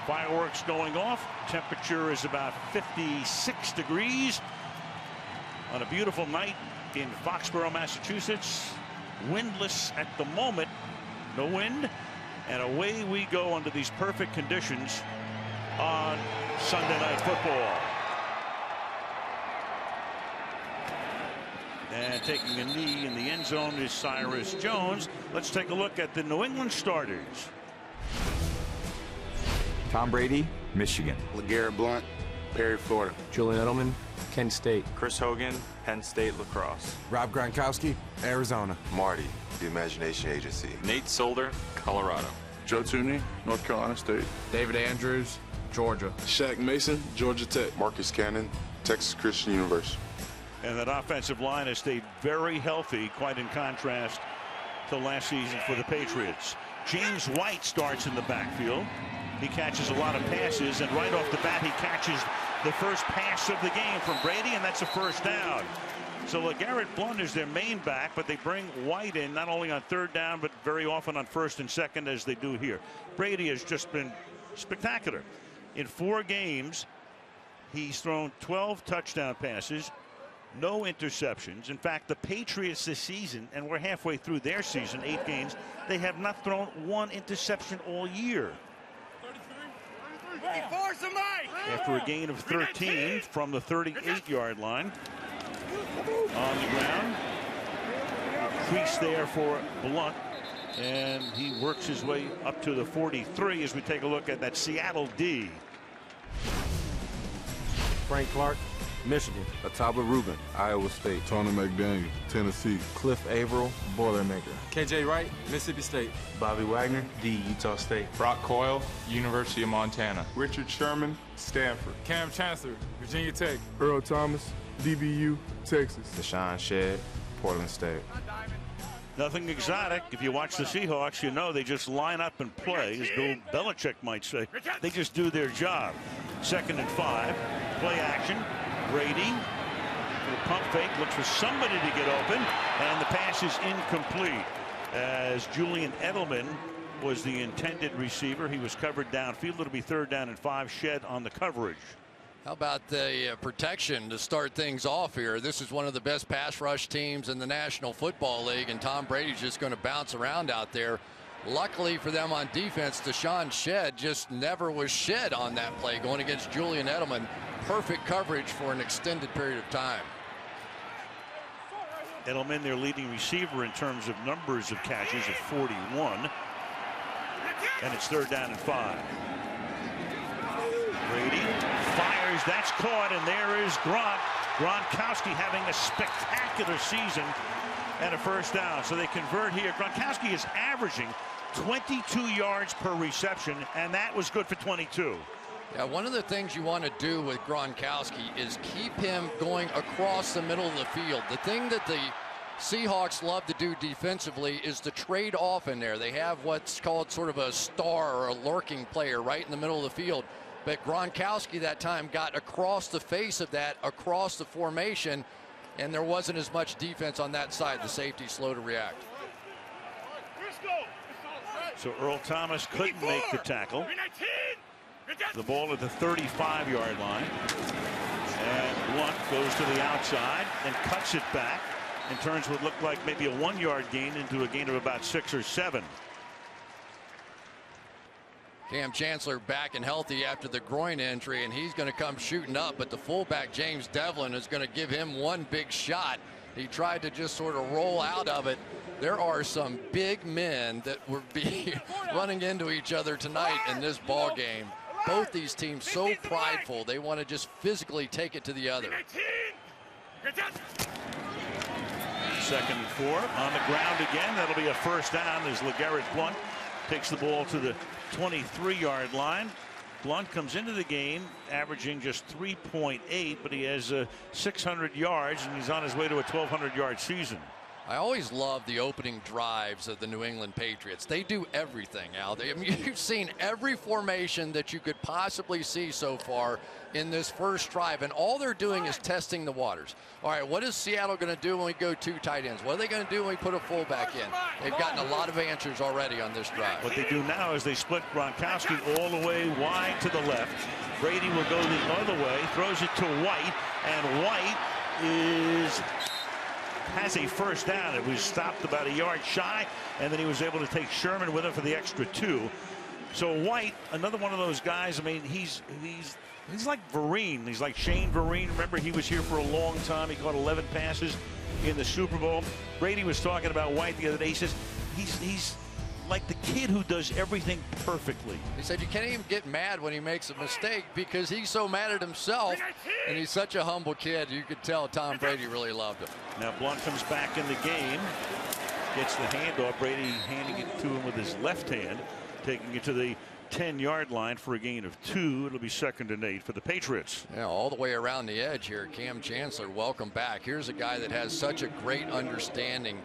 Fireworks going off. Temperature is about 56 degrees on a beautiful night in Foxborough, Massachusetts. Windless at the moment. No wind. And away we go under these perfect conditions on Sunday Night Football. And taking a knee in the end zone is Cyrus Jones. Let's take a look at the New England starters. Tom Brady, Michigan. LeGarrette Blount, Perry, Florida. Julian Edelman, Kent State. Chris Hogan, Penn State Lacrosse. Rob Gronkowski, Arizona. Marty, the Imagination Agency. Nate Solder, Colorado. Joe Tooney, North Carolina State. David Andrews, Georgia. Shaq Mason, Georgia Tech. Marcus Cannon, Texas Christian University. And that offensive line has stayed very healthy, quite in contrast to last season for the Patriots. James White starts in the backfield. He catches a lot of passes, and right off the bat, he catches the first pass of the game from Brady, and that's a first down. So LeGarrette Blount is their main back, but they bring White in not only on third down, but very often on first and second, as they do here. Brady has just been spectacular. In 4 games, he's thrown 12 touchdown passes, no interceptions. In fact, the Patriots this season, and we're halfway through their season, 8 games, they have not thrown 1 interception all year. After a gain of 13 from the 38-yard line. On the ground. Crease there for Blount. And he works his way up to the 43 as we take a look at that Seattle D. Frank Clark, Michigan. Ataba Rubin, Iowa State. Tony McDaniel, Tennessee. Cliff Averill, Boilermaker. KJ Wright, Mississippi State. Bobby Wagner, D, Utah State. Brock Coyle, University of Montana. Richard Sherman, Stanford. Cam Chancellor, Virginia Tech. Earl Thomas, DBU, Texas. Deshaun Shedd, Portland State. Nothing exotic. If you watch the Seahawks, you know they just line up and play, as Bill Belichick might say. They just do their job. 2nd and 5. Play action. Brady for the pump fake, looks for somebody to get open, and the pass is incomplete as Julian Edelman was the intended receiver. He was covered downfield. It'll be 3rd down and 5. Shedd on the coverage. How about the protection to start things off here? This is one of the best pass rush teams in the National Football League, and Tom Brady's just going to bounce around out there. Luckily for them on defense, Deshaun Shedd just never was shed on that play going against Julian Edelman. Perfect coverage for an extended period of time. Edelman, their leading receiver in terms of numbers of catches at 41. And it's 3rd down and 5. Brady fires, that's caught, and there is Gronkowski having a spectacular season and a first down. So they convert here. Gronkowski is averaging 22 yards per reception, and that was good for 22. Yeah, one of the things you want to do with Gronkowski is keep him going across the middle of the field. The thing that the Seahawks love to do defensively is to trade off in there. They have what's called sort of a star or a lurking player right in the middle of the field. But Gronkowski that time got across the face of that, across the formation, and there wasn't as much defense on that side. The safety slow to react. So Earl Thomas couldn't make the tackle. The ball at the 35-yard line. And Blount goes to the outside and cuts it back and turns what looked like maybe a 1-yard gain into a gain of about 6 or 7. Cam Chancellor back and healthy after the groin injury, and he's going to come shooting up, but the fullback James Devlin is going to give him one big shot. He tried to just sort of roll out of it. There are some big men that will be running into each other tonight in this ball game. Both these teams so prideful, they want to just physically take it to the other. 2nd and 4 on the ground again. That'll be a first down as LeGarrette Blount takes the ball to the 23-yard line. Blount comes into the game averaging just 3.8, but he has 600 yards, and he's on his way to a 1,200-yard season. I always love the opening drives of the New England Patriots. They do everything, Al. I mean, you've seen every formation that you could possibly see so far in this first drive, and all they're doing is testing the waters. All right, what is Seattle going to do when we go 2 tight ends? What are they going to do when we put a fullback in? They've gotten a lot of answers already on this drive. What they do now is they split Gronkowski all the way wide to the left. Brady will go the other way, throws it to White, and White has a first down. It was stopped about a yard shy, and then he was able to take Sherman with him for the extra 2. So White, another one of those guys. I mean, he's like Vereen. He's like Shane Vereen. Remember, he was here for a long time. He caught 11 passes in the Super Bowl. Brady was talking about White the other day. He says he's like the kid who does everything perfectly. He said you can't even get mad when he makes a mistake because he's so mad at himself, and he's such a humble kid. You could tell Tom Brady really loved him. Now Blunt comes back in the game, gets the handoff. Brady handing it to him with his left hand, taking it to the 10-yard line for a gain of 2. It'll be 2nd and 8 for the Patriots. Yeah, all the way around the edge here. Cam Chancellor, welcome back. Here's a guy that has such a great understanding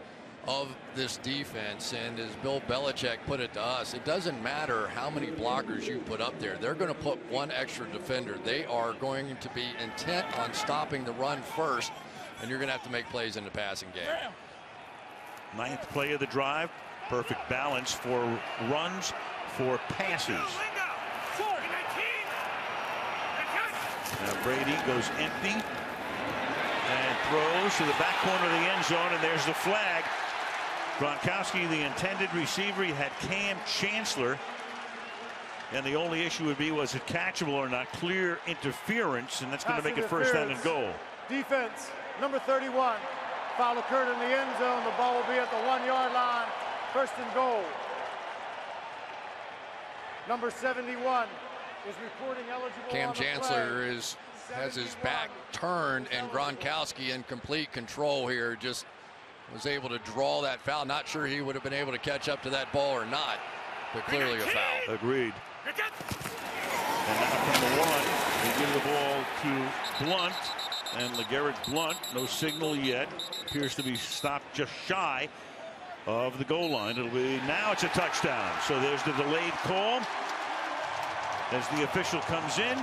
of this defense, and as Bill Belichick put it to us, it doesn't matter how many blockers you put up there. They're going to put one extra defender. They are going to be intent on stopping the run first, and you're going to have to make plays in the passing game. 9th play of the drive. Perfect balance for runs, for passes. Now Brady goes empty and throws to the back corner of the end zone, and there's the flag. Gronkowski, the intended receiver. He had Cam Chancellor, and the only issue would be, was it catchable or not? Clear interference, and that's going to make it 1st down and goal. Defense, number 31. Foul occurred in the end zone. The ball will be at the 1-yard line. 1st and goal. Number 71 is reporting eligible. Cam Chancellor has his back turned, and Gronkowski in complete control here just was able to draw that foul. Not sure he would have been able to catch up to that ball or not, but clearly a foul. Agreed. And now from the 1, they give the ball to Blunt, and LeGarrette Blunt, no signal yet, appears to be stopped just shy of the goal line. It'll be, now it's a touchdown. So there's the delayed call as the official comes in,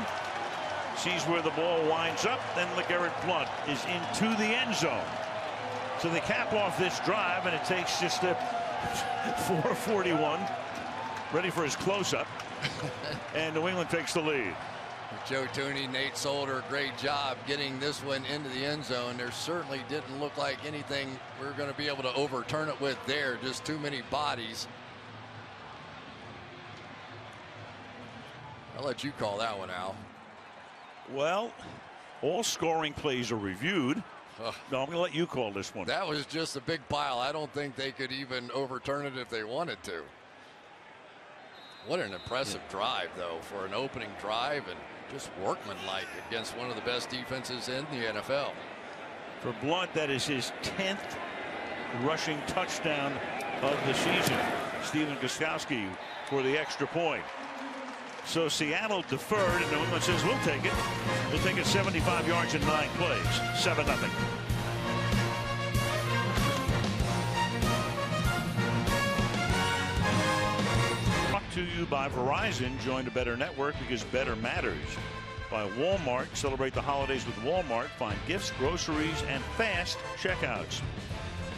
sees where the ball winds up, then LeGarrette Blunt is into the end zone. So they cap off this drive, and it takes just a 4:41, ready for his close-up, and New England takes the lead. Joe Tooney, Nate Solder, great job getting this one into the end zone. There certainly didn't look like anything we're going to be able to overturn it with there. Just too many bodies. I'll let you call that one, Al. Well, all scoring plays are reviewed. No, I'm going to let you call this one. That was just a big pile. I don't think they could even overturn it if they wanted to. What an impressive drive, though, for an opening drive, and just workmanlike against one of the best defenses in the NFL. For Blunt, that is his 10th rushing touchdown of the season. Stephen Gostkowski for the extra point. So Seattle deferred, and New England says, we'll take it. We'll take it 75 yards in 9 plays. 7-0. Brought to you by Verizon. Join the Better Network because better matters. By Walmart. Celebrate the holidays with Walmart. Find gifts, groceries, and fast checkouts.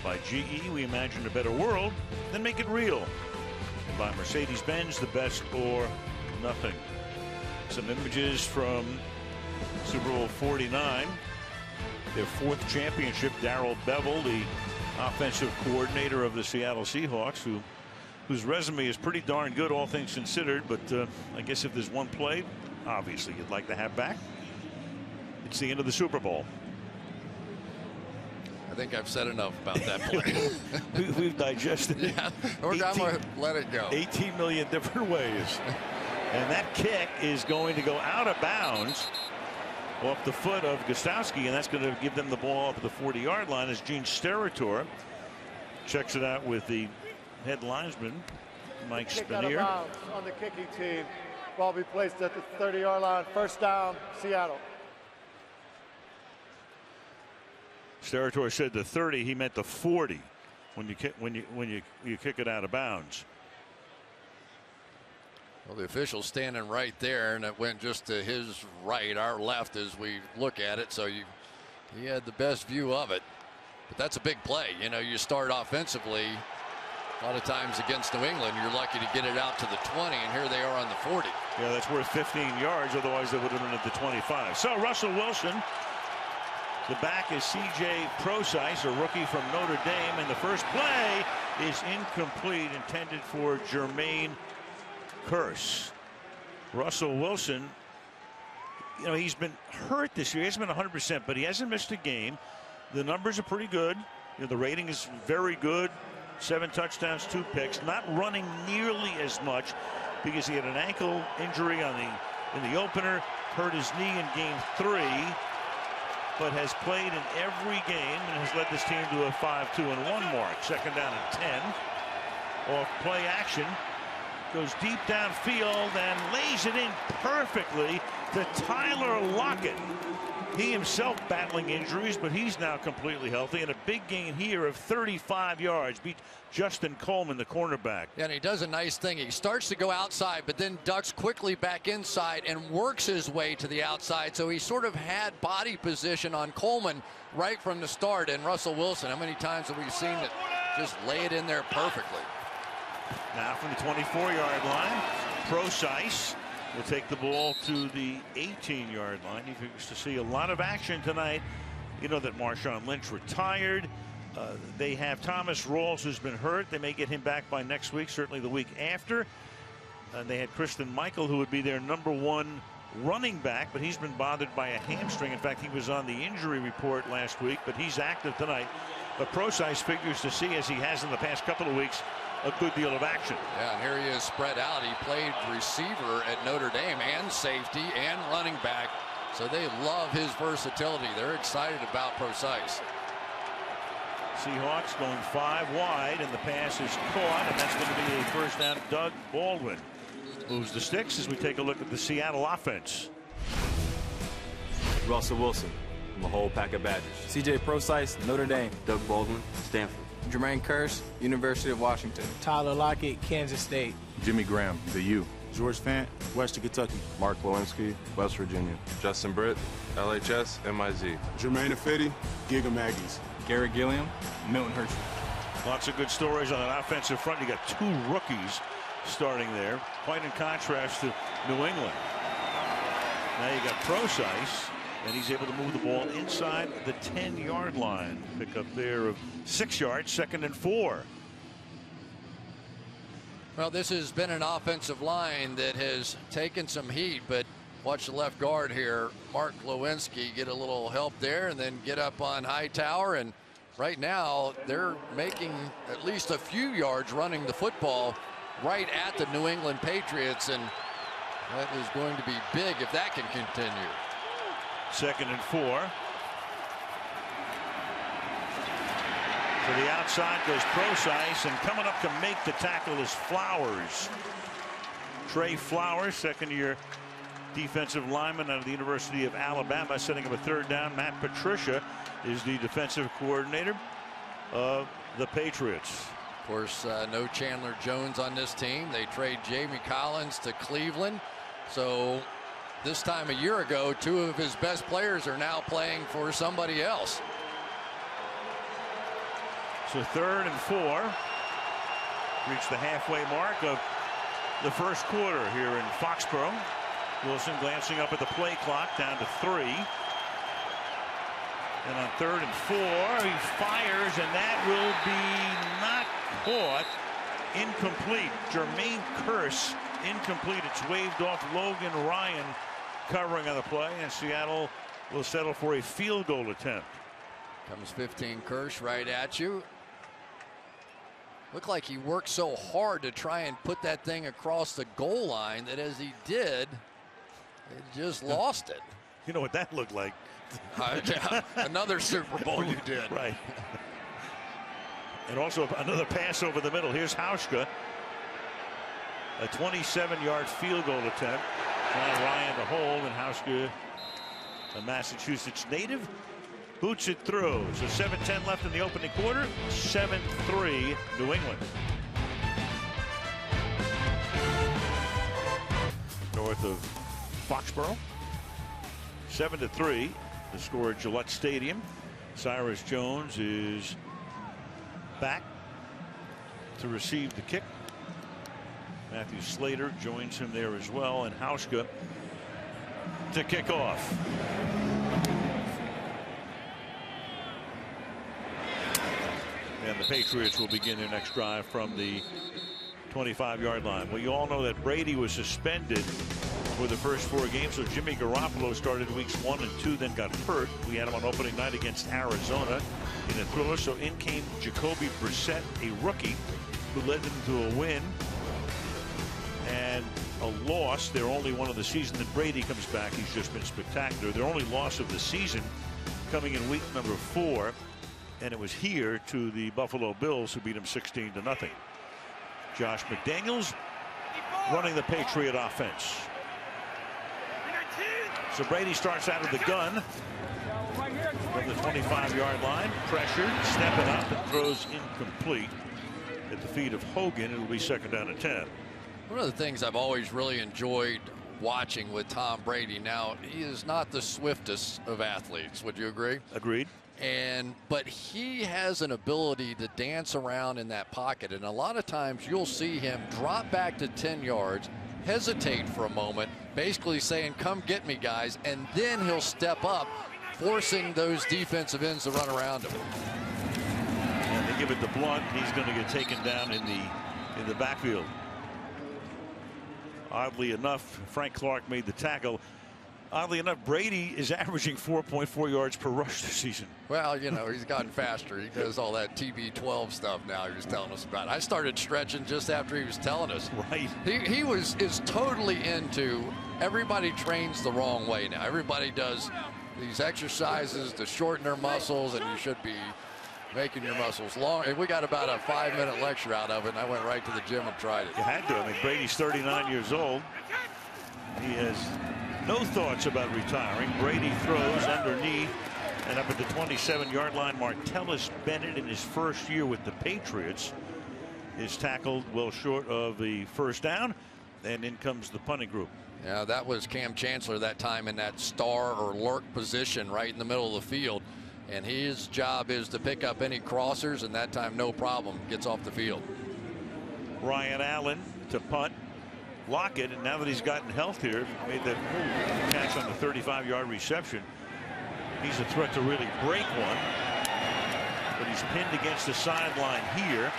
By GE, we imagine a better world, then make it real. And by Mercedes-Benz, the best or nothing. Some images from Super Bowl 49, their 4th championship. Darrell Bevel, the offensive coordinator of the Seattle Seahawks, whose resume is pretty darn good, all things considered. But I guess if there's one play, obviously, you'd like to have back, it's the end of the Super Bowl. I think I've said enough about that play. We've digested it. Yeah, we're going to let it go. 18 million different ways. And that kick is going to go out of bounds off the foot of Gostkowski, and that's going to give them the ball up at the 40-yard line as Gene Steratore checks it out with the head linesman, Mike Spanier. On the kicking team, ball be placed at the 30-yard line. 1st down, Seattle. Steratore said the 30. He meant the 40 when you kick it out of bounds. Well, the official's standing right there, and it went just to his right, our left, as we look at it. So he had the best view of it. But that's a big play. You know, you start offensively. A lot of times against New England, you're lucky to get it out to the 20, and here they are on the 40. Yeah, that's worth 15 yards. Otherwise, they would have been at the 25. So Russell Wilson. The back is C.J. Procise, a rookie from Notre Dame, and the first play is incomplete, intended for Jermaine Kearse. Russell Wilson, you know, he's been hurt this year. He hasn't been 100%, but he hasn't missed a game. The numbers are pretty good. You know, the rating is very good. 7 touchdowns, 2 picks. Not running nearly as much because he had an ankle injury in the opener, hurt his knee in game 3, but has played in every game and has led this team to a 5-2-1 mark. Second down and 10. Off play action. Goes deep downfield and lays it in perfectly to Tyler Lockett. He himself battling injuries, but he's now completely healthy, and a big gain here of 35 yards. Beat Justin Coleman, the cornerback. Yeah, and he does a nice thing. He starts to go outside, but then ducks quickly back inside and works his way to the outside. So he sort of had body position on Coleman right from the start. And Russell Wilson, how many times have we seen it just lay it in there perfectly? Now from the 24-yard line, Procise will take the ball to the 18-yard line. You used to see a lot of action tonight. You know that Marshawn Lynch retired. They have Thomas Rawls, who's been hurt. They may get him back by next week, certainly the week after. And they had Christian Michael, who would be their #1 running back, but he's been bothered by a hamstring. In fact, he was on the injury report last week, but he's active tonight. But Procise figures to see, as he has in the past couple of weeks, a good deal of action. Yeah, and here he is spread out. He played receiver at Notre Dame and safety and running back. So they love his versatility. They're excited about Procise. Seahawks going 5 wide, and the pass is caught, and that's going to be a first down. Doug Baldwin moves the sticks as we take a look at the Seattle offense. Russell Wilson, from a whole pack of Badgers. C.J. Procise, Notre Dame. Doug Baldwin, Stanford. Jermaine Kearse, University of Washington. Tyler Lockett, Kansas State. Jimmy Graham, the U. George Fant, Western Kentucky. Mark Lewinsky, West Virginia. Justin Britt, LHS, MIZ. Jermaine Ifedi, Giga Maggies. Garrett Gilliam, Milton Hershey. Lots of good stories on that offensive front. You got 2 rookies starting there, quite in contrast to New England. Now you got Procise, and he's able to move the ball inside the 10-yard line. Pick up there of 6 yards, 2nd and 4. Well, this has been an offensive line that has taken some heat, but watch the left guard here. Mark Lewinsky get a little help there and then get up on Hightower. And right now they're making at least a few yards running the football right at the New England Patriots. And that is going to be big if that can continue. 2nd and 4. To the outside goes Procise, and coming up to make the tackle is Flowers. Trey Flowers, second-year defensive lineman out of the University of Alabama, setting up a 3rd down. Matt Patricia is the defensive coordinator of the Patriots. Of course, no Chandler Jones on this team. They trade Jamie Collins to Cleveland. So this time a year ago, 2 of his best players are now playing for somebody else. So 3rd and 4. Reach the halfway mark of the first quarter here in Foxborough. Wilson glancing up at the play clock, down to 3. And on 3rd and 4, he fires, and that will be not caught. Incomplete. Jermaine Kearse, incomplete. It's waved off. Logan Ryan covering on the play, and Seattle will settle for a field goal attempt. Comes 15 Kearse right at you. Looked like he worked so hard to try and put that thing across the goal line that as he did, it just lost it. You know what that looked like? Another Super Bowl you did. Right. And also another pass over the middle. Here's Hauschka. A 27-yard field goal attempt. John Ryan to hold, and Hauschka, a Massachusetts native Boots it through. So 7:10 left in the opening quarter. 7-3 New England. North of Foxborough. 7-3. The score at Gillette Stadium. Cyrus Jones is back to receive the kick. Matthew Slater joins him there as well, and Hauschka to kick off. And the Patriots will begin their next drive from the 25-yard line. Well, you all know that Brady was suspended for the first 4 games. So Jimmy Garoppolo started weeks 1 and 2, then got hurt. We had him on opening night against Arizona in a thriller. So in came Jacoby Brissett, a rookie, who led them to a win and a loss. Their only one of the season. Then Brady comes back. He's just been spectacular. Their only loss of the season coming in week number 4. And it was here to the Buffalo Bills, who beat them 16-0. Josh McDaniels running the Patriot offense. So Brady starts out of the gun from the 25-yard line. Pressured, stepping up, and throws incomplete at the feet of Hogan. It'll be 2nd down and 10. One of the things I've always really enjoyed watching with Tom Brady, now he is not the swiftest of athletes. Would you agree? Agreed. But he has an ability to dance around in that pocket, and a lot of times you'll see him drop back to 10 yards, hesitate for a moment, basically saying, come get me, guys, and then he'll step up, forcing those defensive ends to run around him. And they give it to Blunt. He's going to get taken down in the backfield. Oddly enough, Frank Clark made the tackle. Oddly enough, Brady is averaging 4.4 yards per rush this season. Well, you know, he's gotten faster. He does all that TB12 stuff now he was telling us about. I started stretching just after he was telling us. Right. He is totally into, everybody trains the wrong way now. Everybody does these exercises to shorten their muscles, and you should be making your muscles long. And we got about a 5-minute lecture out of it, and I went right to the gym and tried it. You had to. I mean, Brady's 39 years old. He has no thoughts about retiring. Brady throws underneath and up at the 27-yard line. Martellus Bennett, in his first year with the Patriots, is tackled well short of the first down, and in comes the punting group. Yeah, that was Cam Chancellor that time in that star or lurk position right in the middle of the field, and his job is to pick up any crossers, and that time no problem, gets off the field. Ryan Allen to punt. Lockett, and now that he's gotten healthier, made that catch on the 35-yard reception. He's a threat to really break one, but he's pinned against the sideline here,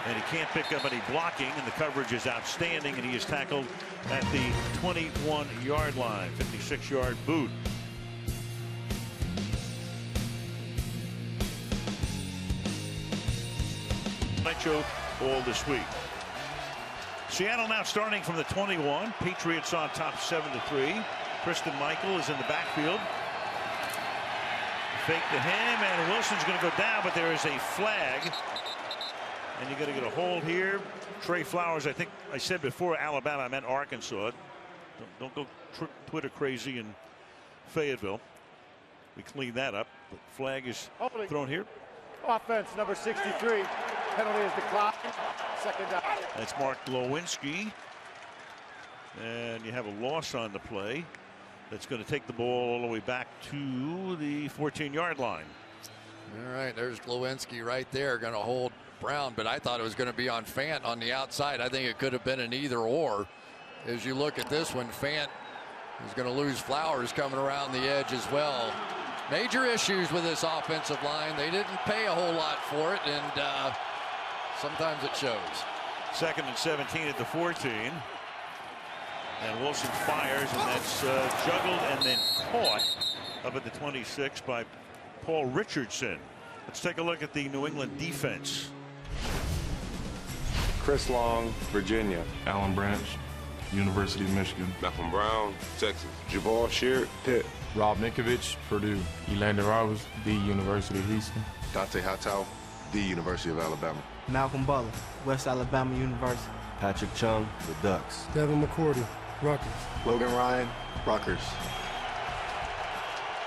and he can't pick up any blocking, and the coverage is outstanding, and he is tackled at the 21-yard line. 56-yard boot. Metro all this week. Seattle now starting from the 21. Patriots on top 7-3. Kristen Michael is in the backfield. Fake to him, and Wilson's going to go down, but there is a flag. And you got to get a hold here. Trey Flowers, I think I said before Alabama, I meant Arkansas. Don't go Twitter crazy in Fayetteville. We clean that up. The flag is thrown here. Offense number 63. Penalty is declined. 2nd down. That's Mark Glowinski. And you have a loss on the play. That's going to take the ball all the way back to the 14-yard line. All right, there's Glowinski right there, going to hold Brown, but I thought it was going to be on Fant on the outside. I think it could have been an either or. As you look at this one, Fant is going to lose Flowers coming around the edge as well. Major issues with this offensive line. They didn't pay a whole lot for it, and sometimes it shows. 2nd and 17 at the 14. And Wilson fires, and that's juggled and then caught up at the 26 by Paul Richardson. Let's take a look at the New England defense. Chris Long, Virginia. Alan Branch, University of Michigan. Malcolm Brown, Texas. Jabal Sheard, Pitt. Rob Ninkovich, Purdue. Elandon Roberts, the University of Houston. Dante Hightower, the University of Alabama. Malcolm Butler, West Alabama University. Patrick Chung, the Ducks. Devin McCourty, Rutgers. Logan Ryan, Rutgers.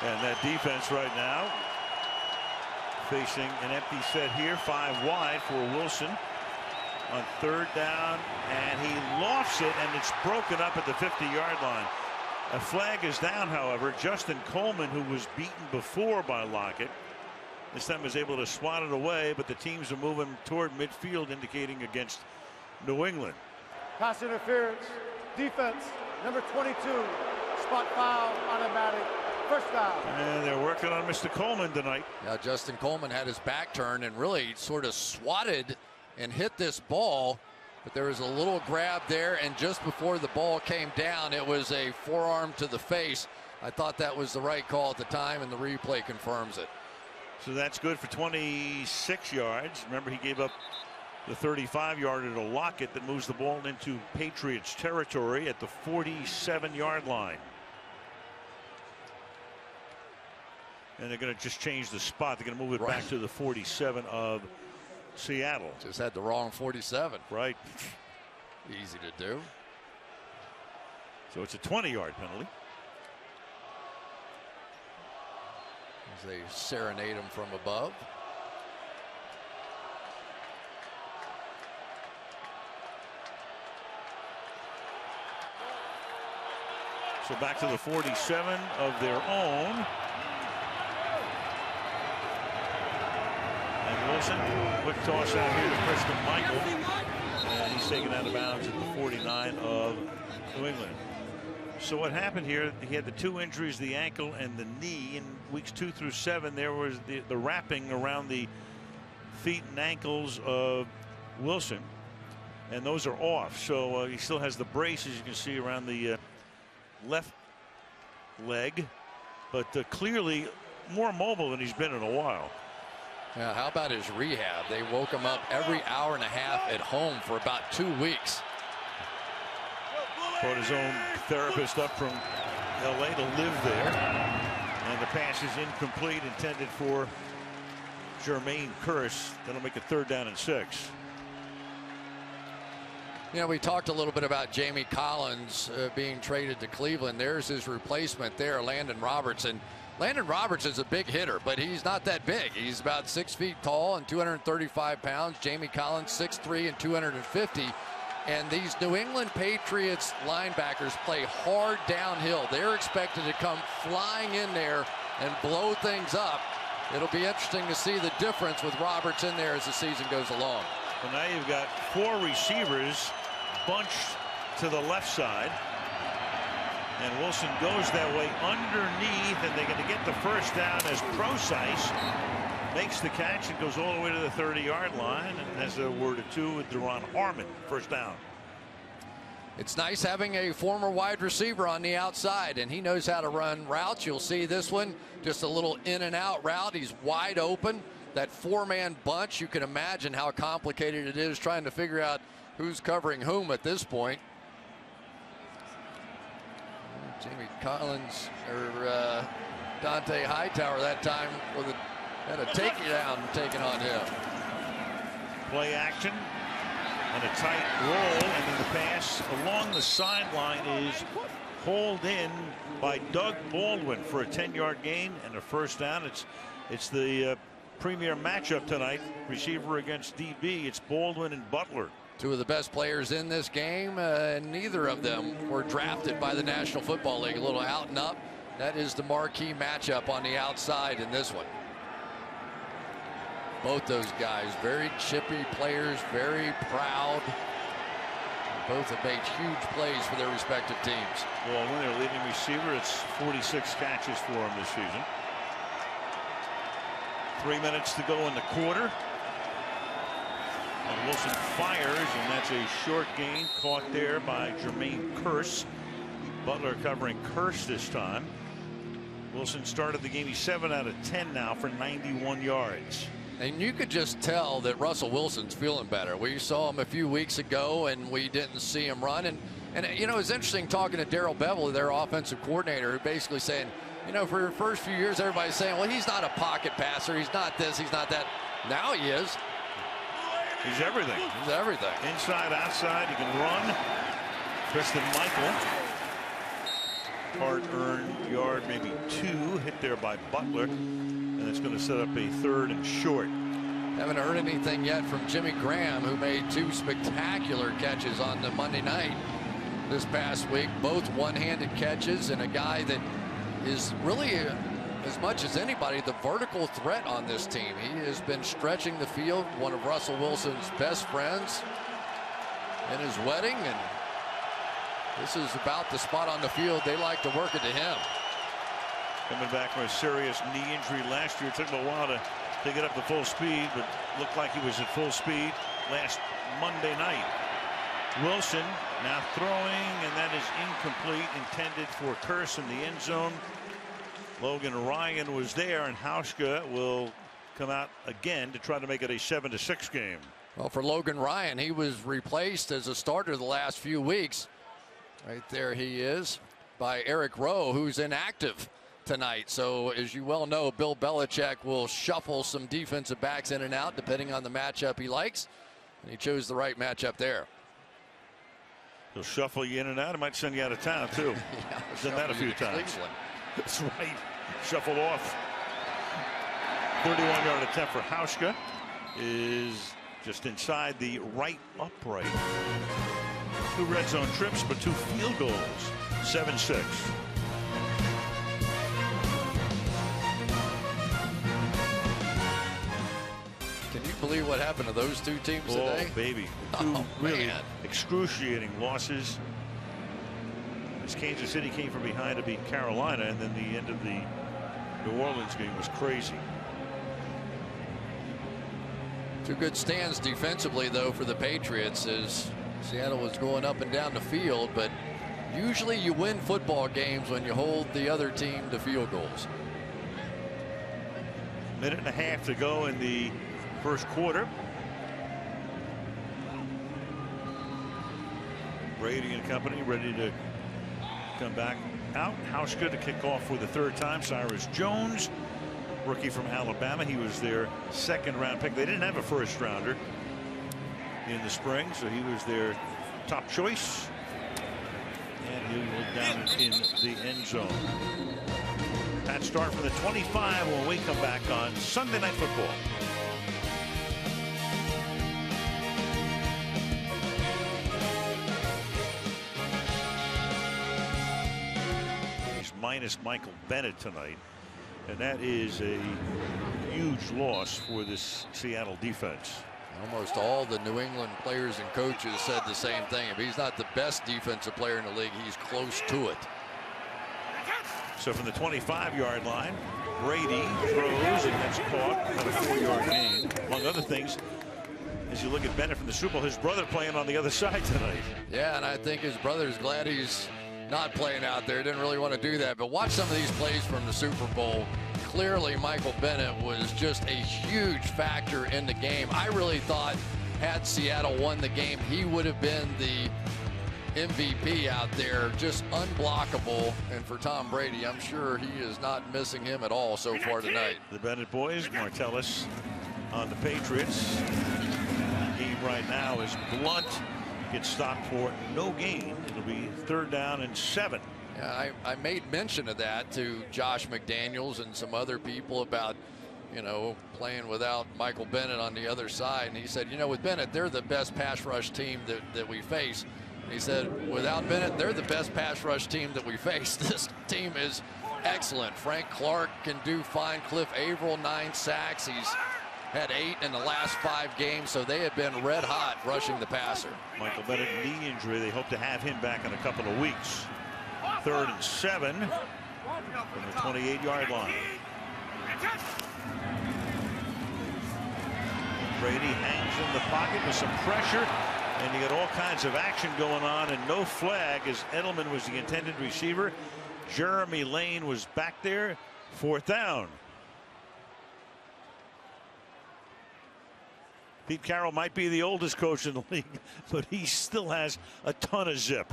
And that defense right now facing an empty set here, 5 wide for Wilson on 3rd down, and he lofts it, and it's broken up at the 50-yard line. A flag is down, however. Justin Coleman, who was beaten before by Lockett, this time was able to swat it away, but the teams are moving toward midfield, indicating against New England. Pass interference, defense, number 22, spot foul, automatic, first down. And they're working on Mr. Coleman tonight. Yeah, Justin Coleman had his back turned and really sort of swatted and hit this ball, but there was a little grab there, and just before the ball came down, it was a forearm to the face. I thought that was the right call at the time, and the replay confirms it. So that's good for 26 yards. Remember, he gave up the 35-yarder to Lockett that moves the ball into Patriots territory at the 47-yard line. And they're going to just change the spot. They're going to move it back to the 47 of Seattle. Just had the wrong 47. Right. Easy to do. So it's a 20-yard penalty. As they serenade him from above. So back to the 47 of their own. And Wilson, quick toss out here to Preston Michael. And he's taken out of bounds at the 49 of New England. So what happened here, he had the 2 injuries, the ankle and the knee. In weeks 2 through 7, there was the wrapping around the feet and ankles of Wilson. And those are off. So he still has the brace, as you can see, around the left leg. But clearly more mobile than he's been in a while. Yeah, how about his rehab? They woke him up every hour and a half at home for about 2 weeks. Brought his own therapist up from LA to live there. And the pass is incomplete, intended for Jermaine Kearse. That'll make it 3rd down and 6. You know, we talked a little bit about Jamie Collins being traded to Cleveland. There's his replacement there, Landon Robertson. Landon Roberts is a big hitter, but he's not that big. He's about 6 feet tall and 235 pounds. Jamie Collins, 6'3" and 250. And these New England Patriots linebackers play hard downhill. They're expected to come flying in there and blow things up. It'll be interesting to see the difference with Roberts in there as the season goes along. Well, now you've got 4 receivers bunched to the left side. And Wilson goes that way underneath, and they're going to get the first down as Procise makes the catch and goes all the way to the 30-yard line, and has a word or two with Deron Harmon. First down. It's nice having a former wide receiver on the outside, and he knows how to run routes. You'll see this one, just a little in and out route. He's wide open. That 4-man bunch, you can imagine how complicated it is trying to figure out who's covering whom at this point. Jamie Collins or Dante Hightower that time with had a takedown taken on him. Play action and a tight roll, and then the pass along the sideline is pulled in by Doug Baldwin for a 10-yard gain and a first down. It's the premier matchup tonight, receiver against DB. It's Baldwin and Butler. 2 of the best players in this game, and neither of them were drafted by the National Football League. A little out and up. That is the marquee matchup on the outside in this one. Both those guys, very chippy players, very proud. Both have made huge plays for their respective teams. Well, when their leading receiver, it's 46 catches for him this season. 3 minutes to go in the quarter. And Wilson fires, and that's a short gain caught there by Jermaine Kearse. Butler covering Kearse this time. Wilson started the game. He's 7 out of 10 now for 91 yards. And you could just tell that Russell Wilson's feeling better. We saw him a few weeks ago, and we didn't see him run. And you know, it's interesting talking to Darrell Bevel, their offensive coordinator, who basically saying, you know, for the first few years, everybody's saying, well, he's not a pocket passer. He's not this. He's not that. Now he is. He's everything. He's everything. Inside, outside, he can run. Preston Michael. Hard-earned yard, maybe 2, hit there by Butler. And And it's going to set up a 3rd and short. Haven't heard anything yet from Jimmy Graham, who made 2 spectacular catches on the Monday night this past week. Both one-handed catches, and a guy that is really, as much as anybody, the vertical threat on this team. He has been stretching the field, one of Russell Wilson's best friends in his wedding, and this is about the spot on the field they like to work it to him. Coming back from a serious knee injury last year. It took him a while to get up to full speed, but looked like he was at full speed last Monday night. Wilson now throwing, and that is incomplete, intended for Curse in the end zone. Logan Ryan was there, and Hauschka will come out again to try to make it a 7-6 game. Well, for Logan Ryan, he was replaced as a starter the last few weeks. Right there he is, by Eric Rowe, who's inactive tonight. So as you well know, Bill Belichick will shuffle some defensive backs in and out depending on the matchup he likes, and he chose the right matchup there. He'll shuffle you in and out. It might send you out of town too. Yeah, I've done that a few times. That's right. Shuffle off. 31-yard attempt for Hauschka is just inside the right upright. 2 red zone trips, but 2 field goals. 7-6. Can you believe what happened to those 2 teams today? Oh, baby. 2 really excruciating losses. As Kansas City came from behind to beat Carolina, and then the end of the New Orleans game was crazy. 2 good stands defensively, though, for the Patriots, as Seattle was going up and down the field, but usually you win football games when you hold the other team to field goals. 1.5 minutes to go in the first quarter. Brady and company ready to come back out. Hauschka to kick off for the 3rd time. Cyrus Jones, rookie from Alabama. He was their 2nd-round pick. They didn't have a 1st-rounder in the spring, so he was their top choice. And he will down in the end zone. That start from the 25 when we come back on Sunday Night Football. He's minus Michael Bennett tonight, and that is a huge loss for this Seattle defense. Almost all the New England players and coaches said the same thing. If he's not the best defensive player in the league, he's close to it. So from the 25-yard line, Brady throws, and that's caught on a 4-yard gain. Among other things, as you look at Bennett from the Super Bowl, his brother playing on the other side tonight. Yeah, and I think his brother's glad he's not playing out there. Didn't really want to do that. But watch some of these plays from the Super Bowl. Clearly, Michael Bennett was just a huge factor in the game. I really thought had Seattle won the game, he would have been the MVP out there, just unblockable. And for Tom Brady, I'm sure he is not missing him at all so far tonight. The Bennett boys, Martellus on the Patriots. The game right now is Blunt gets stopped for no gain. It'll be 3rd down and 7. Yeah, I made mention of that to Josh McDaniels and some other people about, you know, playing without Michael Bennett on the other side. And he said, you know, with Bennett, they're the best pass rush team that we face. He said, without Bennett, they're the best pass rush team that we face. This team is excellent. Frank Clark can do fine. Cliff Averill, 9 sacks. He's had 8 in the last 5 games, so they have been red hot rushing the passer. Michael Bennett, knee injury. They hope to have him back in a couple of weeks. 3rd and 7 from the 28-yard line. Brady hangs in the pocket with some pressure, and you got all kinds of action going on, and no flag as Edelman was the intended receiver. Jeremy Lane was back there. 4th down. Pete Carroll might be the oldest coach in the league, but he still has a ton of zip.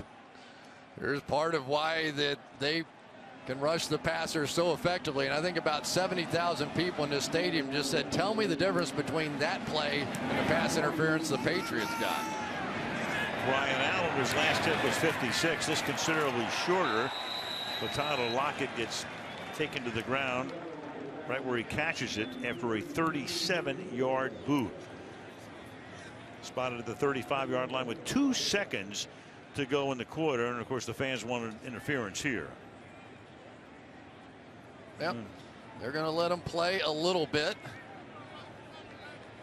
Here's part of why that they can rush the passer so effectively. And I think about 70,000 people in this stadium just said, tell me the difference between that play and the pass interference the Patriots got. Ryan Allen, his last hit was 56. This considerably shorter. But Tyler Lockett gets taken to the ground right where he catches it after a 37-yard boot. Spotted at the 35-yard line with 2 seconds to go in the quarter, and of course the fans wanted interference here. Yep. They're going to let him play a little bit.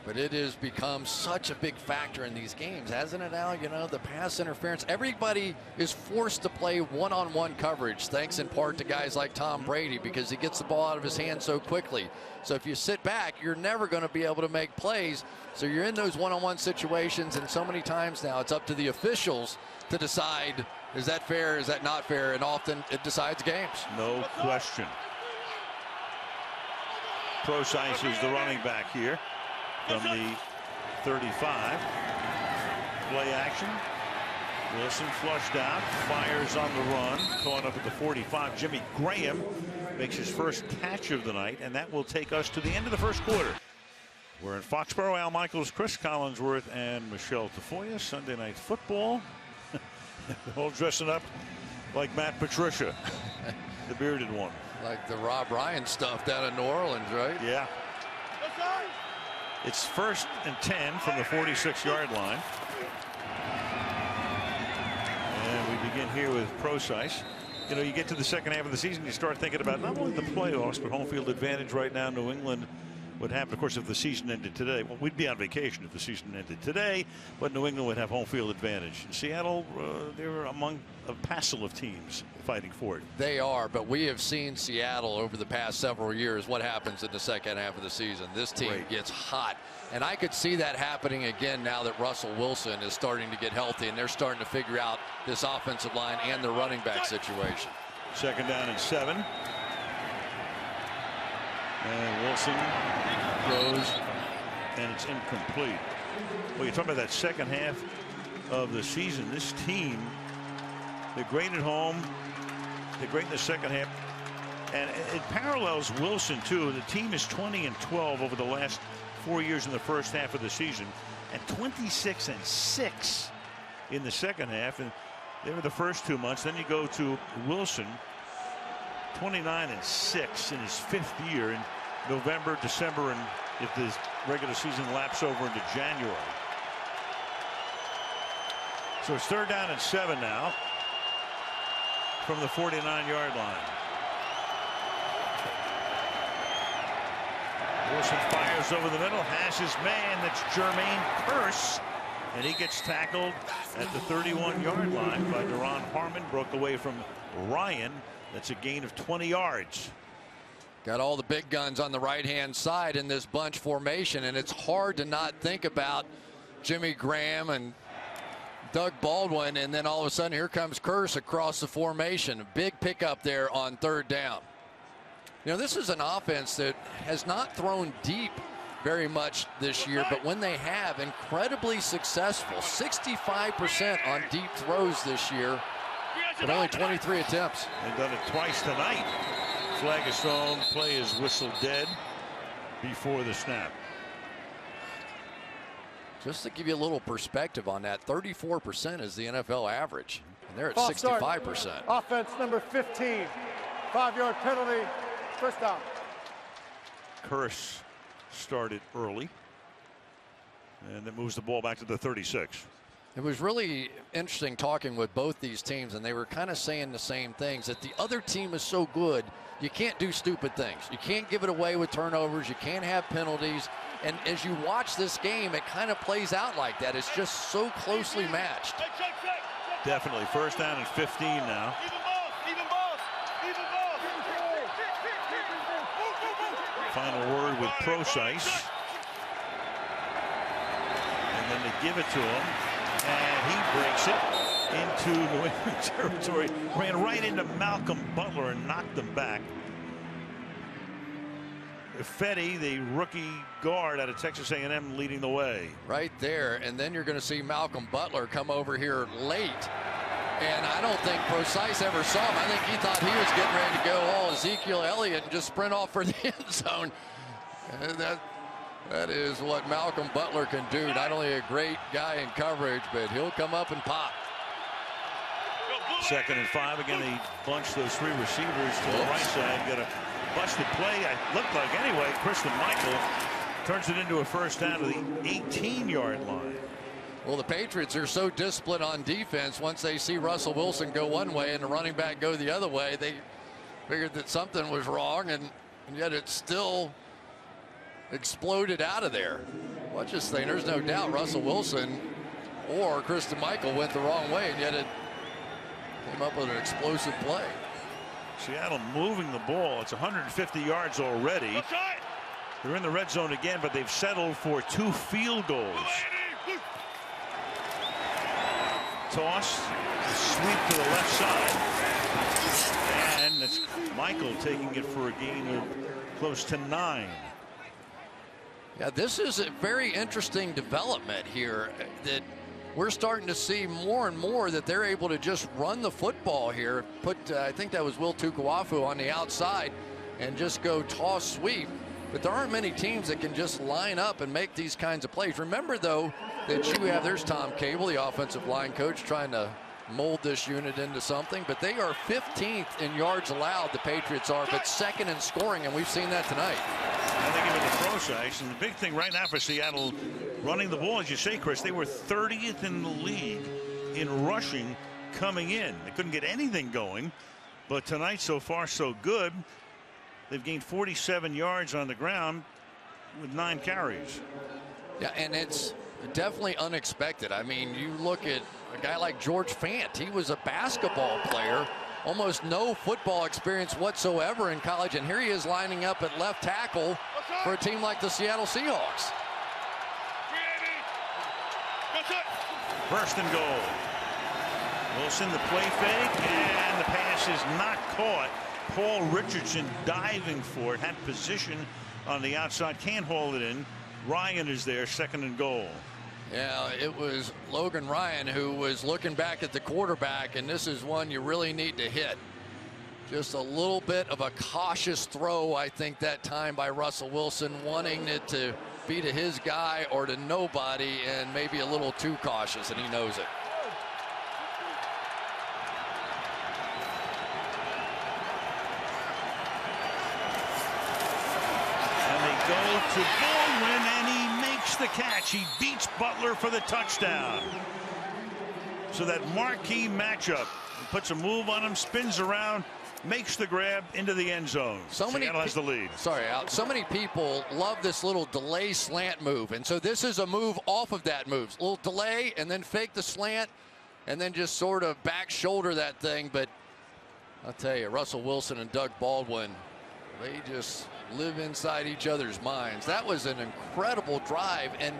But it has become such a big factor in these games, hasn't it, Al? You know, the pass interference. Everybody is forced to play one-on-one coverage, thanks in part to guys like Tom Brady, because he gets the ball out of his hand so quickly. So if you sit back, you're never going to be able to make plays. So you're in those one-on-one situations, and so many times now it's up to the officials to decide, is that fair, is that not fair, and often it decides games. No question. Procise is the running back here from the 35. Play action. Wilson flushed out, fires on the run, caught up at the 45. Jimmy Graham makes his first catch of the night, and that will take us to the end of the first quarter. We're in Foxborough. Al Michaels, Chris Collinsworth, and Michelle Tafoya. Sunday Night Football. All dressing up like Matt Patricia, the bearded one. Like the Rob Ryan stuff down in New Orleans, right? Yeah. It's 1st and 10 from the 46-yard line. And we begin here with Procise. You know, you get to the second half of the season, you start thinking about not only the playoffs, but home field advantage right now. New England would happen, of course, if the season ended today. Well, we'd be on vacation if the season ended today, but New England would have home field advantage. In Seattle, they're among a passel of teams fighting for it. They are, but we have seen Seattle over the past several years. What happens in the second half of the season? This team gets hot, and I could see that happening again now that Russell Wilson is starting to get healthy, and they're starting to figure out this offensive line and the running back situation. 2nd down and 7. And Wilson throws, and it's incomplete. Well, you're talking about that second half of the season. This team, they're great at home. They're great in the second half. And it parallels Wilson, too. The team is 20-12 over the last 4 years in the first half of the season, and 26-6 in the second half. And they were the first 2 months. Then you go to Wilson, 29-6 in his 5th year in November, December, and if the regular season laps over into January. So it's 3rd down and 7 now from the 49-yard line. Wilson fires over the middle, has his man, that's Jermaine Kearse, and he gets tackled at the 31-yard line by Duron Harmon, broke away from Ryan. That's a gain of 20 yards. Got all the big guns on the right-hand side in this bunch formation, and it's hard to not think about Jimmy Graham and Doug Baldwin, and then all of a sudden here comes Kearse across the formation. A big pickup there on 3rd down. You know, this is an offense that has not thrown deep very much this year, but when they have, incredibly successful. 65% on deep throws this year, but only 23 attempts. They've done it twice tonight. Flag is thrown, play is whistled dead before the snap. Just to give you a little perspective on that, 34% is the NFL average, and they're at 65%. Offense number 15, 5-yard penalty, 1st down. Kearse started early, and it moves the ball back to the 36. It was really interesting talking with both these teams, and they were kind of saying the same things, that the other team is so good, you can't do stupid things. You can't give it away with turnovers. You can't have penalties. And as you watch this game, it kind of plays out like that. It's just so closely matched. Definitely. 1st down and 15 now. Final word with Procise. And then they give it to him. And he breaks it into New England territory. Ran right into Malcolm Butler and knocked him back. Fetty, the rookie guard out of Texas A&M, leading the way. Right there, and then you're going to see Malcolm Butler come over here late. And I don't think Procise ever saw him. I think he thought he was getting ready to go all Ezekiel Elliott and just sprint off for the end zone. And that is what Malcolm Butler can do. Not only a great guy in coverage, but he'll come up and pop. 2nd and 5. Again, they bunch those 3 receivers to the right side. Got a busted play, it looked like anyway. Christian Michael turns it into a first down to the 18-yard line. Well, the Patriots are so disciplined on defense. Once they see Russell Wilson go one way and the running back go the other way, they figured that something was wrong, and yet it still exploded out of there. Watch this thing. There's no doubt Russell Wilson or Christian Michael went the wrong way, and yet it came up with an explosive play. Seattle moving the ball. It's 150 yards already. They're in the red zone again, but they've settled for 2 field goals. Toss, sweep to the left side, and it's Michael taking it for a gain of close to 9. Yeah, this is a very interesting development here, that we're starting to see more and more that they're able to just run the football here. Put, I think that was Will Tukuafu on the outside and just go toss sweep. But there aren't many teams that can just line up and make these kinds of plays. Remember, though, that you have, there's Tom Cable, the offensive line coach, trying to mold this unit into something. But they are 15th in yards allowed, the Patriots are, but 2nd in scoring, and we've seen that tonight. I think of the process, and the big thing right now for Seattle running the ball, as you say, Chris, they were 30th in the league in rushing coming in. They couldn't get anything going, but tonight so far so good. They've gained 47 yards on the ground with 9 carries. Yeah, and it's definitely unexpected. I mean, you look at a guy like George Fant. He was a basketball player, almost no football experience whatsoever in college, and here he is lining up at left tackle for a team like the Seattle Seahawks. 1st and goal. Wilson, the play fake, and the pass is not caught. Paul Richardson diving for it, had position on the outside, can't haul it in. Ryan is there, 2nd and goal. Yeah, it was Logan Ryan who was looking back at the quarterback, and this is one you really need to hit. Just a little bit of a cautious throw, I think, that time by Russell Wilson, wanting it to be to his guy or to nobody, and maybe a little too cautious, and he knows it. Go to Baldwin, and he makes the catch. He beats Butler for the touchdown. So that marquee matchup, he puts a move on him, spins around, makes the grab into the end zone. Seattle has the lead. Sorry, Al. So many people love this little delay slant move, and so this is a move off of that move. A little delay and then fake the slant and then just sort of back shoulder that thing. But I'll tell you, Russell Wilson and Doug Baldwin, they just live inside each other's minds. That was an incredible drive, and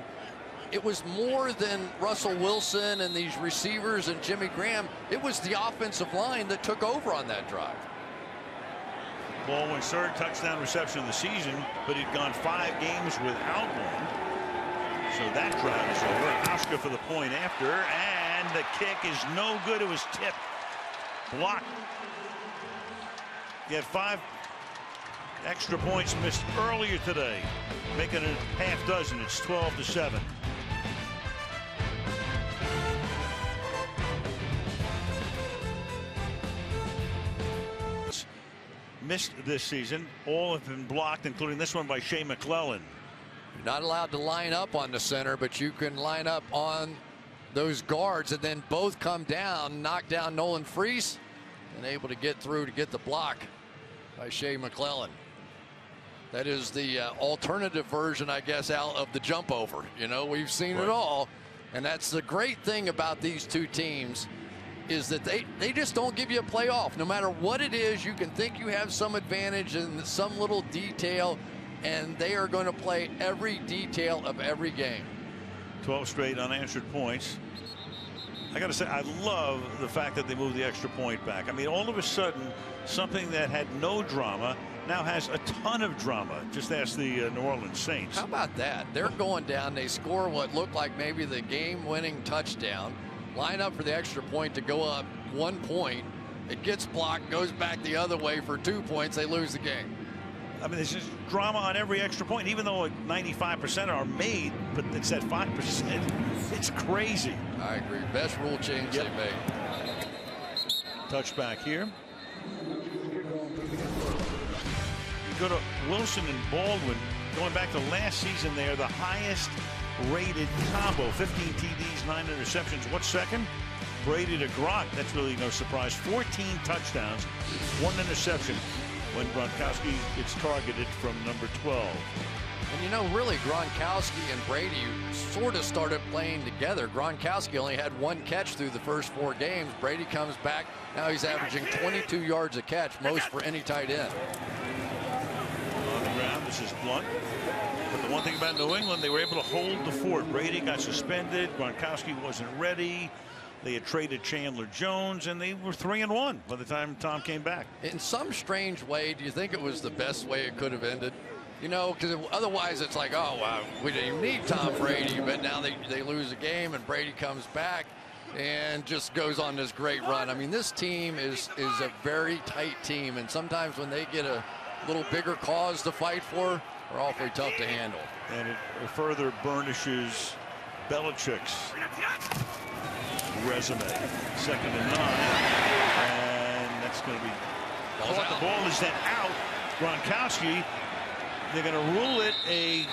it was more than Russell Wilson and these receivers and Jimmy Graham. It was the offensive line that took over on that drive. Baldwin's 3rd touchdown reception of the season, but he'd gone 5 games without one. So that drive is over. Hauschka for the point after, and the kick is no good. It was tipped, blocked. You had 5 extra points missed earlier today, making it half dozen. It's 12-7. Missed this season. All have been blocked, including this one by Shea McClellan. You're not allowed to line up on the center, but you can line up on those guards and then both come down, knock down Nolan Freese, and able to get through to get the block by Shea McClellan. That is the alternative version, I guess, out of the jump over. You know, we've seen it all. And that's the great thing about these two teams, is that they just don't give you a play off. No matter what it is, you can think you have some advantage in some little detail, and they are going to play every detail of every game. 12 straight unanswered points. I got to say, I love the fact that they moved the extra point back. I mean, all of a sudden, something that had no drama now has a ton of drama. Just ask the New Orleans Saints. How about that? They're going down. They score what looked like maybe the game-winning touchdown. Line up for the extra point to go up 1 point. It gets blocked, goes back the other way for 2 points. They lose the game. I mean, there's just drama on every extra point, even though 95% are made, but it's that 5%. It's crazy. I agree. Best rule change they made. Touchback here. go to Wilson and Baldwin. Going back to last season, they're the highest rated combo. 15 TDs, 9 interceptions. What's second? Brady to Gronk. That's really no surprise. 14 touchdowns, 1 interception when Gronkowski gets targeted from number 12. And you know, really, Gronkowski and Brady sort of started playing together. Gronkowski only had 1 catch through the first 4 games. Brady comes back. Now he's averaging 22 yards a catch, most for any tight end. On the ground, this is Blunt. But the one thing about New England, they were able to hold the fort. Brady got suspended. Gronkowski wasn't ready. They had traded Chandler Jones, and they were 3-1 by the time Tom came back. In some strange way, do you think it was the best way it could have ended? You know, because otherwise it's like, oh, wow, we didn't even need Tom Brady, but now they lose a game and Brady comes back and just goes on this great run. I mean, this team is a very tight team, and sometimes when they get a little bigger cause to fight for, they're awfully tough to handle. And it further burnishes Belichick's resume. 2nd and 9, and that's going to be caught. The ball is then out. Gronkowski. They're going to rule it a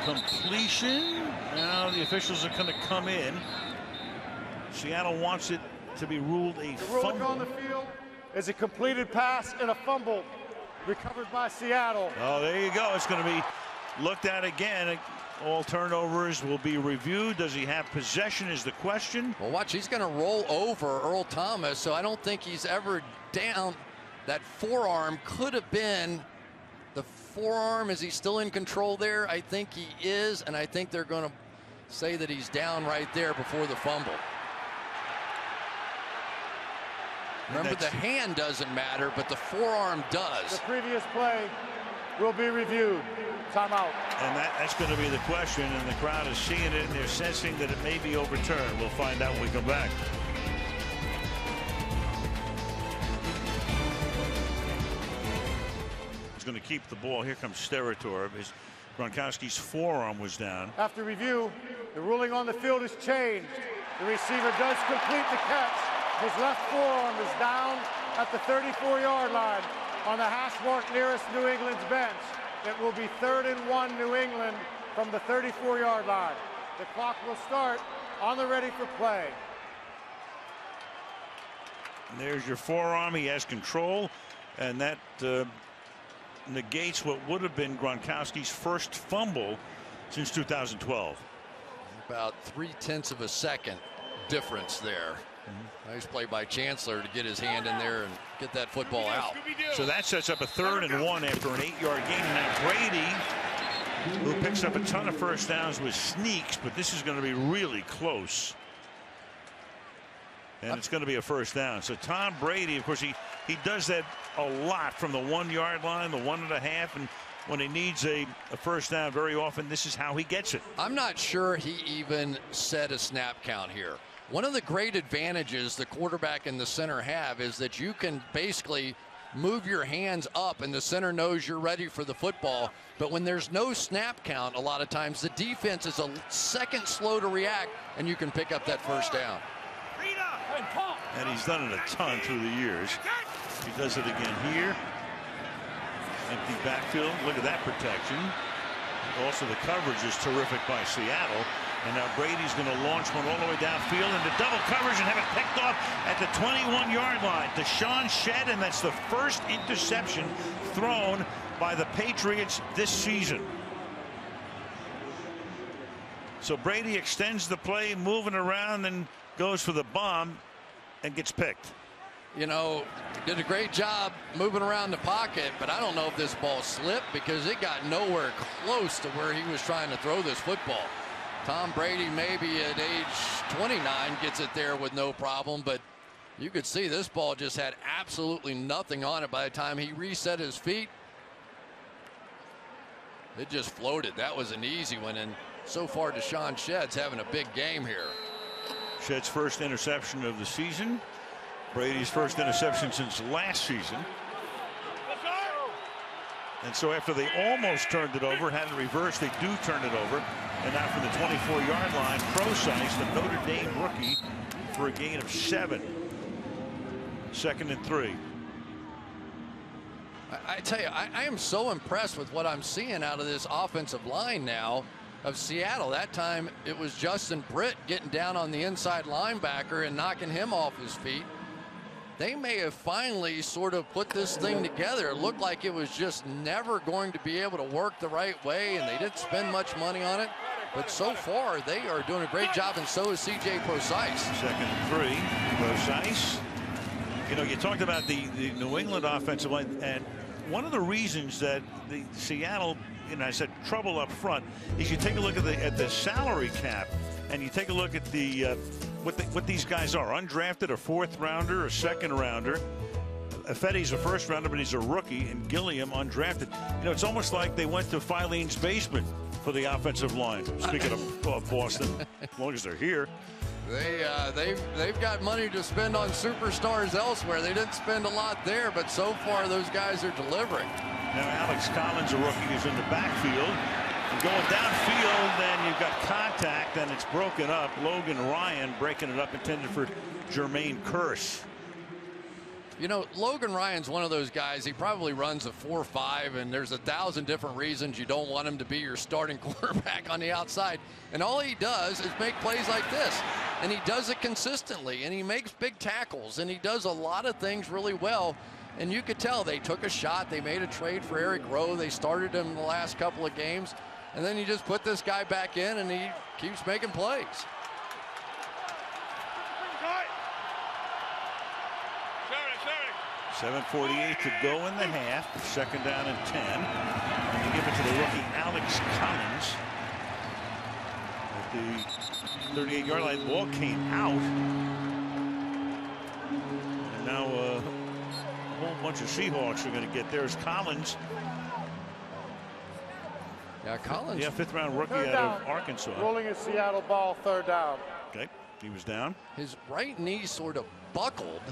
completion. Now the officials are going to come in. Seattle wants it to be ruled a fumble. The ruling on the field is a completed pass and a fumble recovered by Seattle. Oh, there you go. It's going to be looked at again. All turnovers will be reviewed. Does he have possession is the question. Well, watch, he's going to roll over Earl Thomas, so I don't think he's ever down. That forearm could have been the forearm. Is he still in control there? I think he is, and I think they're going to say that he's down right there before the fumble. Remember, the hand doesn't matter, but the forearm does. The previous play will be reviewed. Timeout. And that's going to be the question, and the crowd is seeing it, and they're sensing that it may be overturned. We'll find out when we come back. He's going to keep the ball. Here comes Sterator. Gronkowski's forearm was down. After review, the ruling on the field is changed. The receiver does complete the catch. His left forearm is down at the 34-yard line on the hash mark nearest New England's bench. It will be 3rd and 1 New England from the 34-yard line. The clock will start on the ready for play. And there's your forearm. He has control, and that negates what would have been Gronkowski's first fumble since 2012. About 0.3 of a second difference there. Nice play by Chancellor to get his hand in there and get that football out. So that sets up a 3rd and 1 after an 8-yard gain. Now Brady, who picks up a ton of first downs with sneaks, but this is going to be really close. And it's going to be a first down. So Tom Brady, of course, he does that a lot from the 1-yard line, the 1.5, and when he needs a first down very often, this is how he gets it. I'm not sure he even set a snap count here. One of the great advantages the quarterback and the center have is that you can basically move your hands up and the center knows you're ready for the football. But when there's no snap count, a lot of times the defense is a second slow to react and you can pick up that first down. And he's done it a ton through the years. He does it again here. Empty backfield. Look at that protection. Also, the coverage is terrific by Seattle. And now Brady's going to launch one all the way downfield into double coverage and have it picked off at the 21-yard line. Deshaun Shedd, and that's the first interception thrown by the Patriots this season. So Brady extends the play, moving around, and goes for the bomb and gets picked. You know, did a great job moving around the pocket, but I don't know if this ball slipped because it got nowhere close to where he was trying to throw this football. Tom Brady, maybe at age 29, gets it there with no problem, but you could see this ball just had absolutely nothing on it by the time he reset his feet. It just floated. That was an easy one, and so far Deshaun Shedd's having a big game here. Shedd's first interception of the season. Brady's first interception since last season. And so after they almost turned it over, had it reversed, they do turn it over. And now from the 24-yard line, Procise, the Notre Dame rookie, for a gain of 7. 2nd and 3. I tell you, I am so impressed with what I'm seeing out of this offensive line now of Seattle. That time it was Justin Britt getting down on the inside linebacker and knocking him off his feet. They may have finally sort of put this thing together. It looked like it was just never going to be able to work the right way, and they didn't spend much money on it. But so far, they are doing a great job, and so is C.J. Procise. 2nd and 3. Procise. You know, you talked about the New England offensive line, and one of the reasons that the Seattle, you know, I said trouble up front, is you take a look at the salary cap, and you take a look at the what these guys are. Undrafted, a 4th rounder, a 2nd rounder. Fetty's a 1st rounder, but he's a rookie, and Gilliam undrafted. You know, it's almost like they went to Filene's basement for the offensive line. Speaking of Boston, as long as they're here. They've got money to spend on superstars elsewhere. They didn't spend a lot there, but so far those guys are delivering. Now Alex Collins, a rookie, is in the backfield. And going downfield, then you've got contact, and it's broken up. Logan Ryan breaking it up, intended for Jermaine Kearse. You know, Logan Ryan's one of those guys. He probably runs a 4.5, and there's 1,000 different reasons you don't want him to be your starting quarterback on the outside. And all he does is make plays like this, and he does it consistently, and he makes big tackles, and he does a lot of things really well. And you could tell they took a shot. They made a trade for Eric Rowe. They started him the last couple of games, and then you just put this guy back in, and he keeps making plays. 7:48 to go in the half. 2nd down and 10. And you give it to the rookie Alex Collins at the 38-yard line. The ball came out, and now a whole bunch of Seahawks are going to get theirs. Collins. Yeah, Collins. Yeah, 5th round rookie out of Arkansas. Rolling a Seattle ball, 3rd down. Okay, he was down. His right knee sort of buckled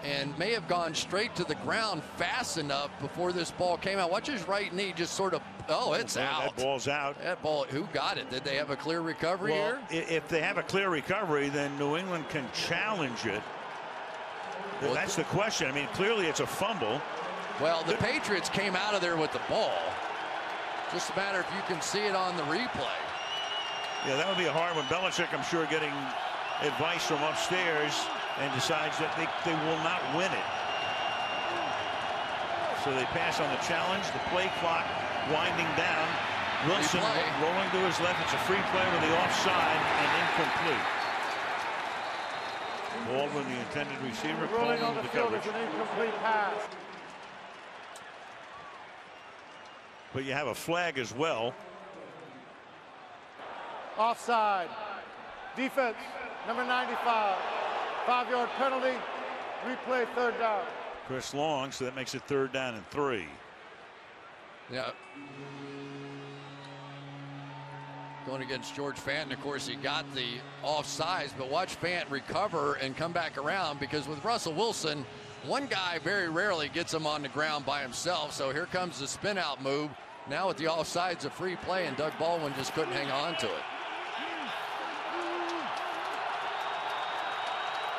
and may have gone straight to the ground fast enough before this ball came out. Watch his right knee just sort of, oh, it's out. That ball's out. That ball, who got it? Did they have a clear recovery well, here? If they have a clear recovery, then New England can challenge it. Well, that's the question. I mean, clearly it's a fumble. Well, the Patriots came out of there with the ball. Just a matter if you can see it on the replay. Yeah, that would be a hard one. Belichick, I'm sure, getting advice from upstairs, and decides that they will not win it. So they pass on the challenge. The play clock winding down. Wilson rolling to his left. It's a free play with the offside and incomplete. Baldwin, the intended receiver, Rolling on calling the the field coverage. is an incomplete pass. But you have a flag as well. Offside. Defense, number 95. 5-yard penalty. Replay, 3rd down. Chris Long, so that makes it 3rd down and 3. Yeah. Going against George Fant, of course, he got the offsides, but watch Fant recover and come back around, because with Russell Wilson, one guy very rarely gets him on the ground by himself. So here comes the spin out move. Now with the offsides, a free play, and Doug Baldwin just couldn't hang on to it.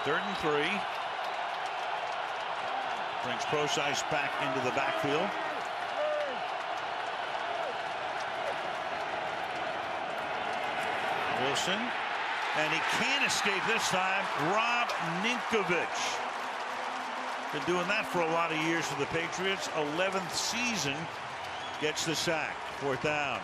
3rd and 3. Brings Procise back into the backfield. Wilson, and he can't escape this time. Rob Ninkovich. Been doing that for a lot of years for the Patriots. 11th season, gets the sack. 4th down.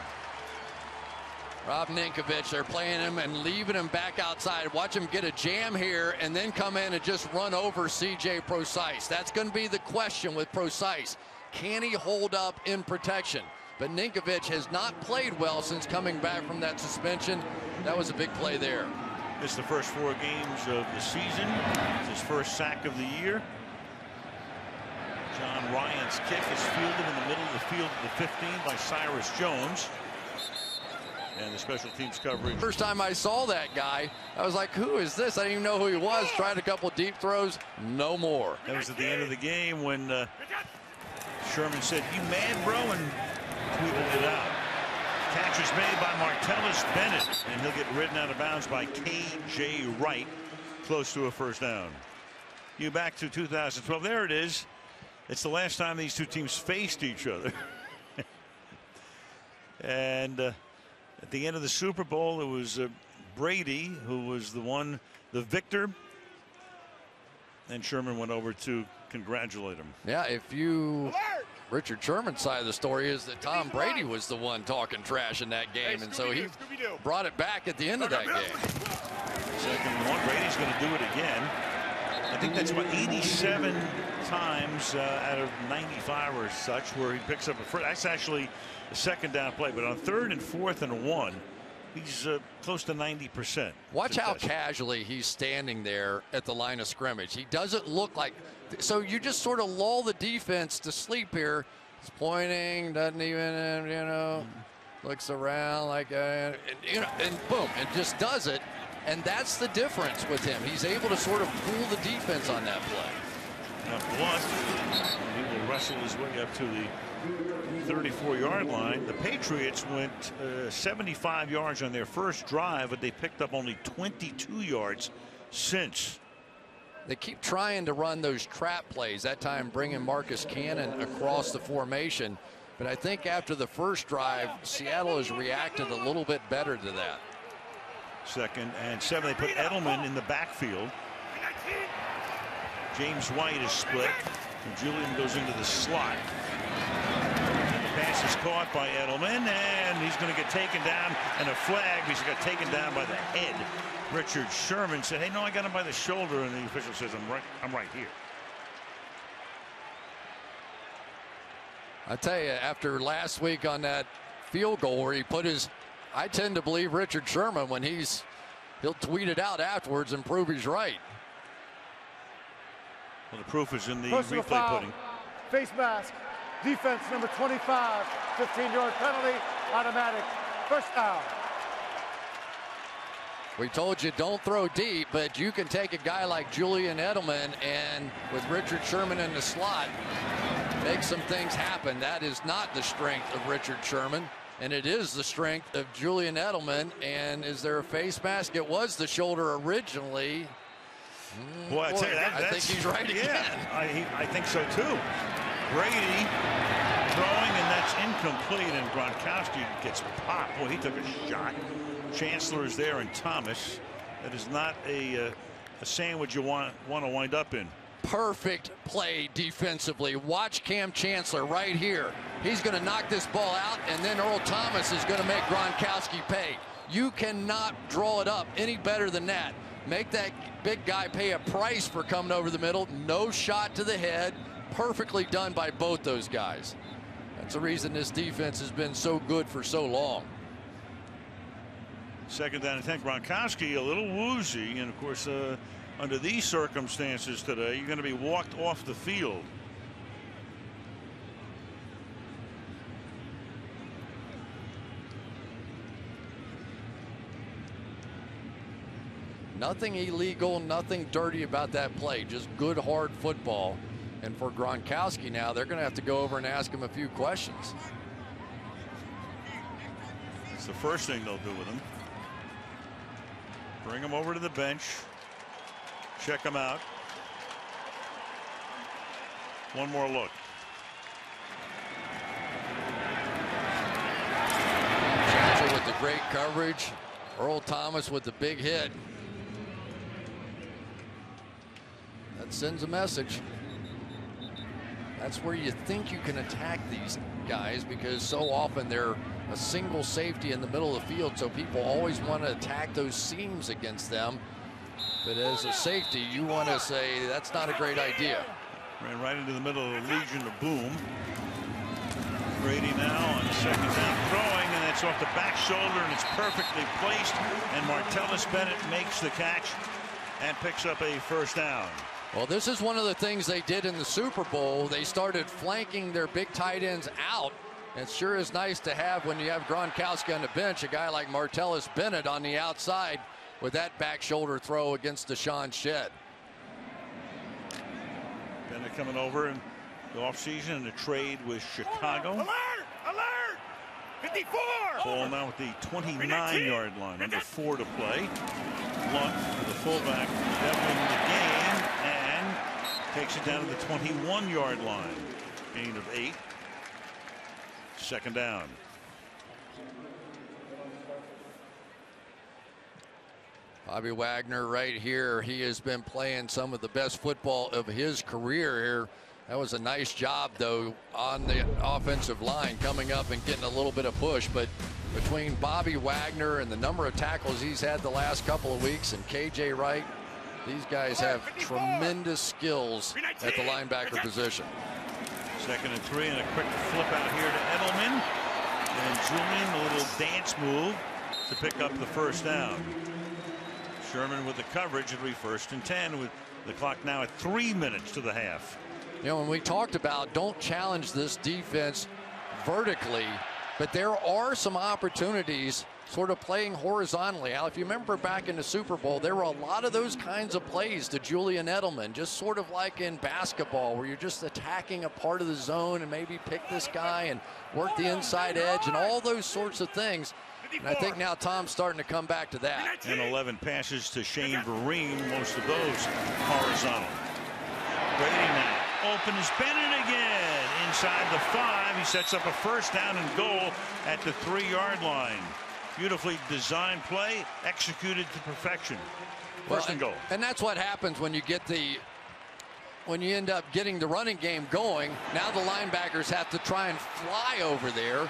Rob Ninkovich, they're playing him and leaving him back outside. Watch him get a jam here and then come in and just run over C.J. Procise. That's going to be the question with Procise. Can he hold up in protection? But Ninkovich has not played well since coming back from that suspension. That was a big play there. Missed the first 4 games of the season. It's his first sack of the year. John Ryan's kick is fielded in the middle of the field at the 15 by Cyrus Jones. And the special teams coverage. First time I saw that guy, I was like, who is this? I didn't even know who he was. Tried a couple deep throws, no more. That was at the end of the game when Sherman said, "You mad, bro?" and tweeted it out. Catch is made by Martellus Bennett, and he'll get ridden out of bounds by K.J. Wright, close to a 1st down. You back to 2012. There it is. It's the last time these two teams faced each other. And at the end of the Super Bowl, it was Brady who was the victor. And Sherman went over to congratulate him. Yeah, Richard Sherman's side of the story is that Tom Brady was the one talking trash in that game, and so he brought it back at the end of that game. Second and 1, Brady's going to do it again. I think that's about 87 times out of 95 or such where he picks up a first. That's actually a second down play, but on 3rd and 4th and 1, he's close to 90%. Watch how casually he's standing there at the line of scrimmage. He doesn't look like, so you just sort of lull the defense to sleep here. He's pointing, doesn't even, looks around like, and boom, and just does it. And that's the difference with him. He's able to sort of fool the defense on that play. Now Blunt, he will wrestle his way up to the 34-yard line. The Patriots went 75 yards on their first drive, but they picked up only 22 yards since. They keep trying to run those trap plays, that time bringing Marcus Cannon across the formation. But I think after the first drive, Seattle has reacted a little bit better to that. 2nd and 7. They put Edelman in the backfield. James White is split, and Julian goes into the slot. And the pass is caught by Edelman, and he's going to get taken down, and a flag. He's got taken down by the head. Richard Sherman said, "Hey, no, I got him by the shoulder," and the official says, "I'm right here." I tell you, after last week on that field goal where he put his, I tend to believe Richard Sherman when he'll tweet it out afterwards and prove he's right. Well, the proof is in the Personal replay foul, pudding. face mask, defense number 25, 15-yard penalty, automatic, first down. We told you don't throw deep, but you can take a guy like Julian Edelman and with Richard Sherman in the slot, make some things happen. That is not the strength of Richard Sherman, and it is the strength of Julian Edelman. And is there a face mask? It was the shoulder originally. Boy, I tell you, I think he's right again. I think so too. Brady throwing, and that's incomplete, and Gronkowski gets popped. Boy, he took a shot. Chancellor is there, and Thomas. That is not a sandwich you want to wind up in. Perfect play defensively. Watch Cam Chancellor right here. He's going to knock this ball out, and then Earl Thomas is going to make Gronkowski pay. You cannot draw it up any better than that. Make that big guy pay a price for coming over the middle. No shot to the head. Perfectly done by both those guys. That's the reason this defense has been so good for so long. 2nd down and 10. Gronkowski a little woozy, and of course under these circumstances today, you're going to be walked off the field. Nothing illegal, nothing dirty about that play. Just good, hard football. And for Gronkowski now, they're going to have to go over and ask him a few questions. It's the first thing they'll do with him. Bring him over to the bench. Check him out. One more look. Chancellor with the great coverage. Earl Thomas with the big hit. That sends a message. That's where you think you can attack these guys, because so often they're a single safety in the middle of the field, so people always want to attack those seams against them. But as a safety, you want to say that's not a great idea. Ran right into the middle of the Legion of Boom. Brady now on 2nd down throwing, and that's off the back shoulder, and it's perfectly placed, and Martellus Bennett makes the catch and picks up a first down. Well, this is one of the things they did in the Super Bowl. They started flanking their big tight ends out. It sure is nice to have, when you have Gronkowski on the bench, a guy like Martellus Bennett on the outside with that back shoulder throw against Deshaun Shedd. Bennett coming over in the offseason in a trade with Chicago. Alert! Alert! 54! Ball now at the 29-yard line, under 4 to play. Blunt, the fullback, definitely in the game, and Takes it down to the 21-yard line. Gain of 8. Second down. Bobby Wagner right here. He has been playing some of the best football of his career here. That was a nice job, though, on the offensive line, coming up and getting a little bit of push. But between Bobby Wagner and the number of tackles he's had the last couple of weeks and KJ Wright, these guys have tremendous skills at the linebacker position. 2nd and 3, and a quick flip out here to Edelman. And Julian, a little dance move to pick up the first down. Sherman with the coverage. It'll be 1st and 10 with the clock now at 3 minutes to the half. You know, when we talked about don't challenge this defense vertically, but there are some opportunities sort of playing horizontally. Al, if you remember back in the Super Bowl, there were a lot of those kinds of plays to Julian Edelman, just sort of like in basketball, where you're just attacking a part of the zone and maybe pick this guy and work the inside edge and all those sorts of things. And I think now Tom's starting to come back to that. And 11 passes to Shane Vereen, most of those horizontal. Brady now open is Bennett again inside the 5. He sets up a first down and goal at the 3-yard line. Beautifully designed play, executed to perfection. First and goal. And that's what happens when you get when you end up getting the running game going. Now the linebackers have to try and fly over there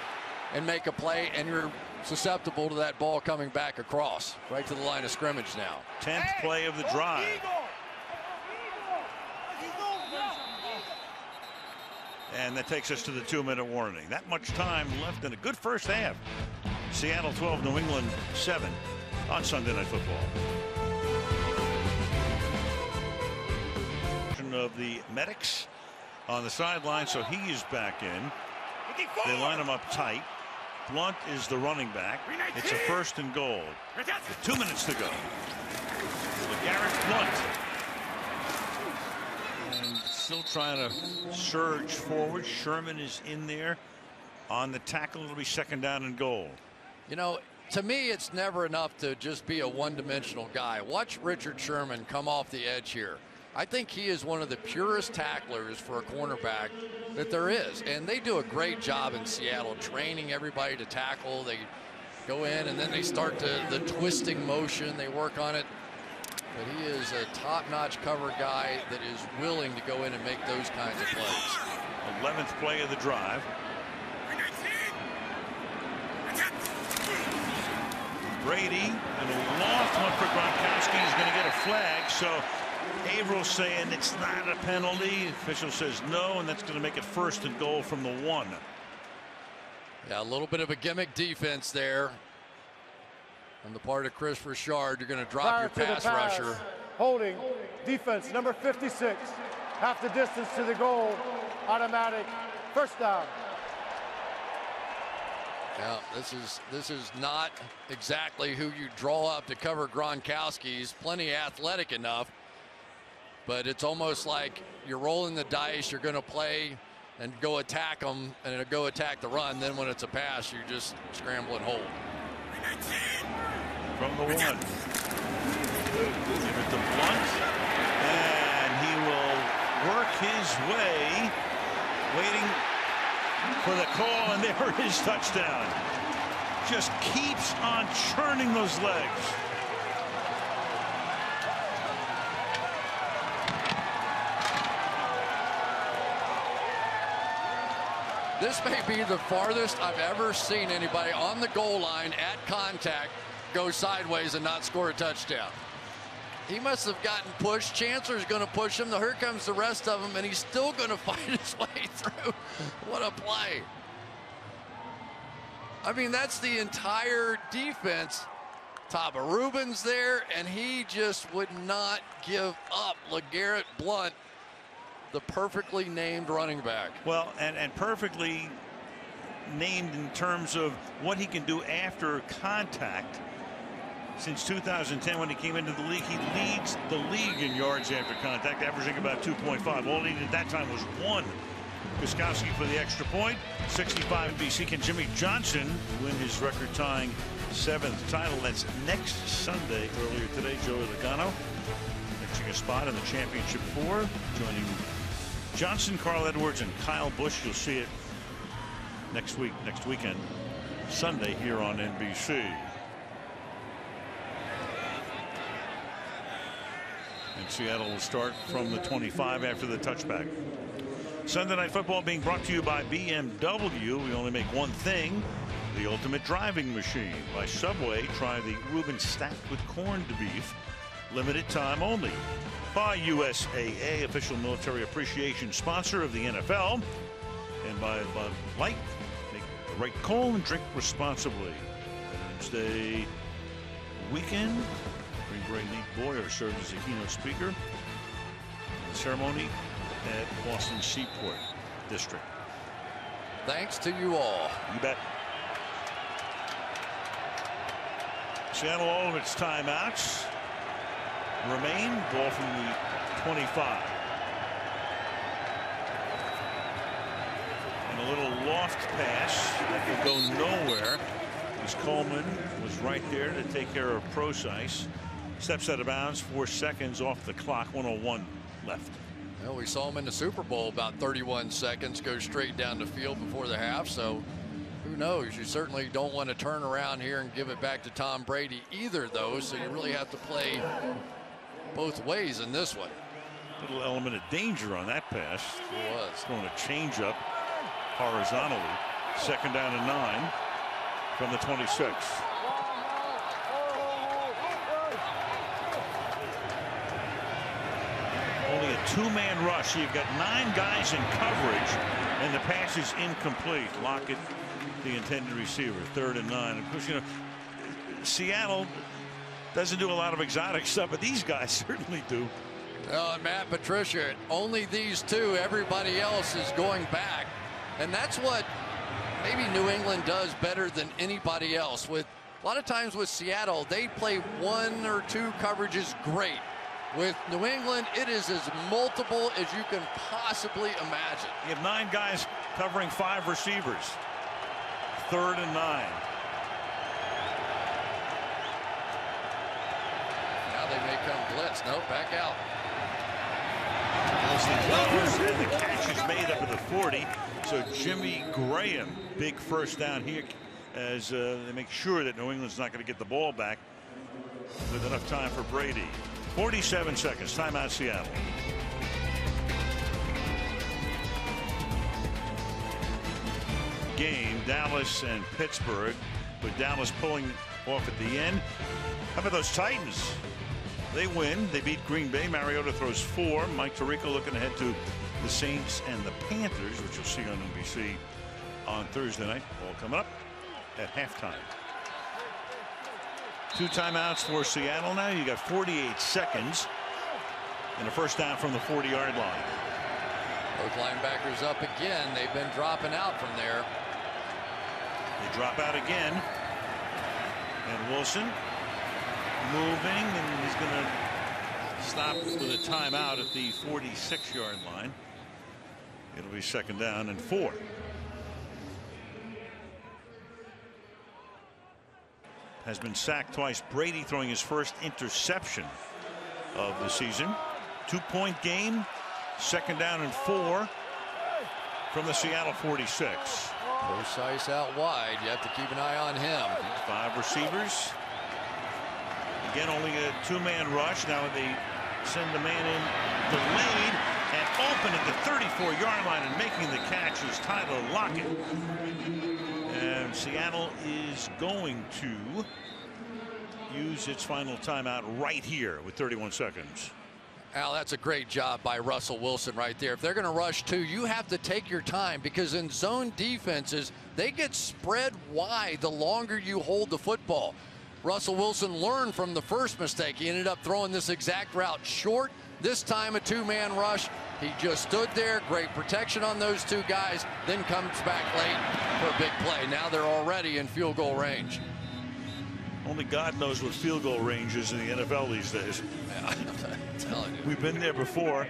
and make a play, and you're susceptible to that ball coming back across right to the line of scrimmage now. 10th play of the drive. And that takes us to the 2-minute warning. That much time left in a good first half. Seattle 12, New England 7 on Sunday Night Football. Of the medics on the sideline, so he is back in. They line him up tight. Blunt is the running back. It's a 1st and goal. With 2 minutes to go. Garrett Blunt. And still trying to surge forward. Sherman is in there on the tackle. It'll be 2nd down and goal. You know, to me, it's never enough to just be a one-dimensional guy. Watch Richard Sherman come off the edge here. I think he is one of the purest tacklers for a cornerback that there is. And they do a great job in Seattle training everybody to tackle. They go in and then they start the twisting motion. They work on it. But he is a top-notch cover guy that is willing to go in and make those kinds of plays. 11th play of the drive. Brady and a loft one for Gronkowski is going to get a flag. So Averill saying it's not a penalty. Official says no, and that's going to make it 1st and goal from the 1. Yeah, a little bit of a gimmick defense there on the part of Chris Richard. You're going to drop your pass rusher. Holding defense number 56. Half the distance to the goal. Automatic 1st down. Yeah, this is not exactly who you draw up to cover Gronkowski. He's plenty athletic enough, but it's almost like you're rolling the dice. You're going to play and go attack them and go attack the run. Then when it's a pass, you just scramble and hold. From the 1. Give it to Blunt, and he will work his way, waiting for the call, and there is touchdown. Just keeps on churning those legs. This may be the farthest I've ever seen anybody on the goal line at contact go sideways and not score a touchdown. He must have gotten pushed. Chancellor's going to push him. Here comes the rest of them, and he's still going to fight his way through. What a play. I mean, that's the entire defense. Taba Rubin's there, and he just would not give up. LeGarrette Blunt, the perfectly named running back. Well, and perfectly named in terms of what he can do after contact. Since 2010, when he came into the league, he leads the league in yards after contact, averaging about 2.5. All he needed at that time was 1. Gostkowski for the extra point. 65 BC. Can Jimmy Johnson win his record-tying 7th title? That's next Sunday. Earlier today, Joey Logano reaching a spot in the championship 4, joining Johnson, Carl Edwards, and Kyle Busch. You'll see it next weekend, Sunday here on NBC. And Seattle will start from the 25 after the touchback. Sunday Night Football being brought to you by BMW. We only make one thing, the ultimate driving machine. By Subway, try the Reuben stacked with corned beef. Limited time only. By USAA, official military appreciation sponsor of the NFL. And by Bud Light, make the right call and drink responsibly. Wednesday weekend, Green Beret Nate Boyer served as a keynote speaker. The ceremony at Boston Seaport District. Thanks to you all. You bet. Seattle, all of its timeouts remain. Ball from the 25. And a little loft pass that could go nowhere, as Coleman was right there to take care of Procise. Steps out of bounds, 4 seconds off the clock, 1:01 left. Well, we saw him in the Super Bowl about 31 seconds go straight down the field before the half, so who knows? You certainly don't want to turn around here and give it back to Tom Brady either, though, so you really have to play both ways in this one. Little element of danger on that pass. It was. Throwing a changeup horizontally. 2nd down and 9 from the 26. Only a 2-man rush. So you've got 9 guys in coverage, and the pass is incomplete. Lockett, the intended receiver, 3rd and 9. Of course, you know, Seattle doesn't do a lot of exotic stuff, but these guys certainly do. And Matt Patricia, only these two. Everybody else is going back, and that's what maybe New England does better than anybody else. With a lot of times with Seattle, they play 1 or 2 coverages great. With New England, it is as multiple as you can possibly imagine. You have 9 guys covering 5 receivers. 3rd and 9. Now they may come blitz. No, back out. And the catch is made up at the 40. So Jimmy Graham, big first down here as they make sure that New England's not going to get the ball back with enough time for Brady. 47 seconds. Timeout, Seattle. Game, Dallas and Pittsburgh, with Dallas pulling off at the end. How about those Titans? They win. They beat Green Bay. Mariota throws 4. Mike Tirico looking ahead to the Saints and the Panthers, which you'll see on NBC on Thursday night. All coming up at halftime. 2 timeouts for Seattle now. You got 48 seconds and a first down from the 40-yard line. Both linebackers up again. They've been dropping out from there. They drop out again. And Wilson moving, and he's going to stop with a timeout at the 46-yard line. It'll be 2nd down and 4. Has been sacked twice. Brady throwing his first interception of the season. 2-point game. 2nd down and 4 from the Seattle 46. Procise out wide. You have to keep an eye on him. 5 receivers. Again, only a 2-man rush. Now they send the man in delayed and open at the 34-yard line, and making the catch is Tyler Lockett. And Seattle is going to use its final timeout right here with 31 seconds. Al, that's a great job by Russell Wilson right there. If they're going to rush 2, you have to take your time, because in zone defenses, they get spread wide the longer you hold the football. Russell Wilson learned from the first mistake. He ended up throwing this exact route short. This time a 2-man rush. He just stood there. Great protection on those 2 guys. Then comes back late for a big play. Now they're already in field goal range. Only God knows what field goal range is in the NFL these days. Yeah, I'm telling you. We've been there before.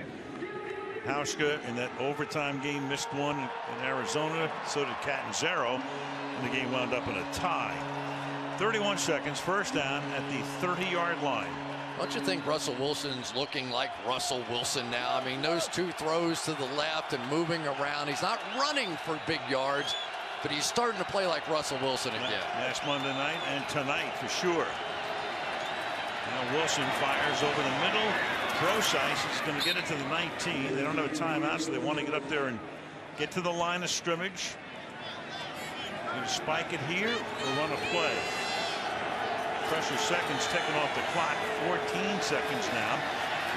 Hauschka in that overtime game missed one in Arizona. So did Catanzaro. And the game wound up in a tie. 31 seconds. First down at the 30-yard line. Don't you think Russell Wilson's looking like Russell Wilson now? I mean, those 2 throws to the left and moving around. He's not running for big yards, but he's starting to play like Russell Wilson again. Last Monday night and tonight for sure. Now Wilson fires over the middle. Procise is going to get it to the 19. They don't have a timeout, so they want to get up there and get to the line of scrimmage. Going to spike it here or run a play. Pressure seconds taken off the clock. 14 seconds now.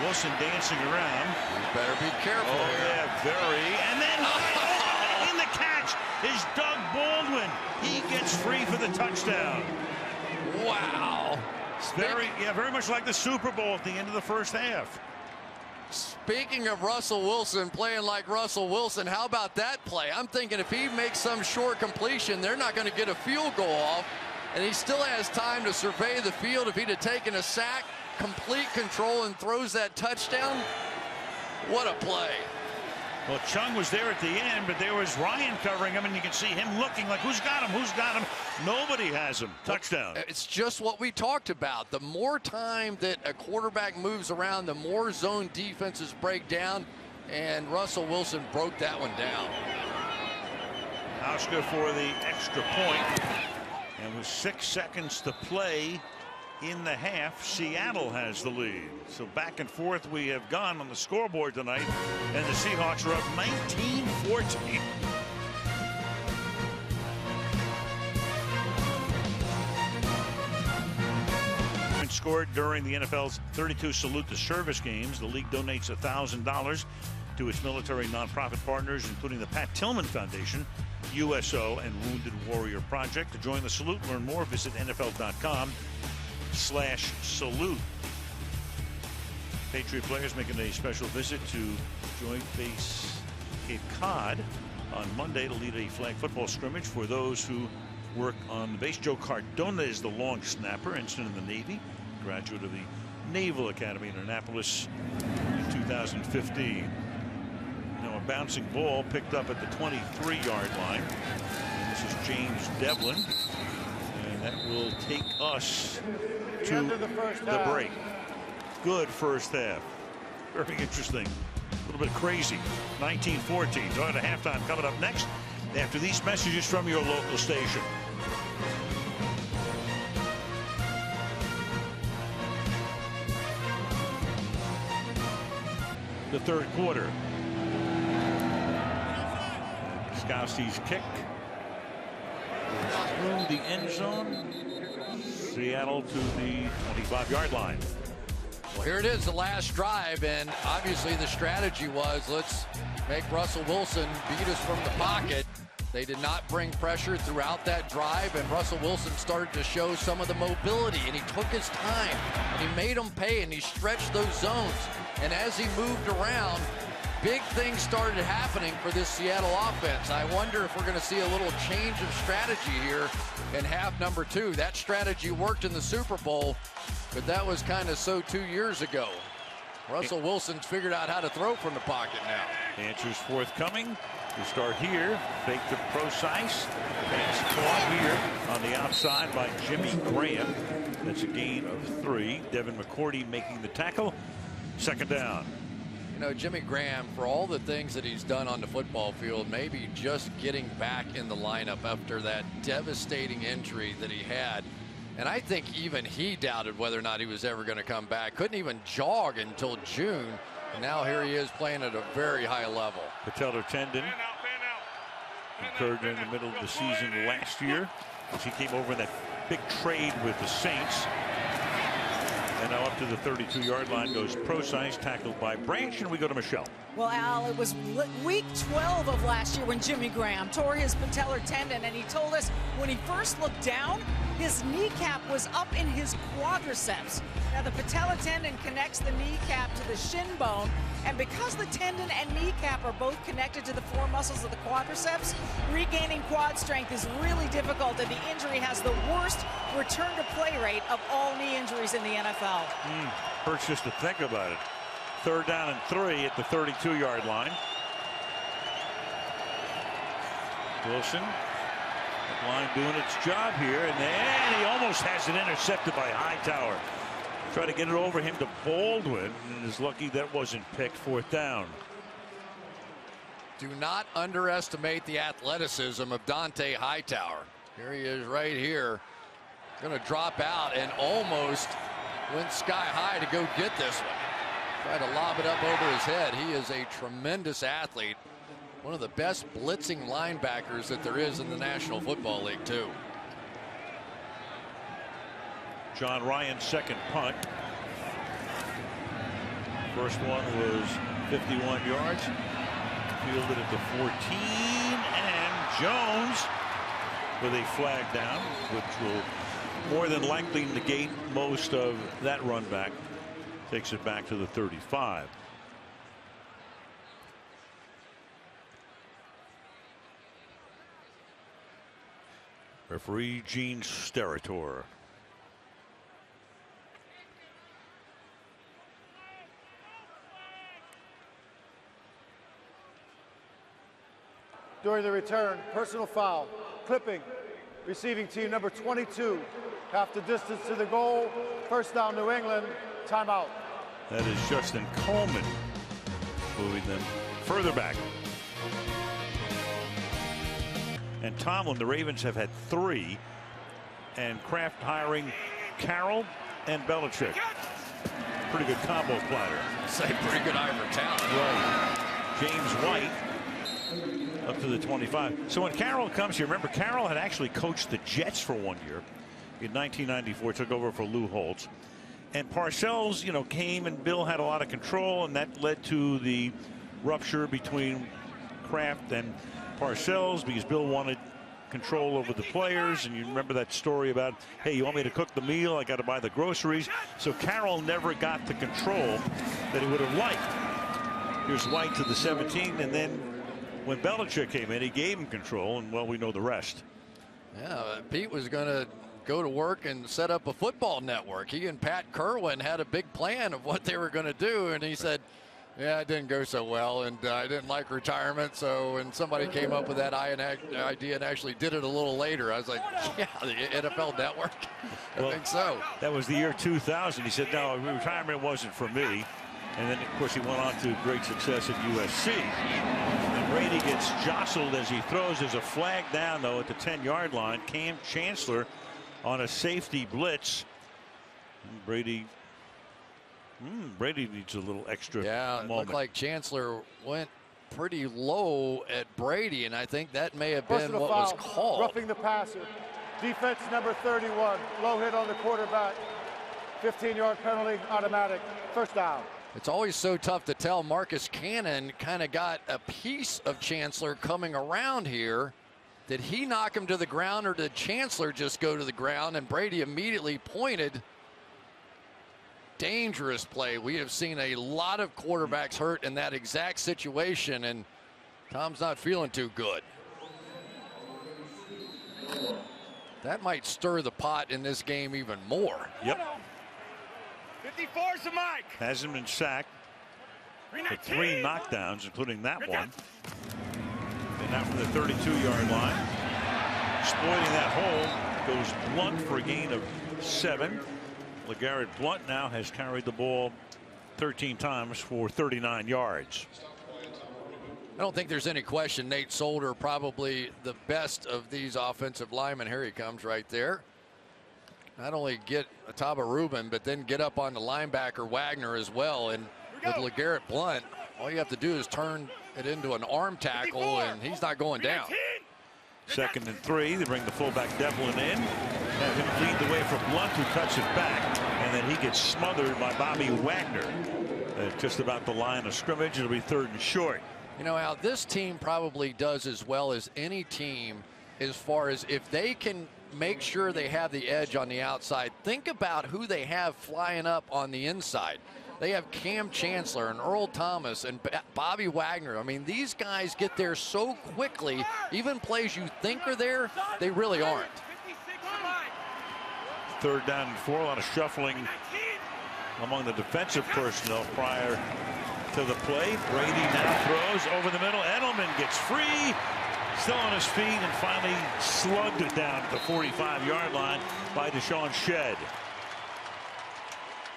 Wilson dancing around. You better be careful. Oh, here. yeah, very. And then in the catch is Doug Baldwin. He gets free for the touchdown. Wow. It's very much like the Super Bowl at the end of the first half. Speaking of Russell Wilson playing like Russell Wilson, how about that play? I'm thinking if he makes some short completion, they're not going to get a field goal off. And he still has time to survey the field. If he'd have taken a sack, complete control, and throws that touchdown, what a play. Well, Chung was there at the end, but there was Ryan covering him, and you can see him looking like, who's got him? Who's got him? Nobody has him. Touchdown. It's just what we talked about. The more time that a quarterback moves around, the more zone defenses break down, and Russell Wilson broke that one down. Hauschka for the extra point. And with 6 seconds to play in the half, Seattle has the lead. So back and forth we have gone on the scoreboard tonight, and the Seahawks are up 19-14. Scored during the NFL's 32 Salute to Service games. The league donates $1,000 to its military nonprofit partners, including the Pat Tillman Foundation, USO, and Wounded Warrior Project. To join the salute, learn more, visit NFL.com/salute. Patriot players making a special visit to Joint Base Cape Cod on Monday to lead a flag football scrimmage for those who work on the base. Joe Cardona is the long snapper, ensign in the Navy, graduate of the Naval Academy in Annapolis in 2015. Now a bouncing ball picked up at the 23-yard line. And this is James Devlin. And that will take us to the break. Good first half. Very interesting. A little bit crazy. 19-14. So at a halftime coming up next after these messages from your local station. The third quarter. Skowski's kick through the end zone. Seattle to the 25-yard line. Well, here it is, the last drive, and obviously the strategy was let's make Russell Wilson beat us from the pocket. They did not bring pressure throughout that drive, and Russell Wilson started to show some of the mobility, and he took his time, and he made them pay, and he stretched those zones. And as he moved around, big things started happening for this Seattle offense. I wonder if we're going to see a little change of strategy here in half number 2. That strategy worked in the Super Bowl, but that was kind of so 2 years ago. Russell Wilson's figured out how to throw from the pocket now. Answers forthcoming. We start here. Fake to Procise. Pass caught here on the outside by Jimmy Graham. That's a gain of 3. Devin McCourty making the tackle. Second down. You know, Jimmy Graham, for all the things that he's done on the football field, maybe just getting back in the lineup after that devastating injury that he had. And I think even he doubted whether or not he was ever going to come back. Couldn't even jog until June. And now here he is playing at a very high level. Patellar tendon occurred during the middle of the season last year as he came over in that big trade with the Saints. And now up to the 32-yard line goes Procise, tackled by Branch, and we go to Michelle. Well, Al, it was week 12 of last year when Jimmy Graham tore his patellar tendon, and he told us when he first looked down, his kneecap was up in his quadriceps. Now, the patellar tendon connects the kneecap to the shin bone, and because the tendon and kneecap are both connected to the 4 muscles of the quadriceps, regaining quad strength is really difficult, and the injury has the worst return to play rate of all knee injuries in the NFL. Hurts just to think about it. Third down and 3 at the 32-yard line. Wilson, the line doing its job here, and then he almost has it intercepted by Hightower. Try to get it over him to Baldwin, and is lucky that wasn't picked. 4th down. Do not underestimate the athleticism of Dante Hightower. Here he is right here. Going to drop out and almost went sky high to go get this one. Tried to lob it up over his head. He is a tremendous athlete. One of the best blitzing linebackers that there is in the National Football League, too. John Ryan's 2nd punt. First one was 51 yards. Fielded at the 14, and Jones with a flag down, which will more than likely negate most of that run back. Takes it back to the 35. Referee Gene Steratore. During the return, personal foul, clipping, receiving team number 22, half the distance to the goal, 1st down New England, timeout. That is Justin Coleman moving them further back. And Tomlin, the Ravens have had 3, and Kraft hiring Carroll and Belichick. Pretty good combo platter. Say pretty good eye for talent. Right. James White up to the 25. So when Carroll comes here, remember Carroll had actually coached the Jets for 1 year in 1994, took over for Lou Holtz. And Parcells, you know, came, and Bill had a lot of control, and that led to the rupture between Kraft and Parcells because Bill wanted control over the players. And you remember that story about, hey, you want me to cook the meal? I got to buy the groceries. So Carroll never got the control that he would have liked. Here's White to the 17, and then when Belichick came in, he gave him control, and well, we know the rest. Yeah, Pete was going to go to work and set up a football network. He and Pat Kerwin had a big plan of what they were going to do, and he said, yeah, it didn't go so well, and I didn't like retirement. So when somebody came up with that idea and actually did it a little later, I was like, yeah, the NFL Network? I think so. That was the year 2000. He said, no, retirement wasn't for me. And then, of course, he went on to great success at USC. And Brady gets jostled as he throws. There's a flag down, though, at the 10-yard line. Cam Chancellor on a safety blitz. And Brady needs a little extra moment. It looked like Chancellor went pretty low at Brady, and I think that may have been what was called. Roughing the passer. Defense number 31. Low hit on the quarterback. 15-yard penalty, automatic. 1st down. It's always so tough to tell. Marcus Cannon kind of got a piece of Chancellor coming around here. Did he knock him to the ground, or did Chancellor just go to the ground? And Brady immediately pointed. Dangerous play. We have seen a lot of quarterbacks hurt in that exact situation, and Tom's not feeling too good. That might stir the pot in this game even more. Yep. 54's the mic. Hasn't been sacked. But 3 knockdowns, including that one. And now from the 32-yard line. Exploiting that hole goes Blunt for a gain of 7. LeGarrette Blunt now has carried the ball 13 times for 39 yards. I don't think there's any question Nate Solder probably the best of these offensive linemen. Here he comes right there. Not only get Ataba Rubin, but then get up on the linebacker Wagner as well. And with LeGarrette Blunt, all you have to do is turn it into an arm tackle, and he's not going down. 2nd and 3. They bring the fullback Devlin in. Have him lead the way for Blunt, who cuts it back. And then he gets smothered by Bobby Wagner. Just about the line of scrimmage. It'll be 3rd and short. You know, Al, this team probably does as well as any team as far as if they can make sure they have the edge on the outside. Think about who they have flying up on the inside. They have Cam Chancellor and Earl Thomas and Bobby Wagner. I mean, these guys get there so quickly. Even plays you think are there, they really aren't. 3rd down and 4. A lot of shuffling among the defensive personnel prior to the play. Brady now throws over the middle. Edelman gets free. Still on his feet, and finally slugged it down at the 45-yard line by Deshaun Shedd.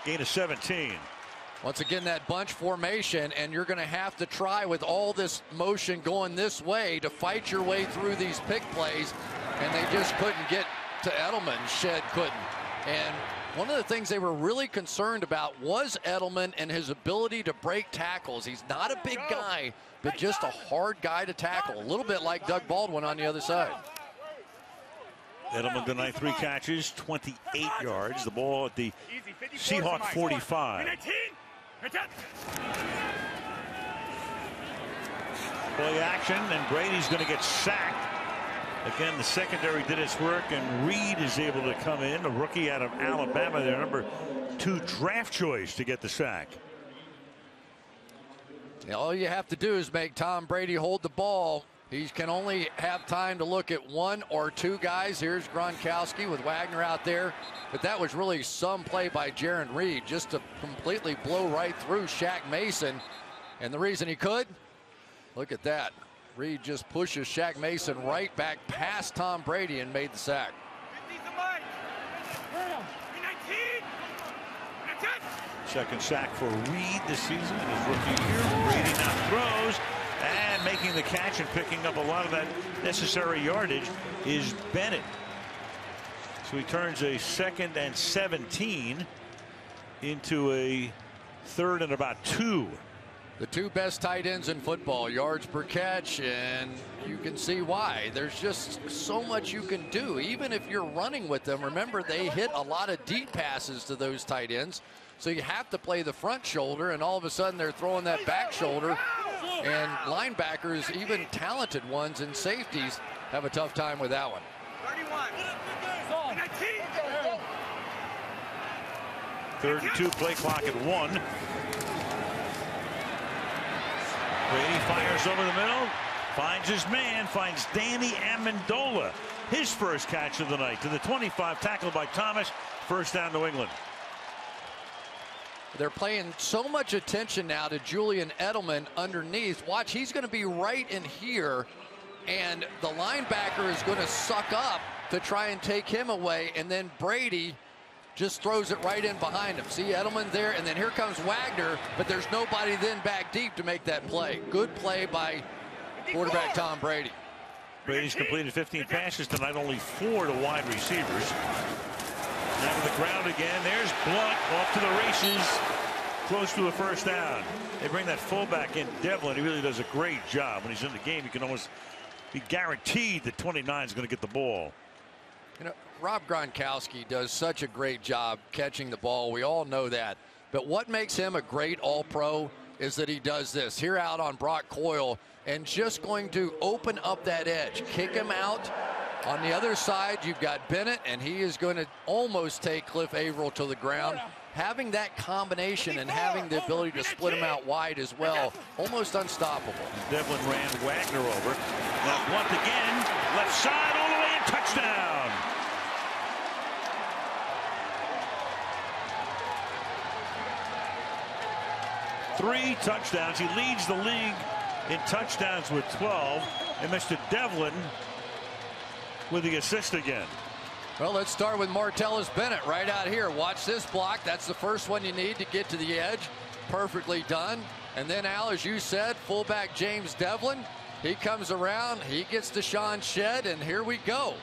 Gain of 17. Once again, that bunch formation, and you're going to have to try with all this motion going this way to fight your way through these pick plays, and they just couldn't get to Edelman. Shed couldn't. And one of the things they were really concerned about was Edelman and his ability to break tackles. He's not a big guy, but just a hard guy to tackle, a little bit like Doug Baldwin on the other side. Edelman tonight, 3 catches, 28 yards. The ball at the Seahawk 45. Play action, and Brady's going to get sacked. Again, the secondary did its work, and Reed is able to come in, a rookie out of Alabama, their number 2 draft choice, to get the sack. All you have to do is make Tom Brady hold the ball. He can only have time to look at 1 or 2 guys. Here's Gronkowski with Wagner out there. But that was really some play by Jaron Reed just to completely blow right through Shaq Mason. And the reason he could, look at that. Reed just pushes Shaq Mason right back past Tom Brady and made the sack. Second sack for Reed this season in his rookie year. Brady now throws, and making the catch and picking up a lot of that necessary yardage is Bennett. So he turns a 2nd and 17 into a 3rd and about 2. The 2 best tight ends in football, yards per catch, and you can see why. There's just so much you can do, even if you're running with them. Remember, they hit a lot of deep passes to those tight ends, so you have to play the front shoulder, and all of a sudden they're throwing that back shoulder, and linebackers, even talented ones and safeties, have a tough time with that one. 32 play clock at 1. Brady fires over the middle, finds his man, finds Danny Amendola. His first catch of the night to the 25, tackled by Thomas. First down, New England. They're paying so much attention now to Julian Edelman underneath. Watch, he's going to be right in here, and the linebacker is going to suck up to try and take him away, and then Brady just throws it right in behind him. See Edelman there, and then here comes Wagner, but there's nobody then back deep to make that play. Good play by quarterback Tom Brady. Brady's completed 15 passes tonight, only 4 to wide receivers. Now to the ground again. There's Blunt off to the races, close to a first down. They bring that fullback in, Devlin. He really does a great job. When he's in the game, you can almost be guaranteed that 29 is going to get the ball. You know, Rob Gronkowski does such a great job catching the ball. We all know that. But what makes him a great all-pro is that he does this. Here out on Brock Coyle, and just going to open up that edge. Kick him out. On the other side, you've got Bennett, and he is going to almost take Cliff Averill to the ground. Having that combination and having the ability to split him out wide as well, almost unstoppable. Devlin ran Wagner over. Now Blunt again, left side all the way, and touchdown. Three touchdowns. He leads the league in touchdowns with 12, and Mr. Devlin with the assist again. Well, let's start with Martellus Bennett right out here. Watch this block. That's the first one you need to get to the edge. Perfectly done. And then, Al, as you said, fullback James Devlin. He comes around. He gets to Sean Shedd, and here we go.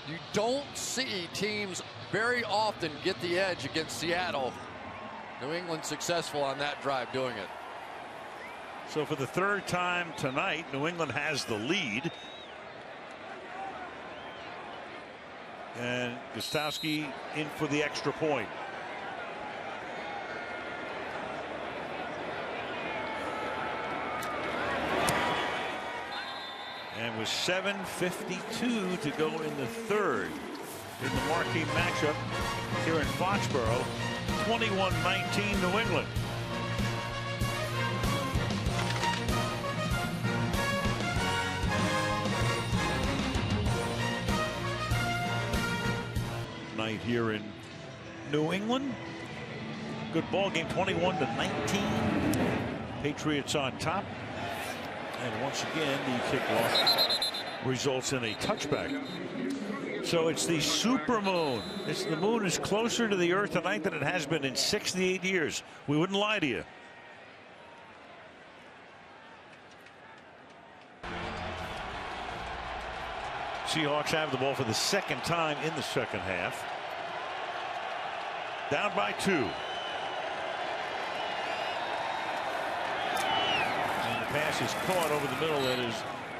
You don't see teams very often get the edge against Seattle. New England successful on that drive doing it. So for the 3rd time tonight, New England has the lead. And Gostowski in for the extra point. And with 7:52 to go in the 3rd in the marquee matchup here in Foxborough, 21-19 New England. Night here in New England. Good ball game, 21-19. Patriots on top. And once again, the kickoff results in a touchback. So it's the super moon. The moon is closer to the Earth tonight than it has been in 68 years. We wouldn't lie to you. Seahawks have the ball for the second time in the second half. Down by 2. And the pass is caught over the middle. That is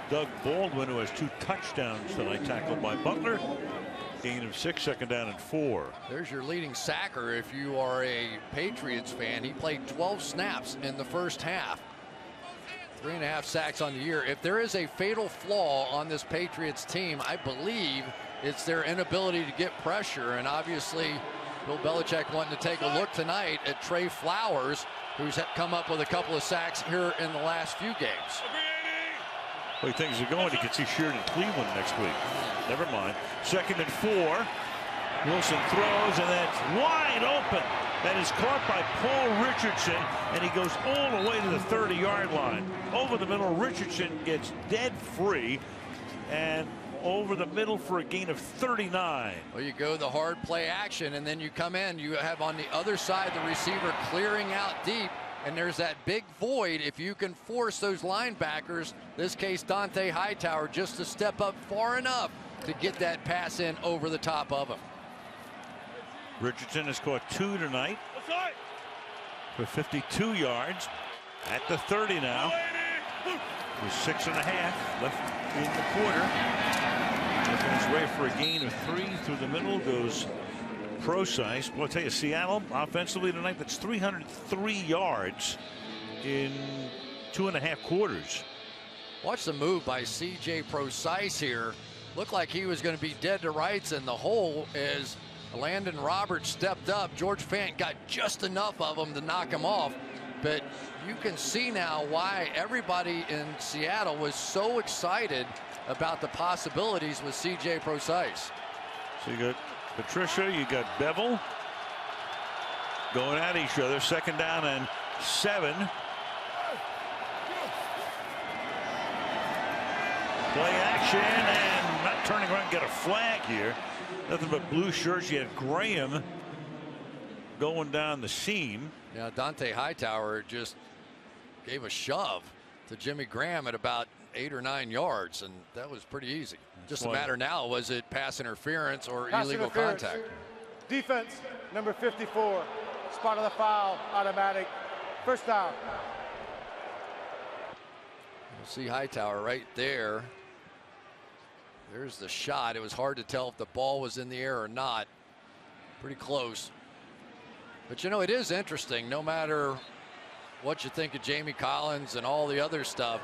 Doug Baldwin, who has 2 touchdowns tonight, tackled by Butler. Gain of 6, second down and 4. There's your leading sacker if you are a Patriots fan. He played 12 snaps in the first half. 3.5 sacks on the year. If there is a fatal flaw on this Patriots team, I believe it's their inability to get pressure. And obviously, Bill Belichick wanting to take a look tonight at Trey Flowers, who's come up with a couple of sacks here in the last few games. The way things are going, he could see Sheard in Cleveland next week. Never mind. 2nd and 4. Wilson throws, and that's wide open. That is caught by Paul Richardson, and he goes all the way to the 30-yard line. Over the middle, Richardson gets dead free, and over the middle for a gain of 39. Well, you go the hard play action, and then you come in. You have on the other side the receiver clearing out deep, and there's that big void. If you can force those linebackers, this case Dante Hightower, just to step up far enough to get that pass in over the top of him. Richardson has caught 2 tonight for 52 yards at the 30 now. With 6.5 left in the quarter. Looking his way for a gain of 3 through the middle. Goes Procise. Well, I'll tell you, Seattle offensively tonight, that's 303 yards in 2.5 quarters. Watch the move by C.J. Procise here. Looked like he was going to be dead to rights in the hole as Landon Roberts stepped up. George Fant got just enough of him to knock him off. But you can see now why everybody in Seattle was so excited about the possibilities with C.J. Procise. So you got Patricia, you got Bevel going at each other. 2nd down and 7. Play action, and not turning around, get a flag here. Nothing but blue shirts. You had Graham going down the seam. Yeah, Dante Hightower just gave a shove to Jimmy Graham at about 8 or 9 yards, and that was pretty easy. Just a matter now, was it pass interference or illegal contact? Defense, number 54. Spot of the foul, automatic. First down. You'll see Hightower right there. There's the shot. It was hard to tell if the ball was in the air or not. Pretty close. But you know, it is interesting, no matter what you think of Jamie Collins and all the other stuff,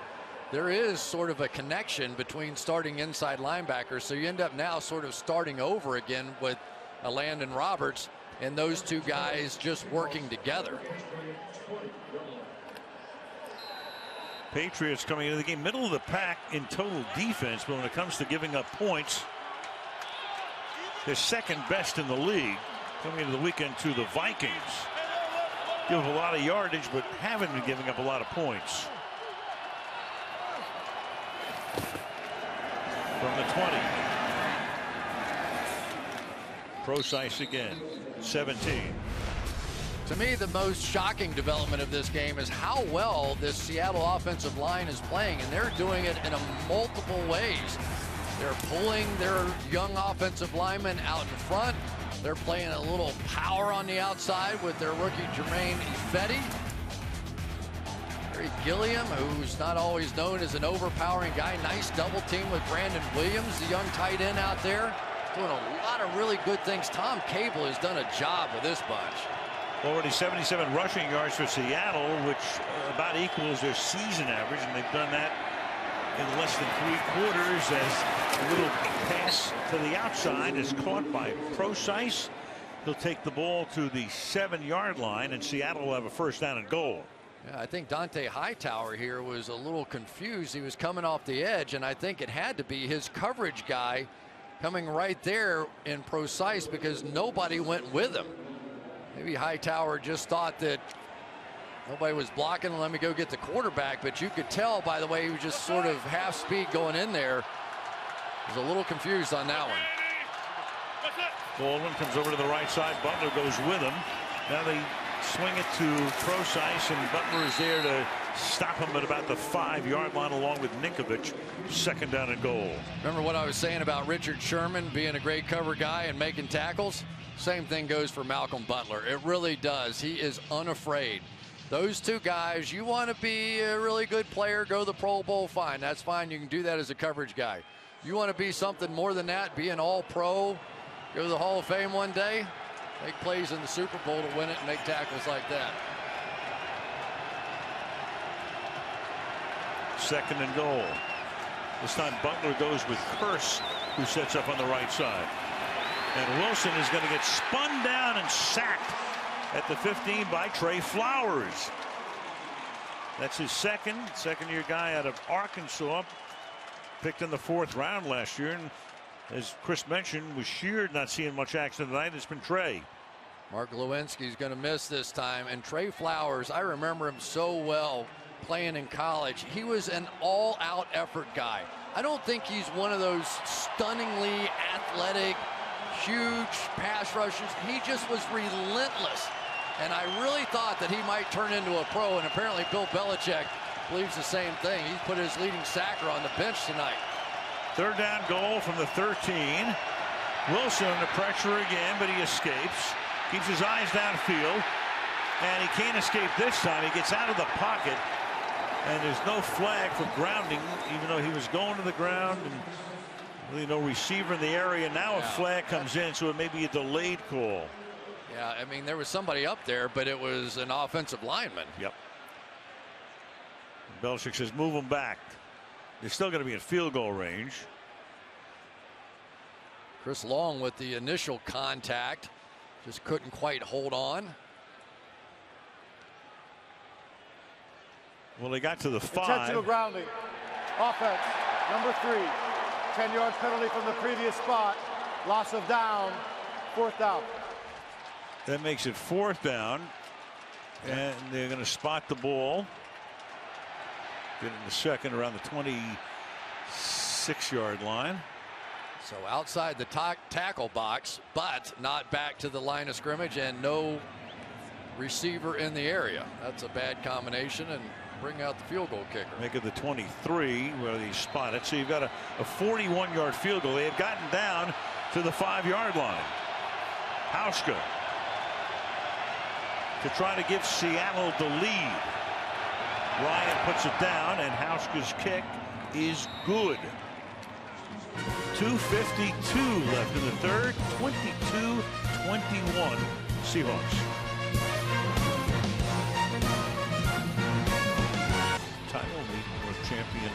there is sort of a connection between starting inside linebackers. So you end up now sort of starting over again with Landon Roberts and those 2 guys just working together. Patriots coming into the game middle of the pack in total defense, but when it comes to giving up points, they're 2nd best in the league coming into the weekend to the Vikings. Give up a lot of yardage, but haven't been giving up a lot of points. From the 20. Procise again. 17. To me, the most shocking development of this game is how well this Seattle offensive line is playing, and they're doing it in multiple ways. They're pulling their young offensive linemen out in front. They're playing a little power on the outside with their rookie Jermaine Ifedi. Harry Gilliam, who's not always known as an overpowering guy. Nice double team with Brandon Williams, the young tight end out there. Doing a lot of really good things. Tom Cable has done a job with this bunch. Already 77 rushing yards for Seattle, which about equals their season average, and they've done that in less than 3 quarters as a little pass to the outside is caught by Procise. He'll take the ball to the 7-yard line, and Seattle will have a 1st down and goal. Yeah, I think Dante Hightower here was a little confused. He was coming off the edge, and I think it had to be his coverage guy coming right there in Procise because nobody went with him. Maybe Hightower just thought that nobody was blocking. Let me go get the quarterback. But you could tell by the way he was just sort of half speed going in there. He was a little confused on that one. Baldwin comes over to the right side. Butler goes with him. Now they swing it to Procise, and Butler is there to stop him at about the 5-yard line along with Ninkovich. 2nd down and goal. Remember what I was saying about Richard Sherman being a great cover guy and making tackles? Same thing goes for Malcolm Butler. It really does. He is unafraid. Those two guys, you want to be a really good player, go to the Pro Bowl, fine. That's fine. You can do that as a coverage guy. You want to be something more than that, be an all-pro, go to the Hall of Fame one day, make plays in the Super Bowl to win it and make tackles like that. 2nd and goal. This time Butler goes with Curse, who sets up on the right side. And Wilson is going to get spun down and sacked at the 15 by Trey Flowers. That's his second-year guy out of Arkansas, picked in the 4th round last year. And as Chris mentioned, was Sheard not seeing much action tonight. It's been Trey. Mark Lewinsky's going to miss this time. And Trey Flowers, I remember him so well playing in college. He was an all-out effort guy. I don't think he's one of those stunningly athletic, huge pass rushers. He just was relentless. And I really thought that he might turn into a pro, and apparently Bill Belichick believes the same thing. He's put his leading sacker on the bench tonight. 3rd down goal from the 13. Wilson under pressure again, but he escapes. Keeps his eyes downfield, and he can't escape this time. He gets out of the pocket, and there's no flag for grounding, even though he was going to the ground, and really no receiver in the area. Now a flag comes in, so it may be a delayed call. Yeah, I mean, there was somebody up there, but it was an offensive lineman. Yep. Belichick says move them back. They're still going to be in field goal range. Chris Long with the initial contact, just couldn't quite hold on. Well, they got to the 5. Intentional grounding. Offense, number 3. 10-yard penalty from the previous spot. Loss of down. 4th down. That makes it 4th down. And they're going to spot the ball. Get in the 2nd around the 26-yard line. So outside the tackle box, but not back to the line of scrimmage, and no receiver in the area. That's a bad combination, and bring out the field goal kicker. Make it the 23 where they spot it. So you've got a 41-yard field goal. They have gotten down to the 5-yard line. Hauschka to try to give Seattle the lead. Ryan puts it down, and Hauschka's kick is good. 2:52 left in the 3rd. 22-21 Seahawks. Title lead North champion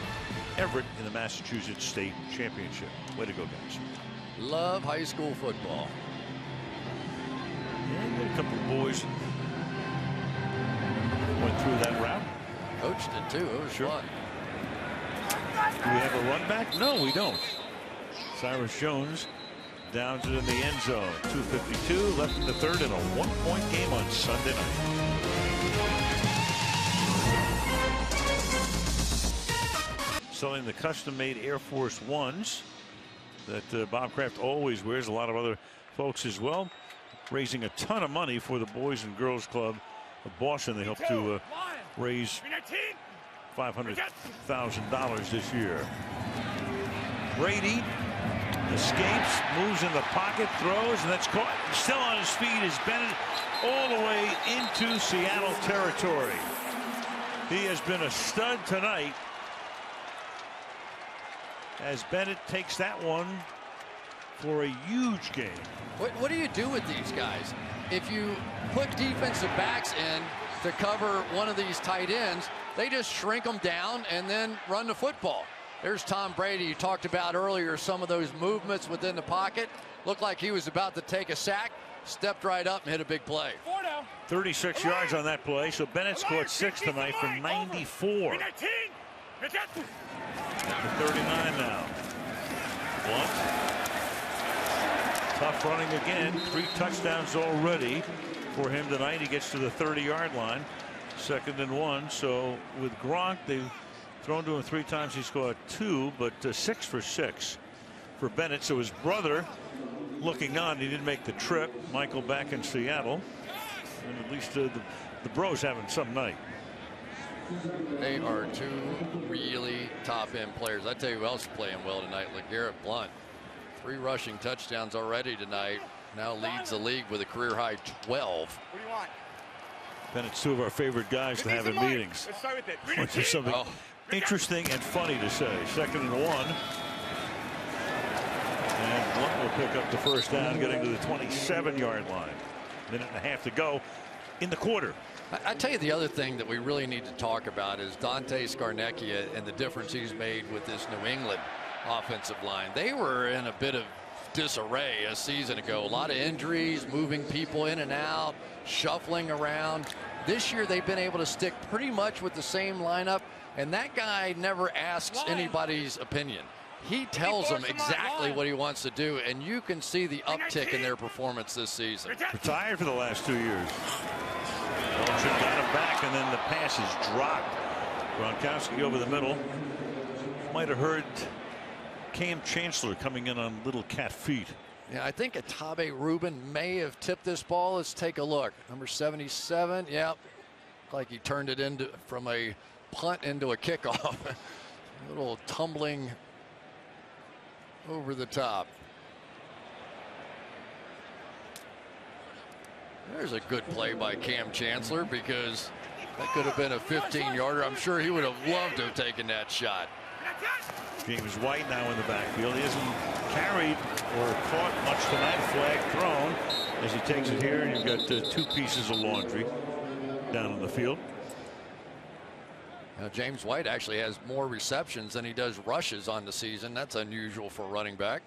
Everett in the Massachusetts State Championship. Way to go, guys. Love high school football. Yeah, you got a couple of boys went through that route. Coach did too. It was fun. Do we have a run back? No, we don't. Cyrus Jones down to the end zone. 2:52 left in the 3rd in a 1-point game on Sunday night. Selling the custom-made Air Force Ones that Bob Kraft always wears. A lot of other folks as well. Raising a ton of money for the Boys and Girls Club of Boston. They hope to raise $500,000 this year. Brady escapes, moves in the pocket, throws, and that's caught. Still on his feet is Bennett all the way into Seattle territory. He has been a stud tonight as Bennett takes that one for a huge game. What do you do with these guys? If you put defensive backs in to cover one of these tight ends, they just shrink them down and then run the football. There's Tom Brady. You talked about earlier some of those movements within the pocket. Looked like he was about to take a sack, stepped right up and hit a big play. 36 yards on that play. So Bennett scored 6 tonight for 94. At the 39 now. Blunt. Tough running again. 3 touchdowns already for him tonight. He gets to the 30-yard line. 2nd and 1. So with Gronk, they've thrown to him 3 times. He scored 2, but 6 for 6 for Bennett. So his brother looking on. He didn't make the trip. Michael back in Seattle. And at least the Bros having some night. They are two really top-end players. I tell you who else is playing well tonight. LeGarrette Blount. 3 rushing touchdowns already tonight. Now leads the league with a career-high 12. What do you want? And it's 2 of our favorite guys to have in meetings. Let's start with it. Which is something interesting and funny to say. 2nd and 1. And Blount will pick up the first down, getting to the 27-yard line. 1.5 to go in the quarter. I tell you, the other thing that we really need to talk about is Dante Scarnecchia and the difference he's made with this New England offensive line. They were in a bit of disarray a season ago. A lot of injuries, moving people in and out, shuffling around. This year they've been able to stick pretty much with the same lineup, and that guy never asks anybody's opinion. He tells them exactly what he wants to do, and you can see the uptick in their performance this season. Retired for the last 2 years. Belichick got him back, and then the pass is dropped. Gronkowski over the middle. Might have heard Cam Chancellor coming in on little cat feet. Yeah, I think Atabe Rubin may have tipped this ball. Let's take a look. Number 77. Yeah, like he turned it into from a punt into a kickoff. A little tumbling over the top. There's a good play by Cam Chancellor, because that could have been a 15-yarder. I'm sure he would have loved to have taken that shot. James White now in the backfield. He hasn't carried or caught much tonight. Flag thrown as he takes it here, and you've got 2 pieces of laundry down on the field. Now, James White actually has more receptions than he does rushes on the season. That's unusual for a running back.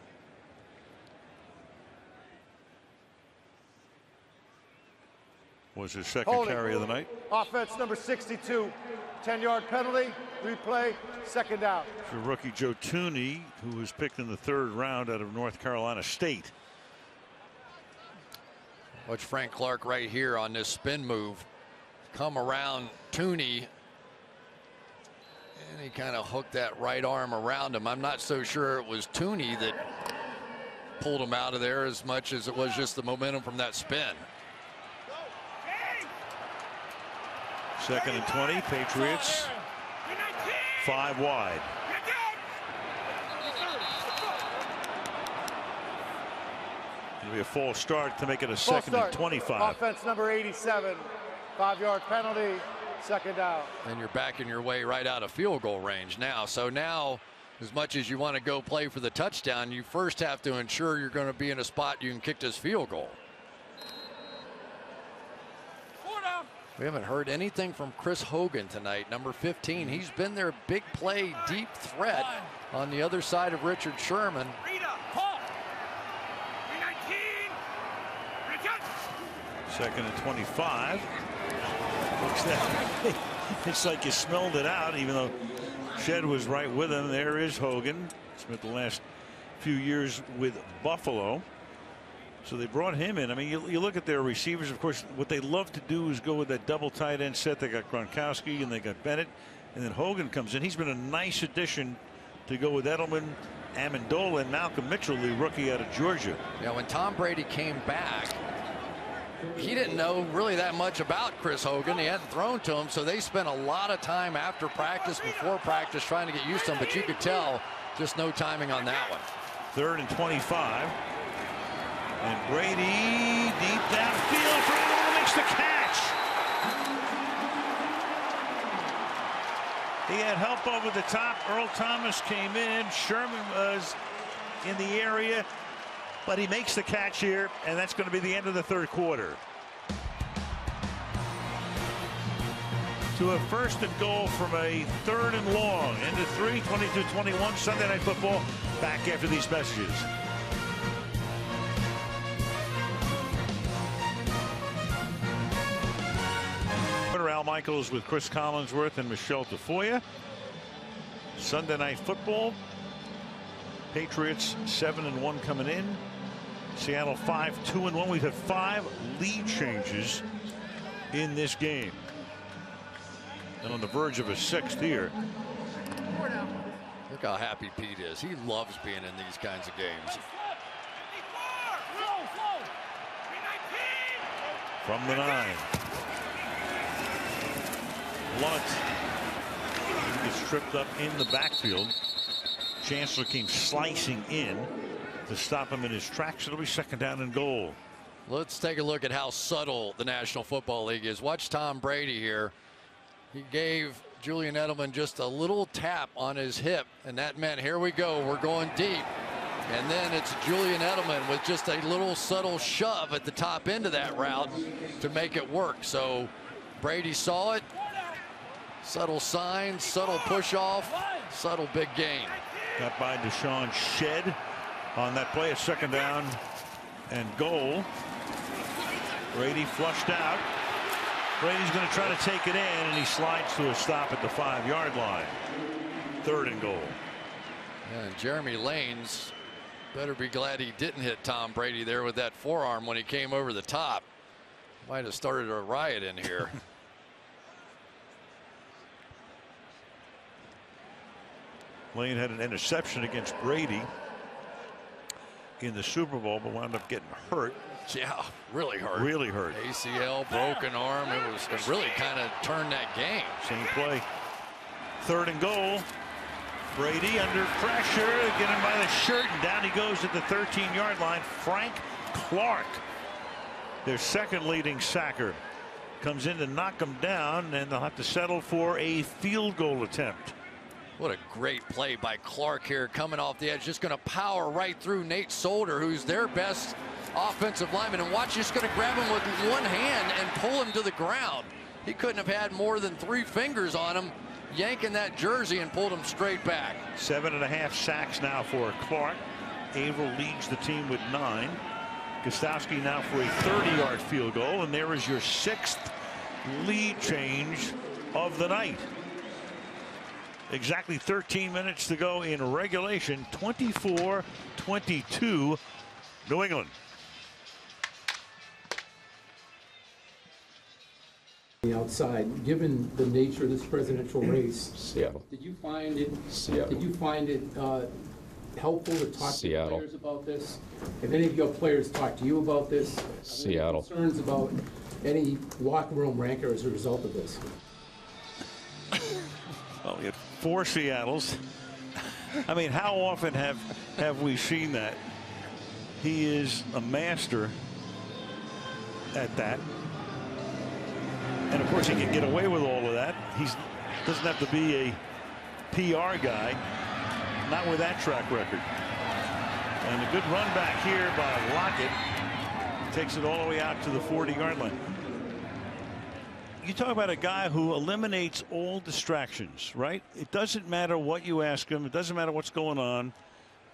Was his second carry of the night. Offense number 62. 10-yard penalty. Replay. 2nd down. For rookie Joe Tooney, who was picked in the 3rd round out of North Carolina State. Watch Frank Clark right here on this spin move come around Tooney, and he kind of hooked that right arm around him. I'm not so sure it was Tooney that pulled him out of there as much as it was just the momentum from that spin. 2nd and 20. Patriots 5 wide. It'll be a false start to make it a 2nd and 25. Offense number 87. 5-yard penalty. 2nd down. And you're backing your way right out of field goal range now. So now, as much as you want to go play for the touchdown, you first have to ensure you're going to be in a spot you can kick this field goal. We haven't heard anything from Chris Hogan tonight, number 15. He's been their big play, deep threat on the other side of Richard Sherman. Second and 25. Looks that it's like you smelled it out, even though Shed was right with him. There is Hogan. Spent the last few years with Buffalo. So they brought him in. I mean, you look at their receivers. Of course, what they love to do is go with that double tight end set. They got Gronkowski and they got Bennett, and then Hogan comes in. He's been a nice addition to go with Edelman, Amendola, and Malcolm Mitchell, the rookie out of Georgia. Yeah, when Tom Brady came back, he didn't know really that much about Chris Hogan. He hadn't thrown to him, so they spent a lot of time after practice, before practice, trying to get used to him. But you could tell just no timing on that one. 3rd and 25. And Brady deep downfield. Brady makes the catch. He had help over the top. Earl Thomas came in. Sherman was in the area, but he makes the catch here, and that's going to be the end of the 3rd quarter. To a 1st and goal from a 3rd and long. Into 3, 22-21. Sunday Night Football. Back after these messages. Al Michaels with Chris Collinsworth and Michelle Tafoya. Sunday Night Football. Patriots 7-1 coming in. Seattle 5-2-1. We've had 5 lead changes in this game, and on the verge of a 6th here. Look how happy Pete is. He loves being in these kinds of games. from the 9. Blunt gets tripped up in the backfield. Chancellor came slicing in to stop him in his tracks. It'll be 2nd down and goal. Let's take a look at how subtle the National Football League is. Watch Tom Brady here. He gave Julian Edelman just a little tap on his hip, and that meant, here we go, we're going deep. And then it's Julian Edelman with just a little subtle shove at the top end of that route to make it work. So Brady saw it. Subtle sign, subtle push off, subtle big gain. Got by Deshaun Shed on that play. A 2nd down and goal. Brady flushed out. Brady's going to try to take it in, and he slides to a stop at the 5-yard line. 3rd and goal. And Jeremy Lanes better be glad he didn't hit Tom Brady there with that forearm when he came over the top. Might have started a riot in here. Lane had an interception against Brady in the Super Bowl, but wound up getting hurt. Yeah, really hurt. Really hurt. ACL, broken arm. It really kind of turned that game. Same play. 3rd and goal. Brady under pressure, get him by the shirt, and down he goes at the 13-yard line. Frank Clark, their 2nd leading sacker, comes in to knock him down, and they'll have to settle for a field goal attempt. What a great play by Clark here, coming off the edge, just going to power right through Nate Solder, who's their best offensive lineman, and watch, just going to grab him with one hand and pull him to the ground. He couldn't have had more than 3 fingers on him, yanking that jersey, and pulled him straight back. 7.5 sacks now for Clark. Averill leads the team with 9. Gostowski now for a 30-yard field goal, and there is your 6th lead change of the night. Exactly 13 minutes to go in regulation. 24-22 New England. Outside, given the nature of this presidential race, Seattle. Did you find it helpful to talk to players about this? Have any of your players talked to you about this? Seattle. Concerns about any locker room rancor as a result of this? Well, we had 4 Seattles. I mean, how often have we seen that? He is a master at that. And of course, he can get away with all of that. He doesn't have to be a PR guy, not with that track record. And a good run back here by Lockett. Takes it all the way out to the 40-yard line. You talk about a guy who eliminates all distractions, right? It doesn't matter what you ask him. It doesn't matter what's going on.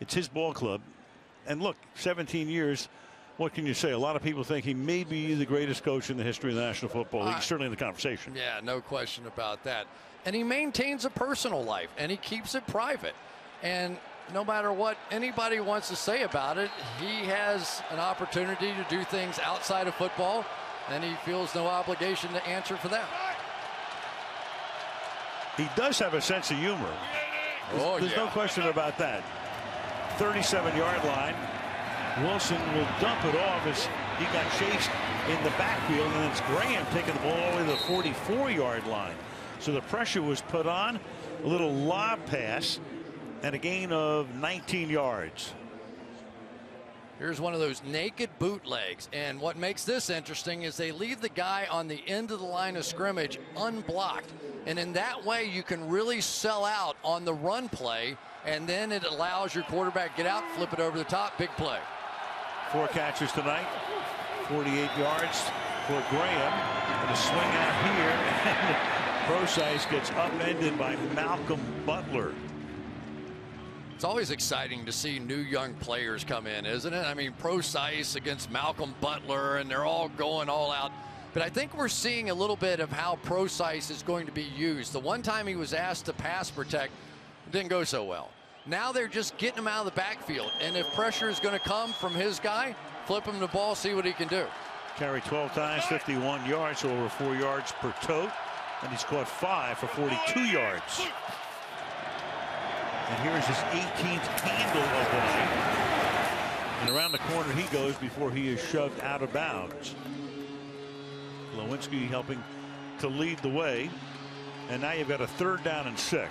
It's his ball club. And look, 17 years. What can you say? A lot of people think he may be the greatest coach in the history of the National Football League. He's certainly in the conversation. Yeah, no question about that. And he maintains a personal life, and he keeps it private. And no matter what anybody wants to say about it, he has an opportunity to do things outside of football, and he feels no obligation to answer for that. He does have a sense of humor. There's no question about that. 37-yard line. Wilson will dump it off as he got chased in the backfield, and it's Graham taking the ball all the way to the 44-yard line. So the pressure was put on. A little lob pass and a gain of 19 yards. Here's one of those naked bootlegs, and what makes this interesting is they leave the guy on the end of the line of scrimmage unblocked, and in that way you can really sell out on the run play, and then it allows your quarterback to get out, flip it over the top, big play. 4 catches tonight, 48 yards for Graham, and a swing out here, and Procise gets upended by Malcolm Butler. It's always exciting to see new young players come in, isn't it? I mean, Procise against Malcolm Butler, and they're all going all out. But I think we're seeing a little bit of how Procise is going to be used. The one time he was asked to pass protect, it didn't go so well. Now they're just getting him out of the backfield, and if pressure is going to come from his guy, flip him the ball, see what he can do. Carried 12 times, 51 yards, so over 4 yards per tote, and he's caught 5 for 42 yards. And here's his 18th handle of the night. And around the corner he goes before he is shoved out of bounds. Lewinsky helping to lead the way. And now you've got a 3rd down and 6.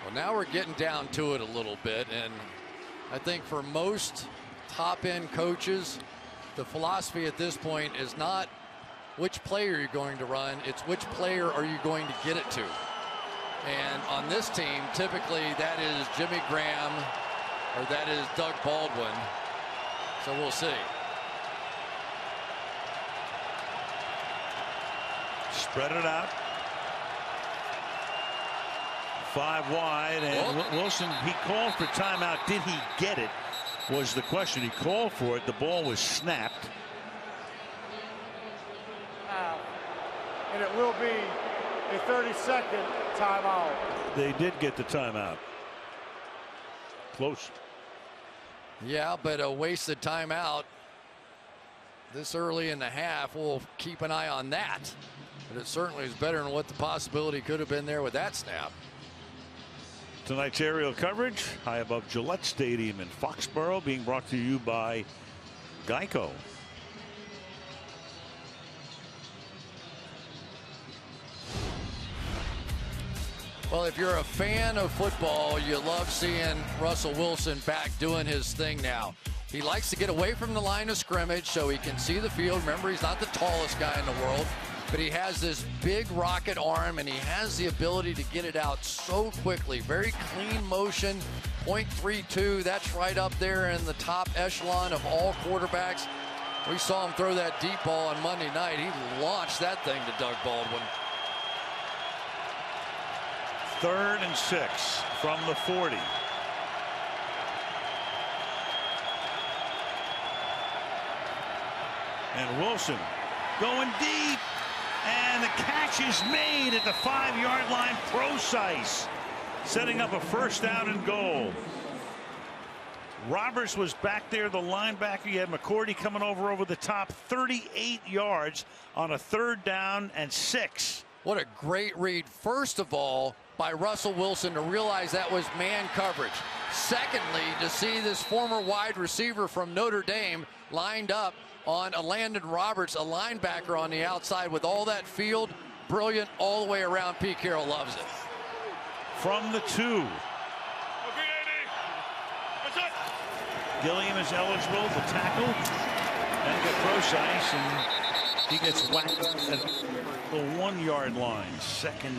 Well, now we're getting down to it a little bit, and I think for most top-end coaches, the philosophy at this point is not which player you're going to run, it's which player are you going to get it to. And on this team, typically that is Jimmy Graham or that is Doug Baldwin. So we'll see. Spread it out. 5 wide, and Wilson, he called for timeout. Did he get it? Was the question. He called for it. The ball was snapped. And it will be a 30-second timeout. They did get the timeout. Close. Yeah, but a wasted timeout this early in the half. We'll keep an eye on that. But it certainly is better than what the possibility could have been there with that snap. Tonight's aerial coverage high above Gillette Stadium in Foxborough, being brought to you by Geico. Well, if you're a fan of football, you love seeing Russell Wilson back doing his thing now. He likes to get away from the line of scrimmage so he can see the field. Remember, he's not the tallest guy in the world, but he has this big rocket arm, and he has the ability to get it out so quickly. Very clean motion, 0.32. That's right up there in the top echelon of all quarterbacks. We saw him throw that deep ball on Monday night. He launched that thing to Doug Baldwin. 3rd and 6 from the 40. And Wilson going deep, and the catch is made at the 5-yard line. Precise, setting up a 1st down and goal. Roberts was back there, the linebacker. You had McCourty coming over the top, 38 yards on a 3rd down and 6. What a great read, first of all, by Russell Wilson to realize that was man coverage. Secondly, to see this former wide receiver from Notre Dame lined up on a Landon Roberts, a linebacker on the outside with all that field. Brilliant all the way around. Pete Carroll loves it. From the 2. Gilliam is eligible to tackle and get Precise, and he gets whacked at the 1-yard line. 2nd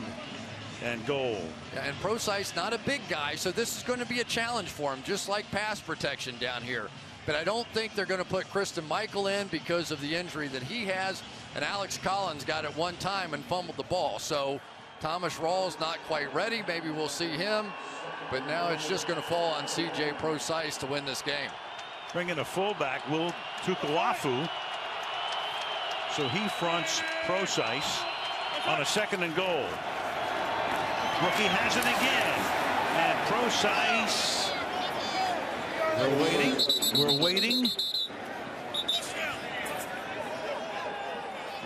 and goal. Yeah, and Precise, not a big guy, so this is going to be a challenge for him, just like pass protection down here. But I don't think they're going to put Kristen Michael in because of the injury that he has, and Alex Collins got it one time and fumbled the ball. So Thomas Rawls not quite ready. Maybe we'll see him, but now it's just going to fall on C.J. Precise to win this game. Bring in a fullback, Will Tukuafu. So he fronts Precise on a 2nd and goal. Rookie has it again, and Precise. We're waiting. We're waiting.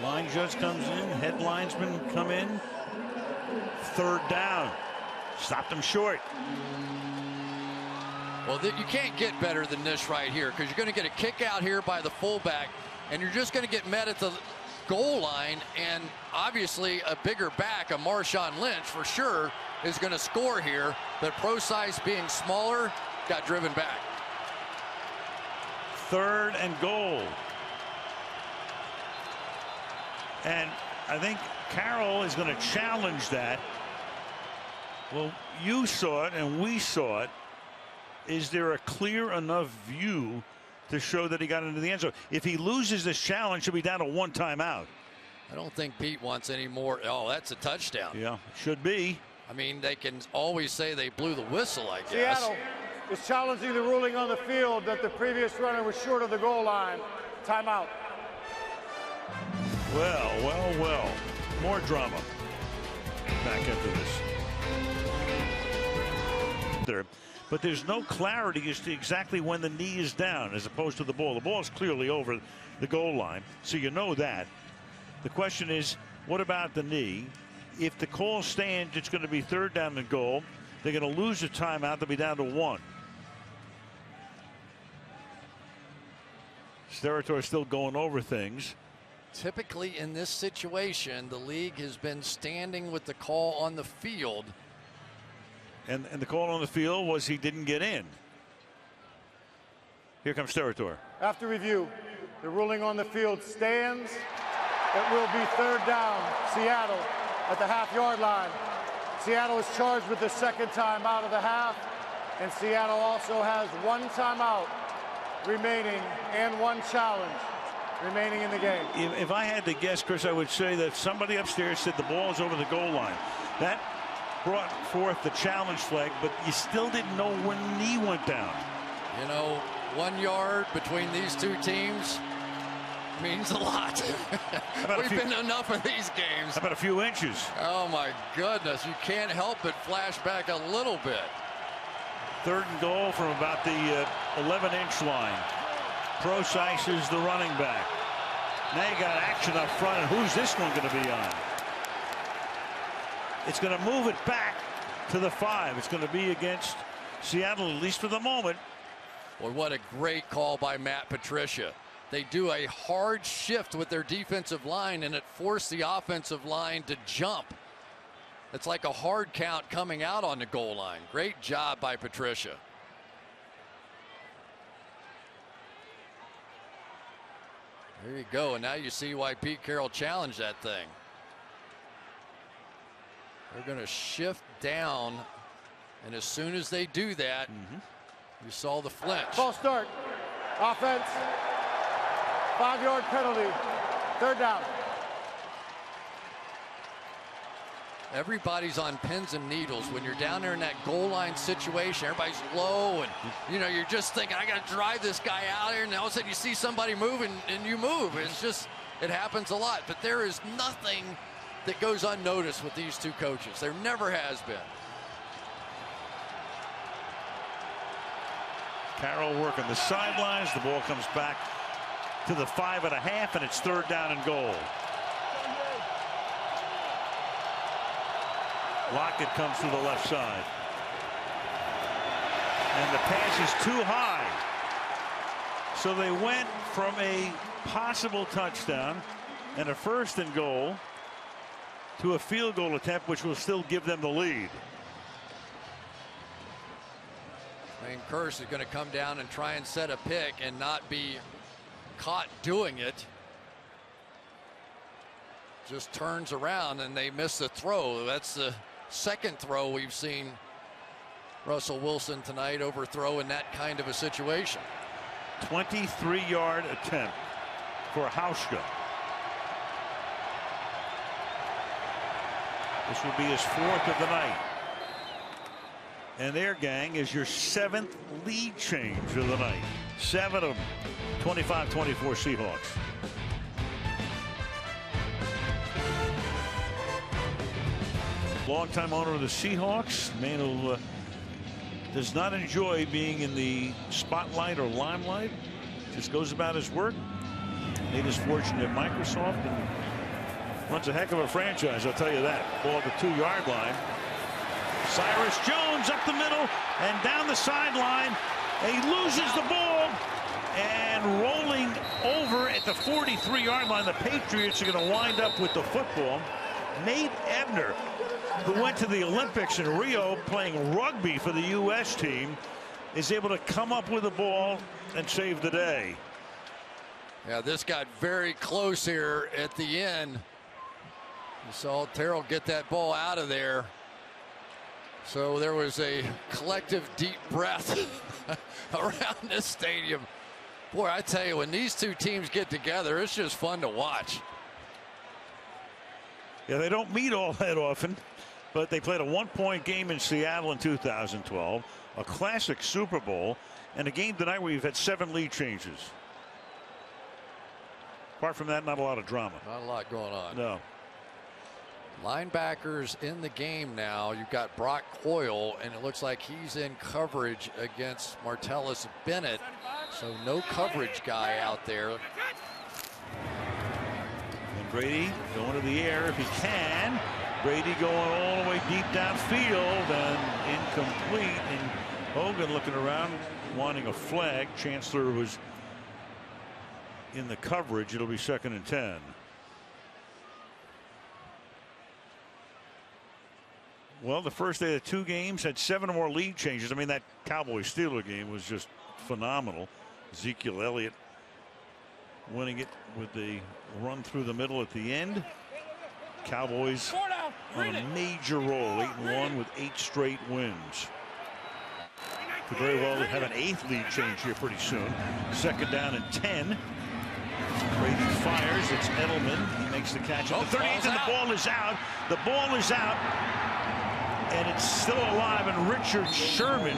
Line judge comes in. Head linesman come in. 3rd down. Stopped him short. Well, you can't get better than this right here, because you're going to get a kick out here by the fullback, and you're just going to get met at the goal line, and obviously a bigger back, a Marshawn Lynch for sure, is going to score here. But Precise, being smaller, got driven back. 3rd and goal. And I think Carroll is going to challenge that. Well, you saw it and we saw it. Is there a clear enough view to show that he got into the end zone? If he loses this challenge, he'll be down to 1 timeout. I don't think Pete wants any more. Oh, that's a touchdown. Yeah, should be. I mean, they can always say they blew the whistle, I guess. Seattle is challenging the ruling on the field that the previous runner was short of the goal line. Timeout. Well. More drama. Back into this. But there's no clarity as to exactly when the knee is down as opposed to the ball. The ball is clearly over the goal line, so you know that. The question is, what about the knee? If the call stands, it's going to be 3rd down and goal. They're going to lose a timeout. They'll be down to 1. Steratore still going over things. Typically in this situation, the league has been standing with the call on the field. And the call on the field was he didn't get in. Here comes Territor. After review, the ruling on the field stands. It will be 3rd down, Seattle at the half-yard line. Seattle is charged with the 2nd timeout of the half, and Seattle also has 1 timeout remaining and 1 challenge remaining in the game. If I had to guess, Chris, I would say that somebody upstairs said the ball is over the goal line. That brought forth the challenge flag, but you still didn't know when the knee went down. You know, 1 yard between these two teams means a lot. We've been to enough of these games. How about a few inches? Oh my goodness, you can't help but flash back a little bit. 3rd and goal from about the 11-inch line. Procise is the running back. Now you got action up front, and who's this one going to be on? It's going to move it back to the 5. It's going to be against Seattle, at least for the moment. Boy, what a great call by Matt Patricia. They do a hard shift with their defensive line, and it forced the offensive line to jump. It's like a hard count coming out on the goal line. Great job by Patricia. There you go, and now you see why Pete Carroll challenged that thing. They're going to shift down, and as soon as they do that, you saw the flinch. False start. Offense. 5-yard penalty. 3rd down. Everybody's on pins and needles when you're down there in that goal line situation. Everybody's low, and you know, you're just thinking, I got to drive this guy out here, and all of a sudden you see somebody move, and you move. It's just, it happens a lot. But there is nothing that goes unnoticed with these two coaches. There never has been. Carroll working the sidelines. The ball comes back to the 5.5, and it's 3rd down and goal. Lockett comes to the left side. And the pass is too high. So they went from a possible touchdown and a 1st and goal to a field goal attempt, which will still give them the lead. Wayne Kearse is going to come down and try and set a pick and not be caught doing it. Just turns around and they miss the throw. That's the 2nd throw we've seen Russell Wilson tonight overthrow in that kind of a situation. 23-yard attempt for Hauschka. This will be his 4th of the night. And there, gang, is your 7th lead change of the night. 7 of them. 25-24 Seahawks. Longtime owner of the Seahawks, man who does not enjoy being in the spotlight or limelight. Just goes about his work. Made his fortune at Microsoft and runs a heck of a franchise, I'll tell you that. Ball at the 2-yard line. Cyrus Jones up the middle and down the sideline. He loses the ball, and rolling over at the 43-yard line, the Patriots are going to wind up with the football. Nate Ebner, who went to the Olympics in Rio playing rugby for the U.S. team, is able to come up with the ball and save the day. Yeah, this got very close here at the end. You saw Terrell get that ball out of there. So there was a collective deep breath around this stadium. Boy, I tell you, when these two teams get together, it's just fun to watch. Yeah, they don't meet all that often, but they played a 1-point game in Seattle in 2012, a classic Super Bowl, and a game tonight where you've had 7 lead changes. Apart from that, not a lot of drama. Not a lot going on. No. Linebackers in the game now. You've got Brock Coyle, and it looks like he's in coverage against Martellus Bennett. So no coverage guy out there. And Brady going to the air if he can. Brady going all the way deep downfield and incomplete. And Hogan looking around, wanting a flag. Chancellor was in the coverage. It'll be 2nd and 10. Well, the first day of 2 games had 7 or more lead changes. I mean, that Cowboys-Steelers game was just phenomenal. Ezekiel Elliott winning it with the run through the middle at the end. Cowboys on a major roll, 8-1 with 8 straight wins. Could very well have an 8th lead change here pretty soon. 2nd down and 10. Brady fires. It's Edelman. He makes the catch at the 38th, and the ball is out. The ball is out, and it's still alive, and Richard Sherman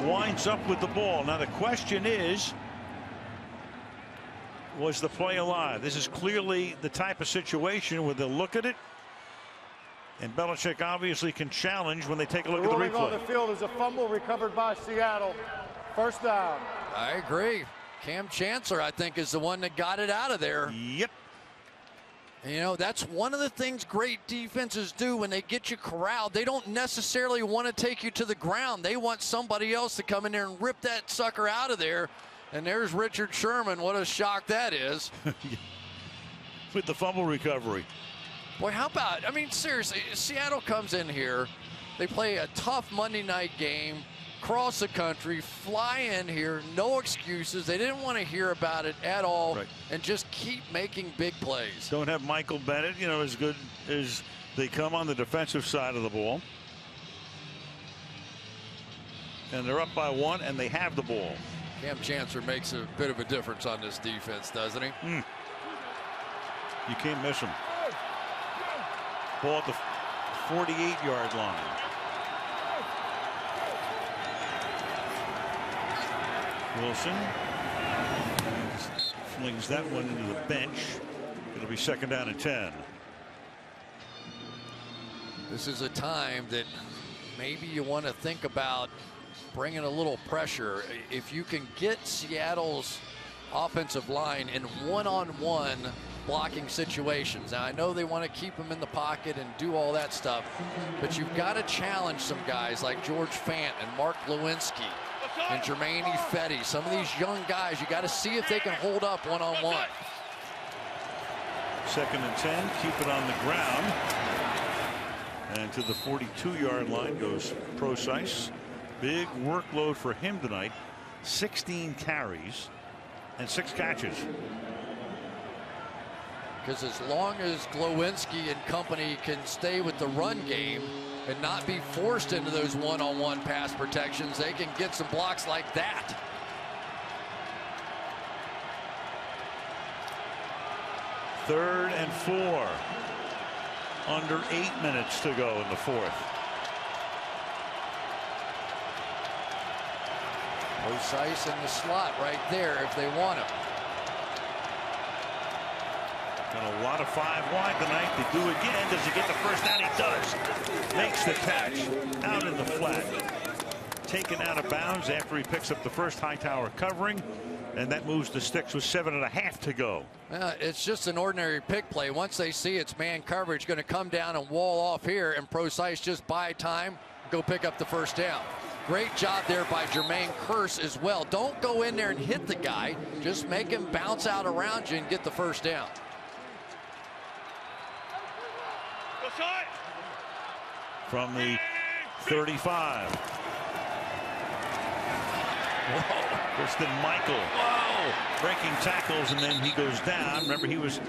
winds up with the ball. Now the question is, was the play alive? This is clearly the type of situation where they'll look at it, and Belichick obviously can challenge when they take a look at the replay. Ruling on the field is a fumble recovered by Seattle. 1st down. I agree. Cam Chancellor, I think, is the one that got it out of there. Yep. You know, that's one of the things great defenses do when they get you corralled. They don't necessarily want to take you to the ground. They want somebody else to come in there and rip that sucker out of there. And there's Richard Sherman. What a shock that is. With the fumble recovery. Boy, how about, I mean, seriously, Seattle comes in here. They play a tough Monday night game. Cross the country, fly in here, no excuses. They didn't want to hear about it at all, right, and just keep making big plays. Don't have Michael Bennett, you know, as good as they come on the defensive side of the ball. And they're up by 1, and they have the ball. Cam Chancellor makes a bit of a difference on this defense, doesn't he? You can't miss him. Ball at the 48-yard line. Wilson flings that one into the bench. It'll be 2nd down and 10. This is a time that maybe you want to think about bringing a little pressure. If you can get Seattle's offensive line in one-on-one blocking situations. Now, I know they want to keep them in the pocket and do all that stuff, but you've got to challenge some guys like George Fant and Mark Lewinsky and Jermaine Ifedi. Some of these young guys, you got to see if they can hold up one-on-one. 2nd and 10, keep it on the ground. And to the 42-yard line goes Procise. Big workload for him tonight. 16 carries and 6 catches. Because as long as Glowinski and company can stay with the run game and not be forced into those one-on-one pass protections, they can get some blocks like that. Third and 4. Under 8 minutes to go in the 4th. Procise in the slot right there if they want him. Got a lot of 5 wide tonight. They do again. Does he get the first down? He does. Makes the catch out in the flat. Taken out of bounds after he picks up the first Hightower covering. And that moves the sticks with 7.5 to go. It's just an ordinary pick play. Once they see it's man coverage going to come down and wall off here, and Procise just buy time, go pick up the first down. Great job there by Jermaine Kearse as well. Don't go in there and hit the guy. Just make him bounce out around you and get the first down. From the 35. Whoa. Kristen Michael. Whoa. Breaking tackles, and then he goes down. Remember, he was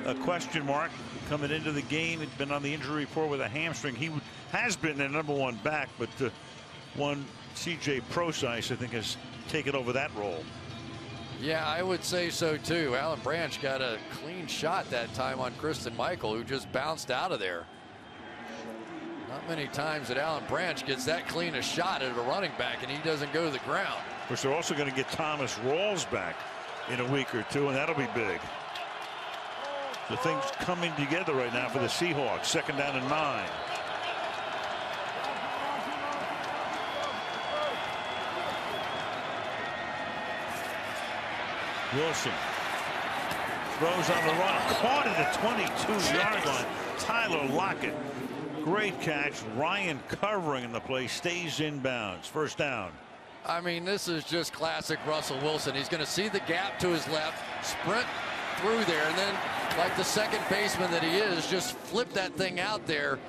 a question mark coming into the game. He'd been on the injury report with a hamstring. He has been their #1 back, but one C.J. Procise, I think, has taken over that role. Yeah, I would say so too. Alan Branch got a clean shot that time on Kristen Michael, who just bounced out of there. Not many times that Alan Branch gets that clean a shot at a running back and he doesn't go to the ground. Of course, they're also going to get Thomas Rawls back in a week or two, and that'll be big. The thing's coming together right now for the Seahawks. 2nd down and 9. Wilson throws on the run, caught at the 22-yard line. Tyler Lockett, great catch. Ryan covering in the play, stays inbounds. First down. I mean, this is just classic Russell Wilson. He's going to see the gap to his left, sprint through there, and then, like the second baseman that he is, just flip that thing out there.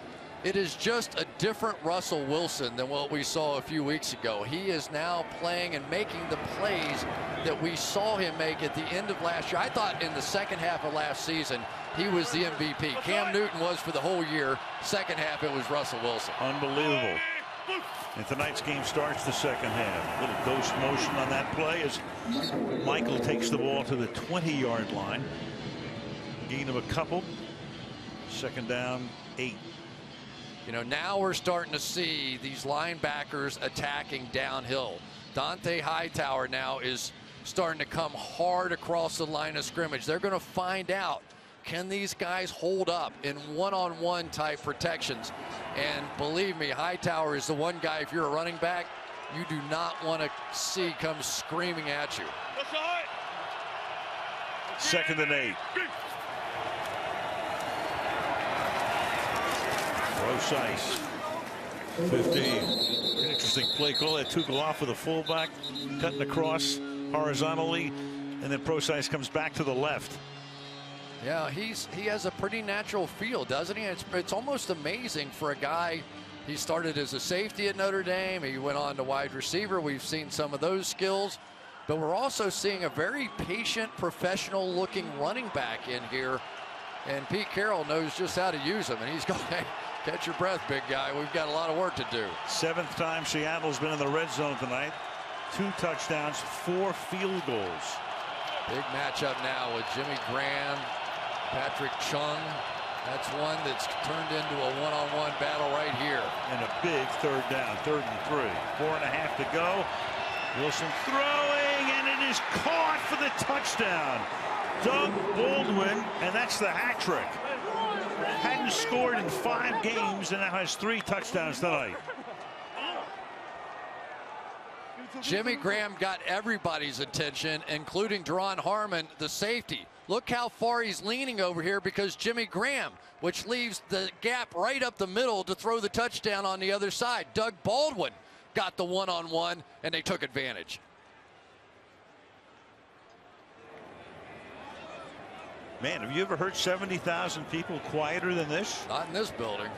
It is just a different Russell Wilson than what we saw a few weeks ago. He is now playing and making the plays that we saw him make at the end of last year. I thought in the second half of last season he was the MVP. Cam Newton was for the whole year. Second half it was Russell Wilson. Unbelievable. And tonight's game starts the second half. A little ghost motion on that play as Michael takes the ball to the 20-yard line. Gain of a couple. Second down, 8. You know, now we're starting to see these linebackers attacking downhill. Dante Hightower now is starting to come hard across the line of scrimmage. They're going to find out, can these guys hold up in one-on-one type protections? And believe me, Hightower is the one guy, if you're a running back, you do not want to see come screaming at you. Second and 8. Rosice, 15. An interesting play call. That Tuchel off with a fullback, cutting across horizontally, and then Rosice comes back to the left. Yeah, he has a pretty natural feel, doesn't he? It's almost amazing for a guy. He started as a safety at Notre Dame. He went on to wide receiver. We've seen some of those skills, but we're also seeing a very patient, professional-looking running back in here. And Pete Carroll knows just how to use him, and he's going, hey, catch your breath, big guy. We've got a lot of work to do. 7th time Seattle's been in the red zone tonight. 2 touchdowns, 4 field goals. Big matchup now with Jimmy Graham, Patrick Chung. That's one that's turned into a one-on-one battle right here. And a big third down, 3rd and 3. 4.5 to go. Wilson throwing, and it is caught for the touchdown. Doug Baldwin, and that's the hat trick. Hadn't scored in 5 games and now has 3 touchdowns tonight. Jimmy Graham got everybody's attention, including Deron Harmon, the safety. Look how far he's leaning over here because Jimmy Graham, which leaves the gap right up the middle to throw the touchdown on the other side. Doug Baldwin got the one-on-one, and they took advantage. Man, have you ever heard 70,000 people quieter than this? Not in this building.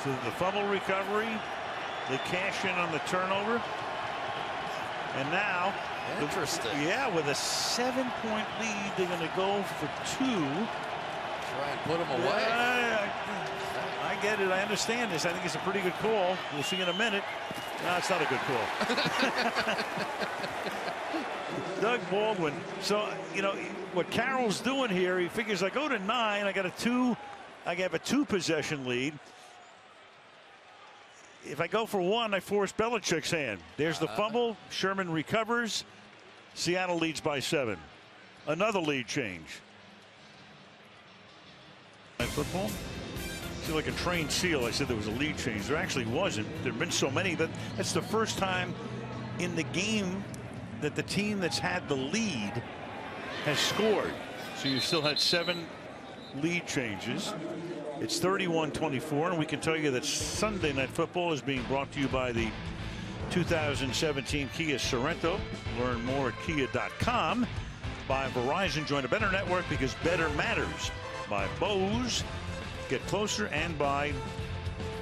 So the fumble recovery, the cash in on the turnover, and now, interesting. With a 7-point lead, they're going to go for 2. Try and put them away. I get it. I understand this. I think it's a pretty good call. We'll see in a minute. No, it's not a good call. Doug Baldwin. So, you know, what Carroll's doing here, he figures I go to 9. I got a 2. I have a 2-possession lead. If I go for 1, I force Belichick's hand. There's the fumble. Sherman recovers. Seattle leads by 7. Another lead change. Football. Like a trained seal, I said there was a lead change. There actually wasn't. There have been so many that that's the first time in the game that the team that's had the lead has scored. So you still had 7 lead changes. It's 31-24, and we can tell you that Sunday Night Football is being brought to you by the 2017 Kia Sorento. Learn more at kia.com. By Verizon, join a better network because better matters. By Bose, get closer, and by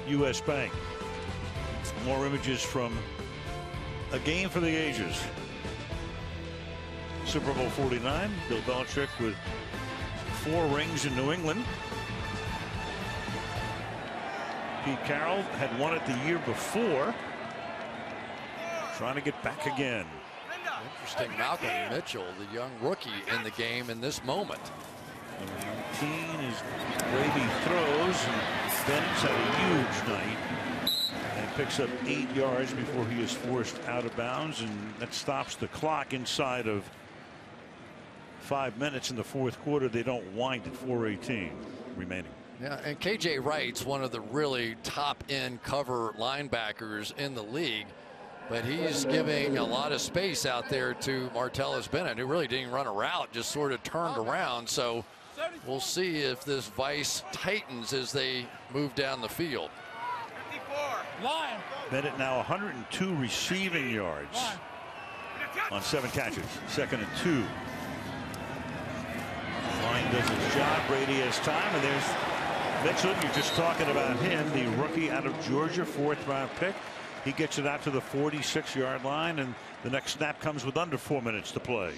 U.S. Bank. More images from a game for the ages. Super Bowl 49, Bill Belichick with 4 rings in New England. Pete Carroll had won it the year before. Trying to get back again. Interesting, Malcolm Mitchell, the young rookie in the game in this moment. 19 is Brady throws, and Bennett's had a huge night and picks up 8 yards before he is forced out of bounds, and that stops the clock inside of 5 minutes in the 4th quarter. They don't wind at 4:18 remaining. Yeah, and KJ Wright's one of the really top-end cover linebackers in the league, but he's giving a lot of space out there to Martellus Bennett, who really didn't run a route, just sort of turned around. So we'll see if this vice tightens as they move down the field. 54. Line. Bennett now 102 receiving yards. on 7 catches. 2nd and 2. Line does its job. Brady has time, and there's Mitchell. You're just talking about him, the rookie out of Georgia, 4th-round pick. He gets it out to the 46-yard line, and the next snap comes with under 4 minutes to play.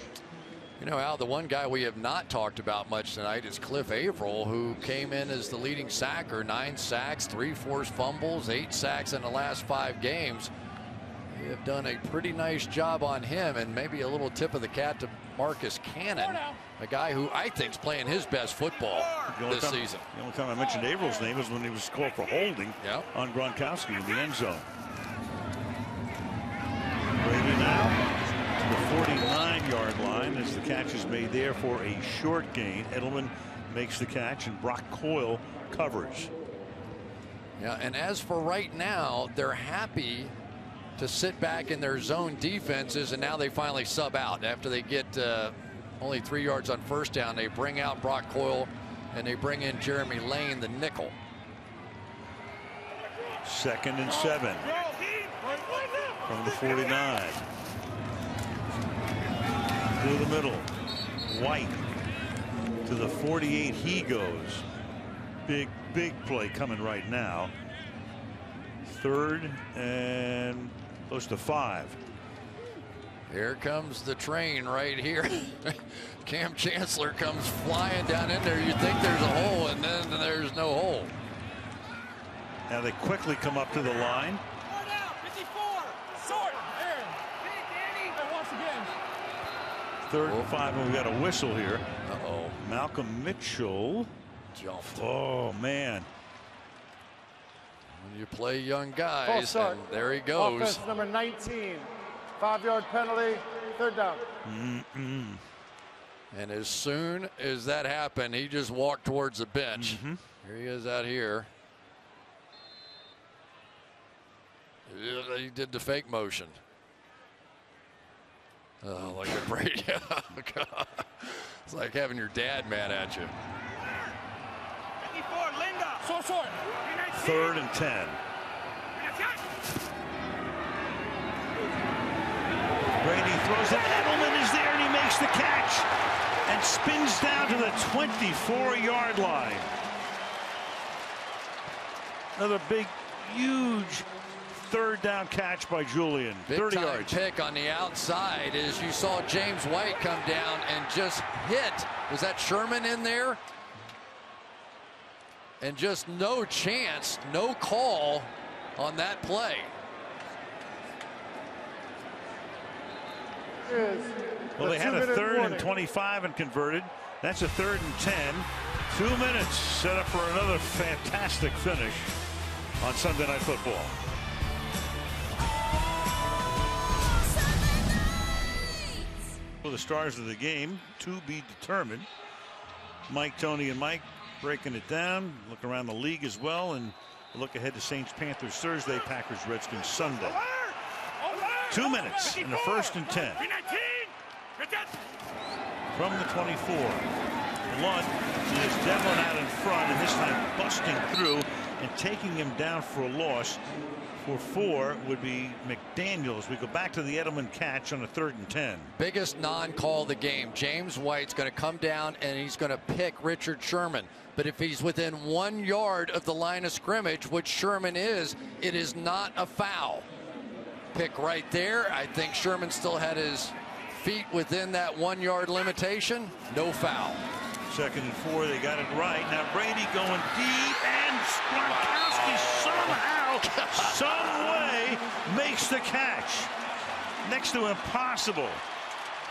You know, Al, the one guy we have not talked about much tonight is Cliff Averill, who came in as the leading sacker. 9 sacks, 3 forced fumbles, 8 sacks in the last 5 games. They have done a pretty nice job on him, and maybe a little tip of the cap to Marcus Cannon, a guy who I think is playing his best football this season. The only time I mentioned Averill's name was when he was called for holding on Gronkowski in the end zone. Brady now to the 49-yard line as the catch is made there for a short gain. Edelman makes the catch, and Brock Coyle covers. Yeah, and as for right now, they're happy to sit back in their zone defenses, and now they finally sub out after they get only 3 yards on 1st down. They bring out Brock Coyle, and they bring in Jeremy Lane, the nickel. 2nd and 7 from the 49. Through the middle. White to the 48. He goes. Big play coming right now. 3rd and close to 5. Here comes the train right here. Cam Chancellor comes flying down in there. You think there's a hole, and then there's no hole. Now they quickly come up to the line. 3rd and 5, and we got a whistle here. Malcolm Mitchell jumped. Oh man. When you play young guys, and there he goes. Offense number 19. 5-yard penalty, 3rd down. And as soon as that happened, he just walked towards the bench. Here he is out here. He did the fake motion. Oh, look at Brady. It's like having your dad mad at you. 3rd and 10. Brady throws it. Edelman is there, and he makes the catch and spins down to the 24-yard line. Another big, huge 3rd down catch by Julian. 30 yards. Pick on the outside as you saw James White come down and just hit. Was that Sherman in there? And just no chance, no call on that play. Well, they had a 3rd and 25 and converted. That's a 3rd and 10. 2 minutes set up for another fantastic finish on Sunday Night Football. Well, the stars of the game to be determined. Mike, Tony, and Mike breaking it down. Look around the league as well, and look ahead to Saints Panthers Thursday, Packers Redskins Sunday. 2 minutes in the 1st and 10. From the 24. Blunt is Devlin out in front, and this time busting through and taking him down for a loss. For 4 would be McDaniels. We go back to the Edelman catch on a 3rd and 10. Biggest non-call of the game. James White's going to come down and he's going to pick Richard Sherman. But if he's within 1 yard of the line of scrimmage, which Sherman is, it is not a foul. Pick right there. I think Sherman still had his feet within that 1 yard limitation. No foul. 2nd and 4. They got it right. Now Brady going deep, and Gronkowski somehow, some way makes the catch. Next to impossible.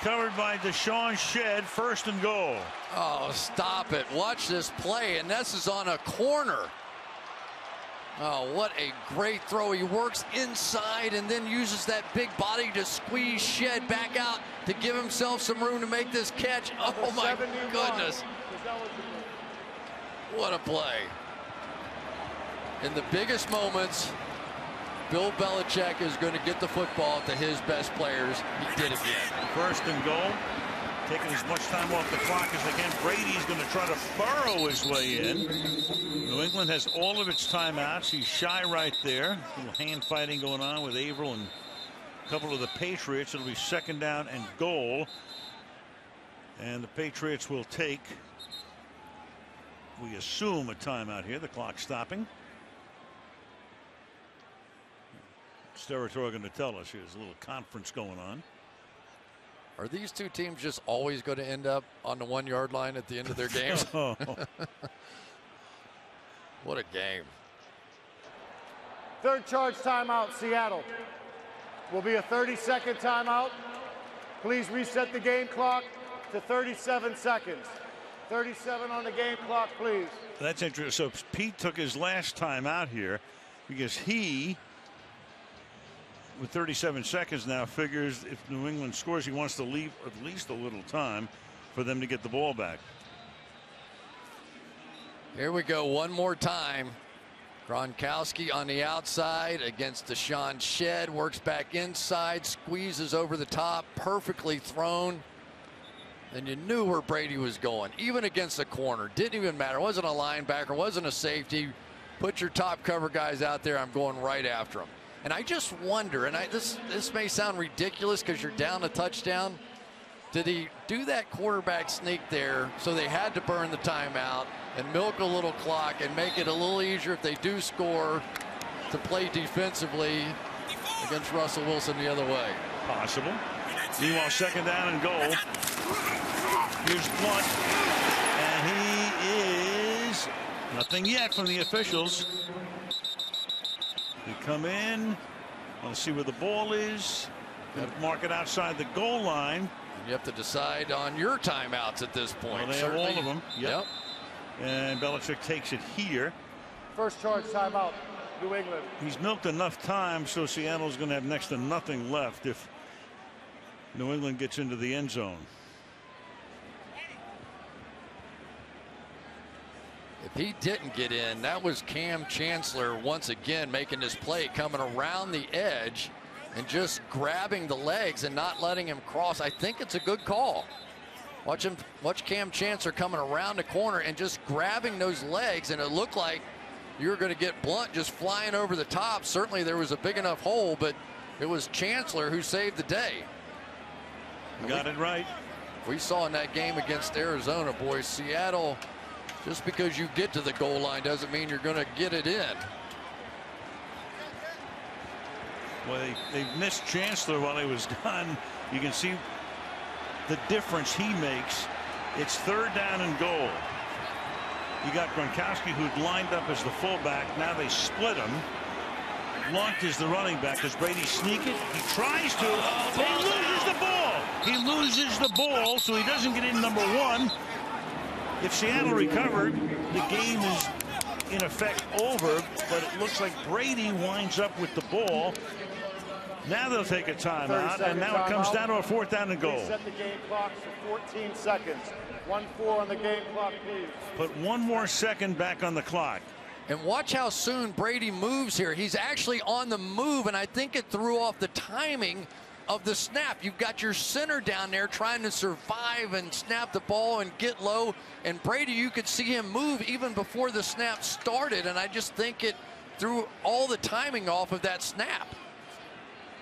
Covered by Deshaun Shedd. 1st and goal. Oh, stop it. Watch this play, and this is on a corner. Oh, what a great throw. He works inside and then uses that big body to squeeze Shedd back out to give himself some room to make this catch. Oh, my goodness. What a play. In the biggest moments, Bill Belichick is going to get the football to his best players. He did again. 1st and goal. Taking as much time off the clock as they can. Brady's going to try to burrow his way in. New England has all of its timeouts. He's shy right there. A little hand fighting going on with Averill and couple of the Patriots. It'll be 2nd down and goal. And the Patriots will take, we assume, a timeout here. The clock stopping. Steratore going to tell us there's a little conference going on. Are these two teams just always going to end up on the 1-yard line at the end of their games? What a game. Third charge timeout, Seattle. Will be a 30-second timeout. Please reset the game clock to 37 seconds. 37 on the game clock, please. That's interesting. So Pete took his last time out here because he, with 37 seconds now, figures if New England scores, he wants to leave at least a little time for them to get the ball back. Here we go one more time. Gronkowski on the outside against Deshaun Shed, works back inside, squeezes over the top, perfectly thrown. And you knew where Brady was going, even against the corner. Didn't even matter. Wasn't a linebacker, wasn't a safety. Put your top cover guys out there. I'm going right after them. And I just wonder, and this may sound ridiculous because you're down a touchdown. Did he do that quarterback sneak there so they had to burn the timeout and milk a little clock and make it a little easier if they do score to play defensively against Russell Wilson the other way? Possible. Meanwhile, 2nd down and goal. Here's Blunt, and he is nothing yet from the officials. They come in. I'll see where the ball is. Mark it outside the goal line. You have to decide on your timeouts at this point. Well, they have all of them. Yep. And Belichick takes it here. First charge timeout, New England. He's milked enough time, so Seattle's going to have next to nothing left if New England gets into the end zone. If he didn't get in, that was Cam Chancellor once again making this play, coming around the edge and just grabbing the legs and not letting him cross. I think it's a good call. Watch Cam Chancellor coming around the corner and just grabbing those legs, and it looked like you were going to get Blunt just flying over the top. Certainly there was a big enough hole, but it was Chancellor who saved the day. Got it right. We saw in that game against Arizona, boys, Seattle, just because you get to the goal line doesn't mean you're going to get it in. Well, they missed Chancellor while he was gone. You can see the difference he makes. It's 3rd down and goal. You got Gronkowski, who'd lined up as the fullback. Now they split him. Blunt is the running back. Does Brady sneak it? He tries to. He loses the ball. He loses the ball, so he doesn't get in number 1. If Seattle recovered, the game is in effect over, but it looks like Brady winds up with the ball. Now they'll take a timeout, and now it comes down to a 4th down and goal. Set the game clock for 14 seconds. 1-4 on the game clock, please. Put one more second back on the clock. And watch how soon Brady moves here. He's actually on the move, and I think it threw off the timing of the snap. You've got your center down there trying to survive and snap the ball and get low. And Brady, you could see him move even before the snap started, and I just think it threw all the timing off of that snap.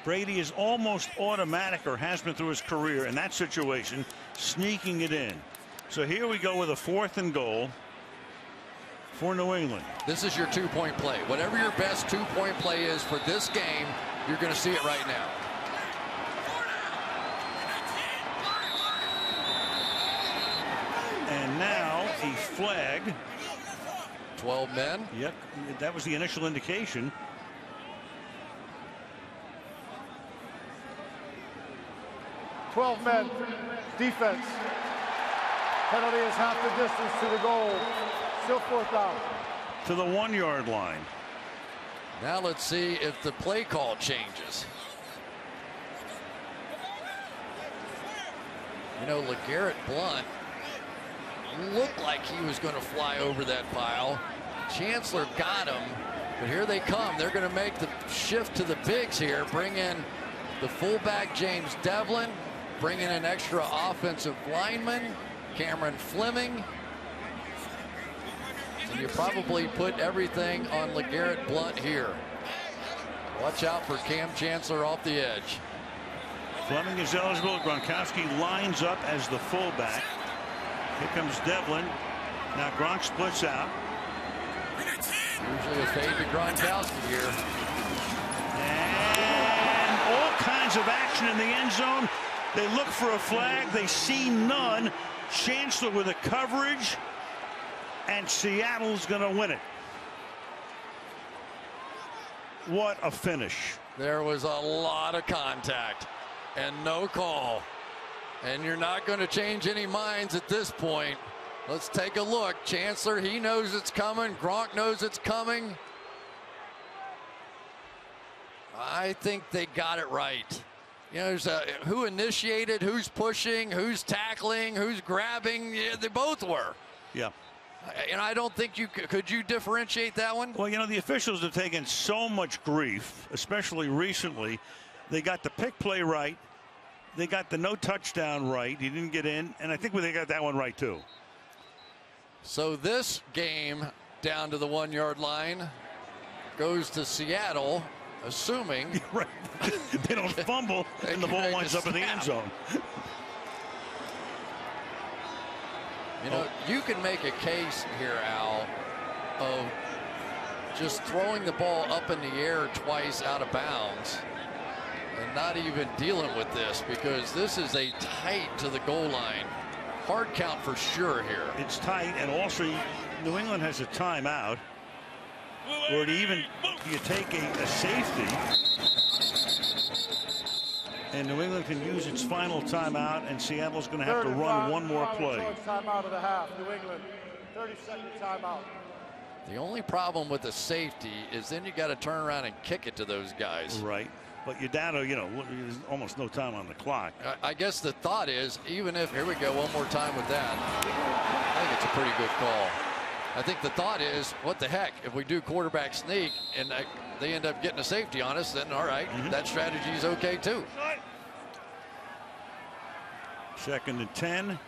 Brady is almost automatic, or has been through his career, in that situation, sneaking it in. So here we go with a 4th and goal for New England. This is your 2-point play. Whatever your best 2-point play is for this game, you're going to see it right now. And now a flag. 12 men. Yep, that was the initial indication. $12 men. Defense. Penalty is half the distance to the goal. Still 4th down. To the 1-yard line. Now let's see if the play call changes. You know, LeGarrette Blount looked like he was going to fly over that pile. Chancellor got him, but here they come. They're going to make the shift to the bigs here, bring in the fullback James Devlin, bring in an extra offensive lineman, Cameron Fleming. And you probably put everything on LeGarrette Blount here. Watch out for Cam Chancellor off the edge. Fleming is eligible. Gronkowski lines up as the fullback. Here comes Devlin. Now Gronk splits out. Usually a fade to Gronkowski here. And all kinds of action in the end zone. They look for a flag. They see none. Chancellor with a coverage. And Seattle's going to win it. What a finish. There was a lot of contact and no call. And you're not going to change any minds at this point. Let's take a look. Chancellor, he knows it's coming. Gronk knows it's coming. I think they got it right. You know, there's who initiated, who's pushing, who's tackling, who's grabbing. Yeah, they both were. Yeah. And I don't think you could you differentiate that one? Well, you know, the officials have taken so much grief, especially recently. They got the pick play right. They got the no touchdown right. He didn't get in. And I think they got that one right, too. So this game down to the 1 yard line goes to Seattle, assuming right. They don't fumble and the ball winds up in the end zone. You know, you can make a case here, Al, of just throwing the ball up in the air twice out of bounds and not even dealing with this, because this is a tight to the goal line. Hard count for sure here. It's tight, and also New England has a timeout. Or even you take a safety, and New England can use its final timeout, and Seattle's going to have to run one more play. Timeout of the half, New England. 30-second timeout. The only problem with the safety is then you got to turn around and kick it to those guys. Right. But you're down to, you know, there's almost no time on the clock. I guess the thought is, even if, here we go, one more time with that. I think it's a pretty good call. I think the thought is, what the heck, if we do quarterback sneak and they end up getting a safety on us, then all right, that strategy is okay too. 2nd and 10.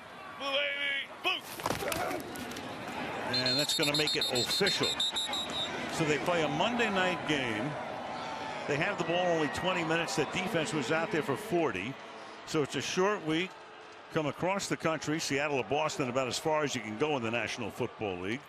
And that's going to make it official. So they play a Monday night game. They have the ball only 20 minutes. That defense was out there for 40. So it's a short week. Come across the country. Seattle or Boston about as far as you can go in the National Football League.